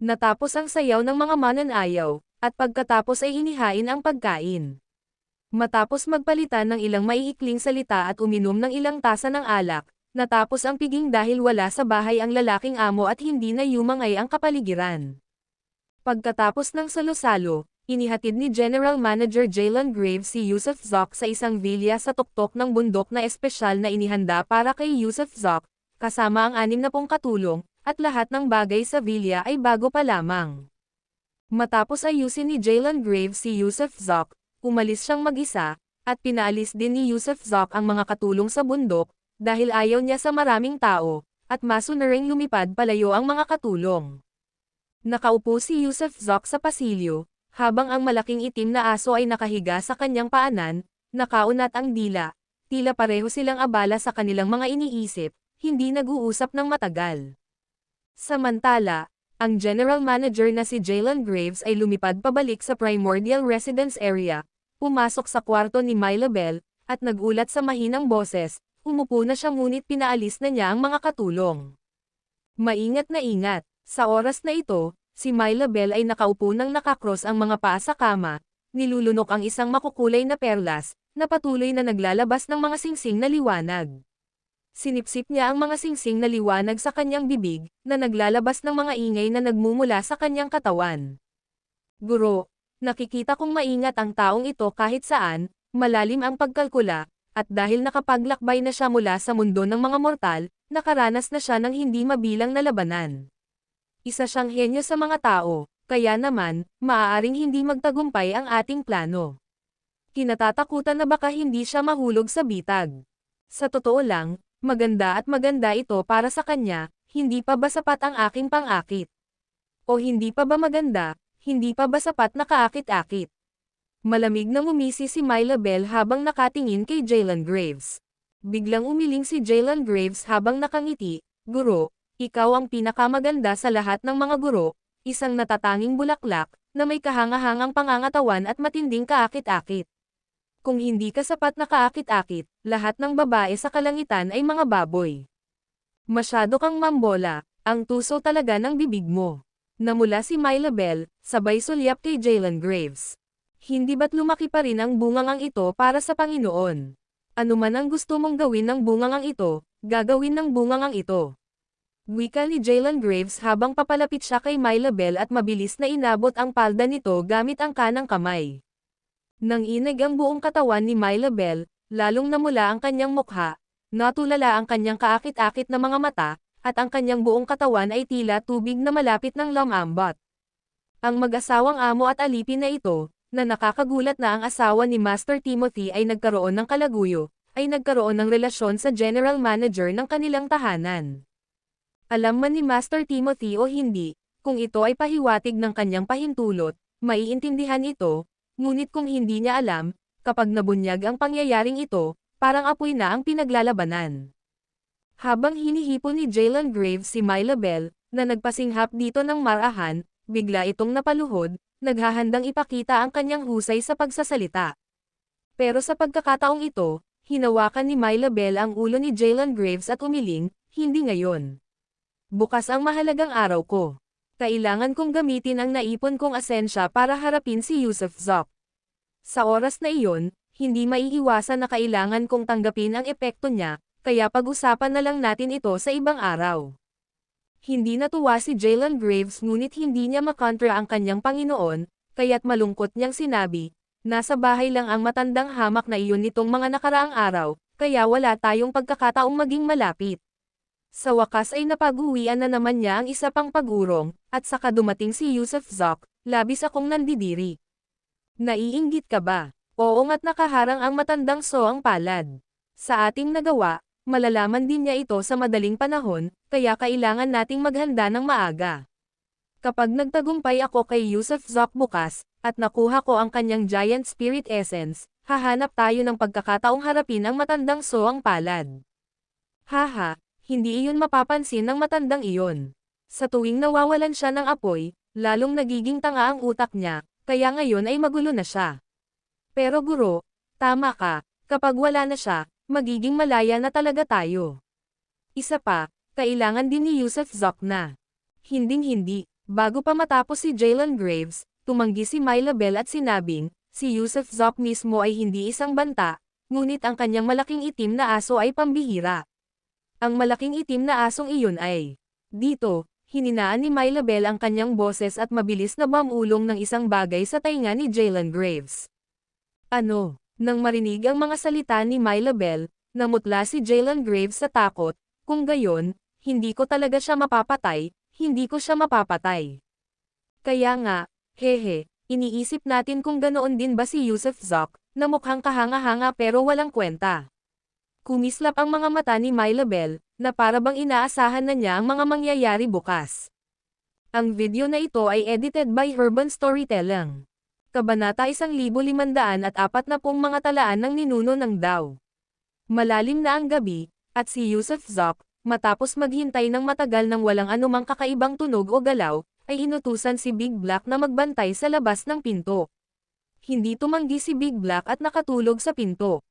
Natapos ang sayaw ng mga mananayaw, at pagkatapos ay inihain ang pagkain. Matapos magpalitan ng ilang maiikling salita at uminom ng ilang tasa ng alak, natapos ang piging dahil wala sa bahay ang lalaking amo at hindi na yumangay ang kapaligiran. Pagkatapos ng salo-salo, inihatid ni General Manager Jalen Graves si Yusuf Zoc sa isang villa sa tuktok ng bundok na espesyal na inihanda para kay Yusuf Zoc, kasama ang 60 katulong, at lahat ng bagay sa villa ay bago pa lamang. Matapos ayusin ni Jalen Graves si Yusuf Zoc, umalis siyang mag-isa, at pinaalis din ni Yusuf Zoc ang mga katulong sa bundok, dahil ayaw niya sa maraming tao, at masunaring lumipad palayo ang mga katulong. Nakaupo si Yusuf Zok sa pasilyo, habang ang malaking itim na aso ay nakahiga sa kanyang paanan, nakaunat ang dila, tila pareho silang abala sa kanilang mga iniisip, hindi nag-uusap ng matagal. Samantala, ang general manager na si Jalen Graves ay lumipad pabalik sa primordial residence area, pumasok sa kwarto ni Mylabel, at nagulat sa mahinang boses, umupo na siya ngunit pinaalis na niya ang mga katulong. Maingat na ingat, sa oras na ito, si Mylabel ay nakaupo nang nakakross ang mga paa sa kama, nilulunok ang isang makukulay na perlas, na patuloy na naglalabas ng mga singsing na liwanag. Sinipsip niya ang mga singsing na liwanag sa kanyang bibig, na naglalabas ng mga ingay na nagmumula sa kanyang katawan. Guro, nakikita kong maingat ang taong ito kahit saan, malalim ang pagkalkula, at dahil nakapaglakbay na siya mula sa mundo ng mga mortal, nakaranas na siya ng hindi mabilang na labanan. Isa siyang henyo sa mga tao, kaya naman, maaaring hindi magtagumpay ang ating plano. Kinatatakutan na baka hindi siya mahulog sa bitag. Sa totoo lang, maganda at maganda ito para sa kanya, hindi pa ba sapat ang aking pang-akit? O hindi pa ba maganda, hindi pa ba sapat na kaakit-akit? Malamig na ngumisi si Mylabel habang nakatingin kay Jalen Graves. Biglang umiling si Jalen Graves habang nakangiti, "Guro, ikaw ang pinakamaganda sa lahat ng mga guro, isang natatanging bulaklak, na may kahangahangang pangangatawan at matinding kaakit-akit. Kung hindi ka sapat na kaakit-akit, lahat ng babae sa kalangitan ay mga baboy. Masyado kang mambola, ang tuso talaga ng bibig mo." Namula si Mylabel, sabay sulyap kay Jalen Graves. Hindi ba't lumaki pa rin ang bungangang ito para sa Panginoon? Ano man ang gusto mong gawin ng bungangang ito, gagawin ng bungangang ito. Wika ni Jalen Graves habang papalapit siya kay Mylabel at mabilis na inabot ang palda nito gamit ang kanang kamay. Nang inig ang buong katawan ni Mylabel, lalong namula ang kanyang mukha, natulala ang kanyang kaakit-akit na mga mata, at ang kanyang buong katawan ay tila tubig na malapit ng lumambot. Ang mag-asawang amo at alipin na ito, na nakakagulat na ang asawa ni Master Timothy ay nagkaroon ng kalaguyo, ay nagkaroon ng relasyon sa general manager ng kanilang tahanan. Alam man ni Master Timothy o hindi, kung ito ay pahiwatig ng kanyang pahintulot, maiintindihan ito, ngunit kung hindi niya alam, kapag nabunyag ang pangyayaring ito, parang apoy na ang pinaglalabanan. Habang hinihipon ni Jalen Graves si Mylabel, na nagpasinghap dito ng marahan, bigla itong napaluhod, naghahandang ipakita ang kanyang husay sa pagsasalita. Pero sa pagkakataong ito, hinawakan ni Mylabel ang ulo ni Jalen Graves at umiling, "Hindi ngayon. Bukas ang mahalagang araw ko. Kailangan kong gamitin ang naipon kong asensya para harapin si Yusuf Zok." Sa oras na iyon, hindi maiiwasan na kailangan kong tanggapin ang epekto niya, kaya pag-usapan na lang natin ito sa ibang araw. Hindi natuwa si Jalen Graves ngunit hindi niya makontra ang kanyang Panginoon, kaya't malungkot niyang sinabi, "Nasa bahay lang ang matandang hamak na iyon nitong mga nakaraang araw, kaya wala tayong pagkakataong maging malapit." Sa wakas ay napag-uwian na naman niya ang isa pang pag-urong, at saka dumating si Yusuf Zok, "Labis akong nandidiri. Naiinggit ka ba?" "Oo nga't nakaharang ang matandang soang palad. Sa ating nagawa, malalaman din niya ito sa madaling panahon, kaya kailangan nating maghanda ng maaga. Kapag nagtagumpay ako kay Yusuf Zok bukas, at nakuha ko ang kanyang giant spirit essence, hahanap tayo ng pagkakataong harapin ang matandang soang palad." Haha, hindi iyon mapapansin ng matandang iyon. Sa tuwing nawawalan siya ng apoy, lalong nagiging tanga ang utak niya, kaya ngayon ay magulo na siya. Pero guro, tama ka, kapag wala na siya, magiging malaya na talaga tayo. Isa pa, kailangan din ni Yusuf Zok na. Hinding-hindi, bago pa matapos si Jalen Graves, tumanggi si Mylabel at sinabing, si Yusuf Zok mismo ay hindi isang banta, ngunit ang kanyang malaking itim na aso ay pambihira. Ang malaking itim na asong iyon ay, dito, hininaan ni Mylabel ang kanyang boses at mabilis na bumulong ng isang bagay sa tainga ni Jalen Graves. Ano? Nang marinig ang mga salita ni Mylabel, namutla si Jalen Graves sa takot, "Kung gayon, hindi ko talaga siya mapapatay, hindi ko siya mapapatay." Kaya nga, hehe, iniisip natin kung ganoon din ba si Yusuf Zok, na mukhang kahanga-hanga pero walang kwenta. Kumislap ang mga mata ni Mylabel, na para bang inaasahan na niya ang mga mangyayari bukas. Ang video na ito ay edited by Urban Storytelling. Kabanata 1540 mga talaan ng ninuno ng Dao. Malalim na ang gabi, at si Yusuf Zoc, matapos maghintay ng matagal nang walang anumang kakaibang tunog o galaw, ay inutusan si Big Black na magbantay sa labas ng pinto. Hindi tumanggi si Big Black at nakatulog sa pinto.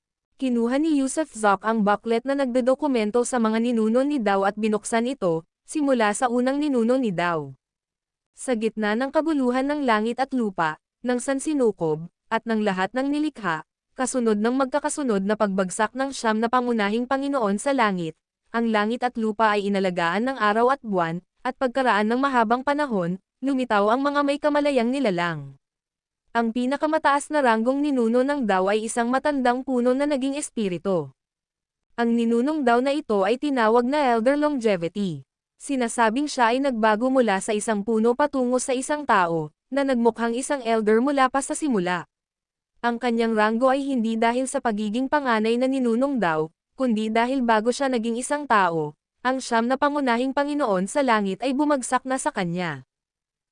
Kinuha ni Yusuf Zoc ang booklet na nagdedokumento sa mga ninuno ni Dao at binuksan ito, simula sa unang ninuno ni Dao. Sa gitna ng kabuluhan ng langit at lupa, ng sansinukob, at ng lahat ng nilikha, kasunod ng magkakasunod na pagbagsak ng 9 na pangunahing Panginoon sa langit, ang langit at lupa ay inalagaan ng araw at buwan, at pagkaraan ng mahabang panahon, lumitaw ang mga may kamalayang nilalang. Ang pinakamataas na ranggong ninuno ng Dao ay isang matandang puno na naging espiritu. Ang ninunong Dao na ito ay tinawag na Elder Longevity. Sinasabing siya ay nagbago mula sa isang puno patungo sa isang tao, na nagmukhang isang elder mula pa sa simula. Ang kanyang ranggo ay hindi dahil sa pagiging panganay na ninunong Dao, kundi dahil bago siya naging isang tao, ang 9 na pangunahing Panginoon sa langit ay bumagsak na sa kanya.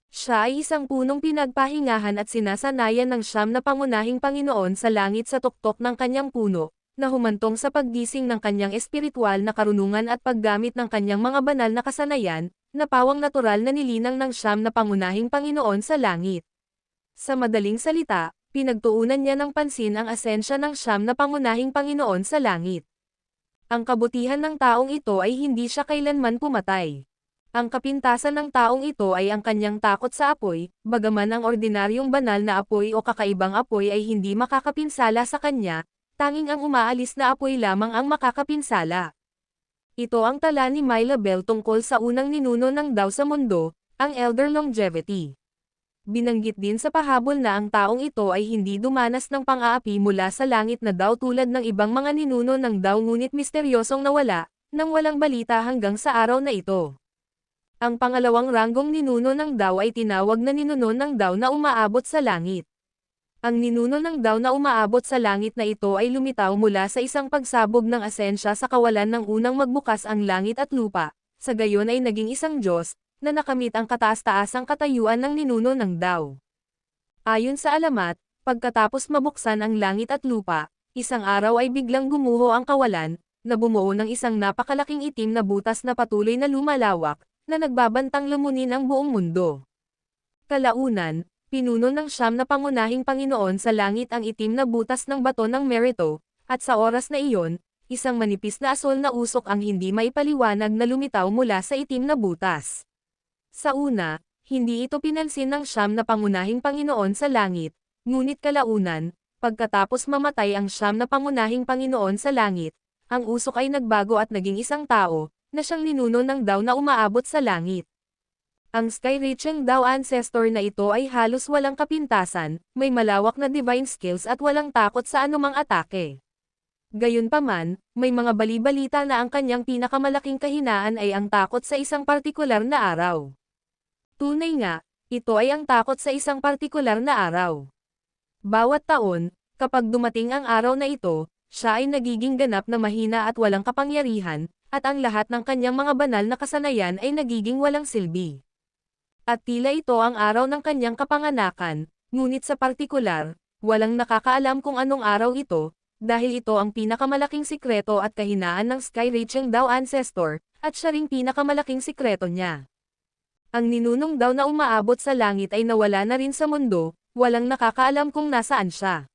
Siya ay isang punong pinagpahingahan at sinasanayan ng 9 na pangunahing Panginoon sa langit sa tuktok ng kanyang puno, na humantong sa paggising ng kanyang espiritual na karunungan at paggamit ng kanyang mga banal na kasanayan, na pawang natural na nilinang ng 9 na pangunahing Panginoon sa langit. Sa madaling salita, pinagtuunan niya ng pansin ang asensya ng 9 na pangunahing Panginoon sa langit. Ang kabutihan ng taong ito ay hindi siya kailanman pumatay. Ang kapintasan ng taong ito ay ang kanyang takot sa apoy, bagaman ang ordinaryong banal na apoy o kakaibang apoy ay hindi makakapinsala sa kanya, tanging ang umaalis na apoy lamang ang makakapinsala. Ito ang tala ni Myla Bell tungkol sa unang ninuno ng Dao sa mundo, ang Elder Longevity. Binanggit din sa pahabol na ang taong ito ay hindi dumanas ng pang-aapi mula sa langit na Dao tulad ng ibang mga ninuno ng Dao ngunit misteryosong nawala, nang walang balita hanggang sa araw na ito. Ang pangalawang ranggong ninuno ng Dao ay tinawag na ninuno ng Dao na umaabot sa langit. Ang ninuno ng Dao na umaabot sa langit na ito ay lumitaw mula sa isang pagsabog ng asensya sa kawalan ng unang magbukas ang langit at lupa, sa gayon ay naging isang Diyos, na nakamit ang kataas-taasang katayuan ng ninuno ng Dao. Ayon sa alamat, pagkatapos mabuksan ang langit at lupa, isang araw ay biglang gumuho ang kawalan, na bumuo ng isang napakalaking itim na butas na patuloy na lumalawak, na nagbabantang lumunin ang buong mundo. Kalaunan, pinuno ng 9 na pangunahing Panginoon sa langit ang itim na butas ng bato ng Merito, at sa oras na iyon, isang manipis na asol na usok ang hindi maipaliwanag na lumitaw mula sa itim na butas. Sa una, hindi ito pinansin ng 9 na pangunahing Panginoon sa langit, ngunit kalaunan, pagkatapos mamatay ang 9 na pangunahing Panginoon sa langit, ang usok ay nagbago at naging isang tao, na siyang ninuno ng Dao na umaabot sa langit. Ang Sky-reaching Dao ancestor na ito ay halos walang kapintasan, may malawak na divine skills at walang takot sa anumang atake. Gayunpaman, may mga bali-balita na ang kanyang pinakamalaking kahinaan ay ang takot sa isang partikular na araw. Tunay nga, ito ay ang takot sa isang partikular na araw. Bawat taon, kapag dumating ang araw na ito, siya ay nagiging ganap na mahina at walang kapangyarihan, at ang lahat ng kanyang mga banal na kasanayan ay nagiging walang silbi. At tila ito ang araw ng kanyang kapanganakan, ngunit sa partikular, walang nakakaalam kung anong araw ito, dahil ito ang pinakamalaking sikreto at kahinaan ng Sky-reaching Dao ancestor, at siya ring pinakamalaking sikreto niya. Ang ninunong Dao na umaabot sa langit ay nawala na rin sa mundo, walang nakakaalam kung nasaan siya.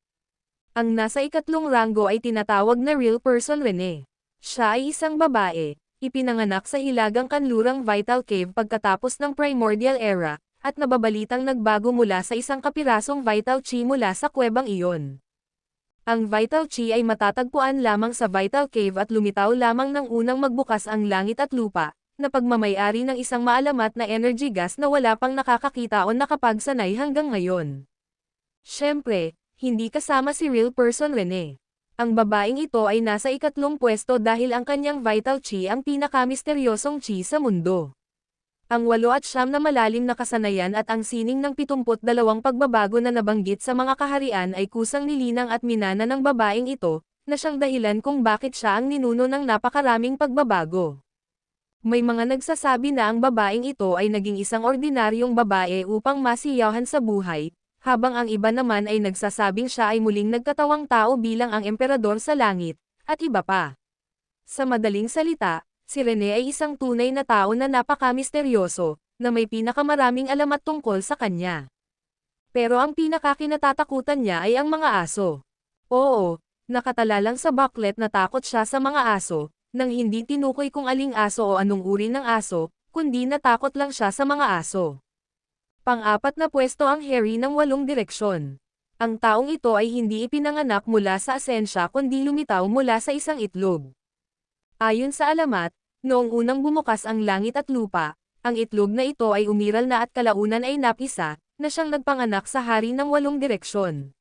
Ang nasa ikatlong ranggo ay tinatawag na Real Person Rene. Siya ay isang babae, ipinanganak sa hilagang kanlurang Vital Cave pagkatapos ng Primordial Era, at nababalitang nagbago mula sa isang kapirasong Vital Chi mula sa kuwebang iyon. Ang Vital Chi ay matatagpuan lamang sa Vital Cave at lumitaw lamang ng unang magbukas ang langit at lupa, na pagmamayari ng isang maalamat na energy gas na wala pang nakakakita o nakapagsanay hanggang ngayon. Siyempre, hindi kasama si Real Person Rene. Ang babaeng ito ay nasa ikatlong pwesto dahil ang kanyang Vital Chi ang pinakamisteryosong chi sa mundo. Ang 8 at 9 na malalim na kasanayan at ang sining ng 72 pagbabago na nabanggit sa mga kaharian ay kusang nilinang at minana ng babaeng ito, na siyang dahilan kung bakit siya ang ninuno ng napakaraming pagbabago. May mga nagsasabi na ang babaeng ito ay naging isang ordinaryong babae upang masiyahan sa buhay, habang ang iba naman ay nagsasabing siya ay muling nagkatawang tao bilang ang emperador sa langit, at iba pa. Sa madaling salita, si Rene ay isang tunay na tao na napaka-misteryoso, na may pinakamaraming alamat tungkol sa kanya. Pero ang pinakakinatatakutan niya ay ang mga aso. Oo, nakatala lang sa booklet na takot siya sa mga aso, nang hindi tinukoy kung aling aso o anong uri ng aso, kundi natakot lang siya sa mga aso. Pang-apat na pwesto ang Harry ng 8 direksyon. Ang taong ito ay hindi ipinanganak mula sa asensya kundi lumitaw mula sa isang itlog. Ayon sa alamat, noong unang bumukas ang langit at lupa, ang itlog na ito ay umiral na at kalaunan ay napisa, na siyang nagpanganak sa hari ng 8 direksyon.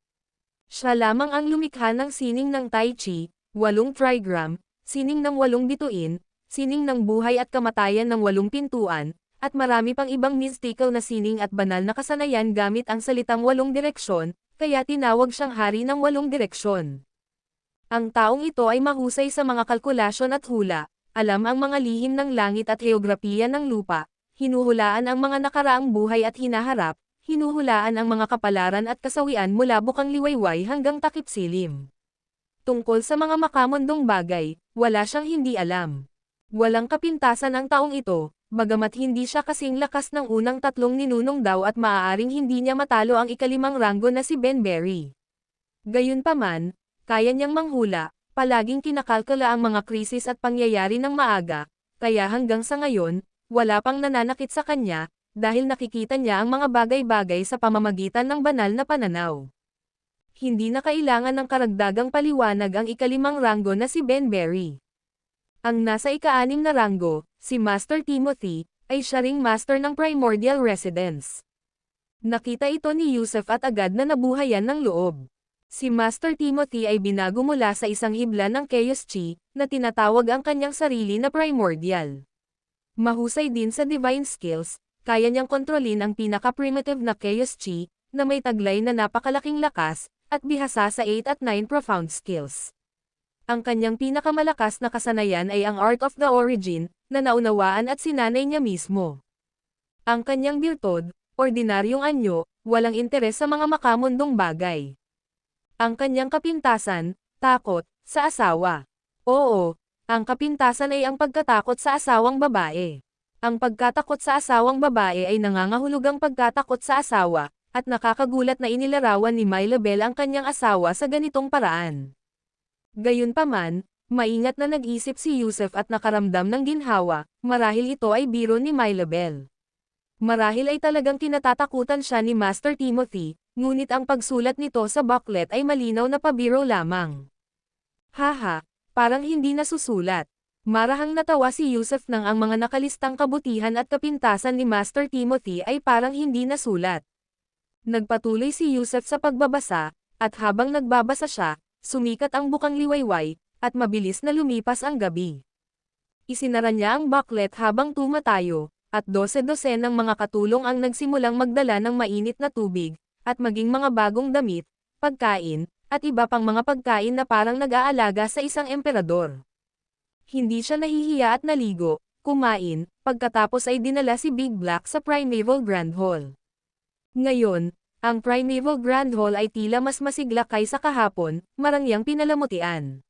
Siya lamang ang lumikha ng sining ng Tai Chi, 8 trigram, sining ng 8 bituin, sining ng buhay at kamatayan ng 8 pintuan, at marami pang ibang mystical na sining at banal na kasanayan gamit ang salitang 8 direksyon, kaya tinawag siyang hari ng 8 direksyon. Ang taong ito ay mahusay sa mga kalkulasyon at hula, alam ang mga lihim ng langit at heograpiya ng lupa, hinuhulaan ang mga nakaraang buhay at hinaharap, hinuhulaan ang mga kapalaran at kasawian mula bukang liwayway hanggang takip silim. Tungkol sa mga makamundong bagay, wala siyang hindi alam. Walang kapintasan ang taong ito, bagamat hindi siya kasing lakas ng unang 3 ninunong daw at maaaring hindi niya matalo ang ika-5 ranggo na si Ben Berry. Gayunpaman, kaya niyang manghula, palaging kinakalkula ang mga krisis at pangyayari ng maaga, kaya hanggang sa ngayon, wala pang nananakit sa kanya, dahil nakikita niya ang mga bagay-bagay sa pamamagitan ng banal na pananaw. Hindi na kailangan ng karagdagang paliwanag ang ika-5 ranggo na si Ben Berry. Ang nasa ika-6 na ranggo, si Master Timothy, ay siya ring master ng Primordial Residence. Nakita ito ni Yusuf at agad na nabuhayan ng loob. Si Master Timothy ay binago mula sa isang hibla ng Chaos Chi, na tinatawag ang kanyang sarili na Primordial. Mahusay din sa divine skills, kaya niyang kontrolin ang pinaka-primitive na Chaos Chi, na may taglay na napakalaking lakas, at bihasa sa 8 at 9 profound skills. Ang kanyang pinakamalakas na kasanayan ay ang Art of the Origin, na naunawaan at sinanay niya mismo. Ang kanyang birtod, ordinaryong anyo, walang interes sa mga makamundong bagay. Ang kanyang kapintasan, takot, sa asawa. Oo, ang kapintasan ay ang pagkatakot sa asawang babae. Ang pagkatakot sa asawang babae ay nangangahulugang pagkatakot sa asawa, at nakakagulat na inilarawan ni Myla Bell ang kanyang asawa sa ganitong paraan. Gayunpaman, maingat na nag-isip si Yusuf at nakaramdam ng ginhawa, marahil ito ay biro ni Myla Bell. Marahil ay talagang kinatatakutan siya ni Master Timothy, ngunit ang pagsulat nito sa booklet ay malinaw na pabiro lamang. Haha, parang hindi nasusulat. Marahang natawa si Yusuf nang ang mga nakalistang kabutihan at kapintasan ni Master Timothy ay parang hindi nasulat. Nagpatuloy si Yusuf sa pagbabasa, at habang nagbabasa siya, sumikat ang bukang liwayway, at mabilis na lumipas ang gabi. Isinara niya ang booklet habang tumatayo, at 12 ng mga katulong ang nagsimulang magdala ng mainit na tubig, at maging mga bagong damit, pagkain, at iba pang mga pagkain na parang nag-aalaga sa isang emperador. Hindi siya nahihiya at naligo, kumain, pagkatapos ay dinala si Big Black sa Primeval Grand Hall. Ngayon, ang Primeval Grand Hall ay tila mas masigla kaysa kahapon, marangyang pinalamutian.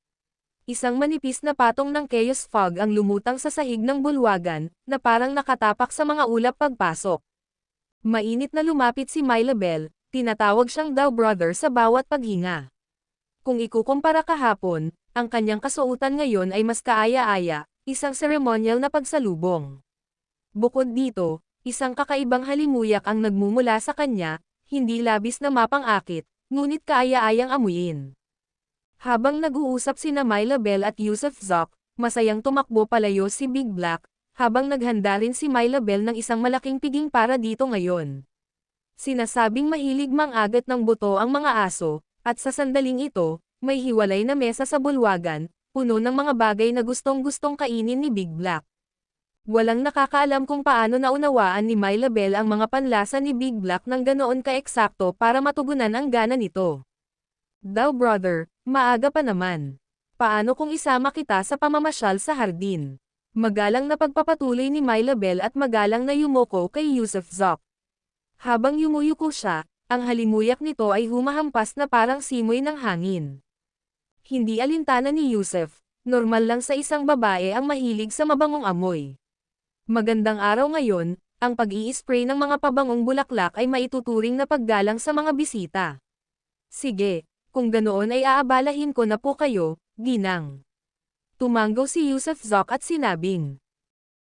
Isang manipis na patong ng Chaos Fog ang lumutang sa sahig ng bulwagan, na parang nakatapak sa mga ulap pagpasok. Mainit na lumapit si Myla Bell, tinatawag siyang daw brother sa bawat paghinga. Kung ikukumpara kahapon, ang kanyang kasuotan ngayon ay mas kaaya-aya, isang seremonyal na pagsalubong. Bukod dito, isang kakaibang halimuyak ang nagmumula sa kanya, hindi labis na mapang-akit, ngunit kaaya-ayang amuyin. Habang nag-uusap sina Myla Bell at Yusuf Zoc, masayang tumakbo palayo si Big Black, habang naghanda rin si Myla Bell ng isang malaking piging para dito ngayon. Sinasabing mahilig mang-agat ng buto ang mga aso, at sa sandaling ito, may hiwalay na mesa sa bulwagan, puno ng mga bagay na gustong-gustong kainin ni Big Black. Walang nakakaalam kung paano naunawaan ni Myla Bell ang mga panlasa ni Big Black ng ganoon ka-eksakto para matugunan ang gana nito. Daw brother, maaga pa naman. Paano kung isama kita sa pamamasyal sa hardin? Magalang na pagpapatuloy ni Mylabel at magalang na yumuko kay Yusuf Zok. Habang yumuyuko siya, ang halimuyak nito ay humahampas na parang simoy ng hangin. Hindi alintana ni Yusuf, normal lang sa isang babae ang mahilig sa mabangong amoy. Magandang araw ngayon, ang pag-i-spray ng mga pabangong bulaklak ay maituturing na paggalang sa mga bisita. Sige, kung ganoon ay aabalahin ko na po kayo, ginang. Tumanggaw si Yusuf Zok at sinabing.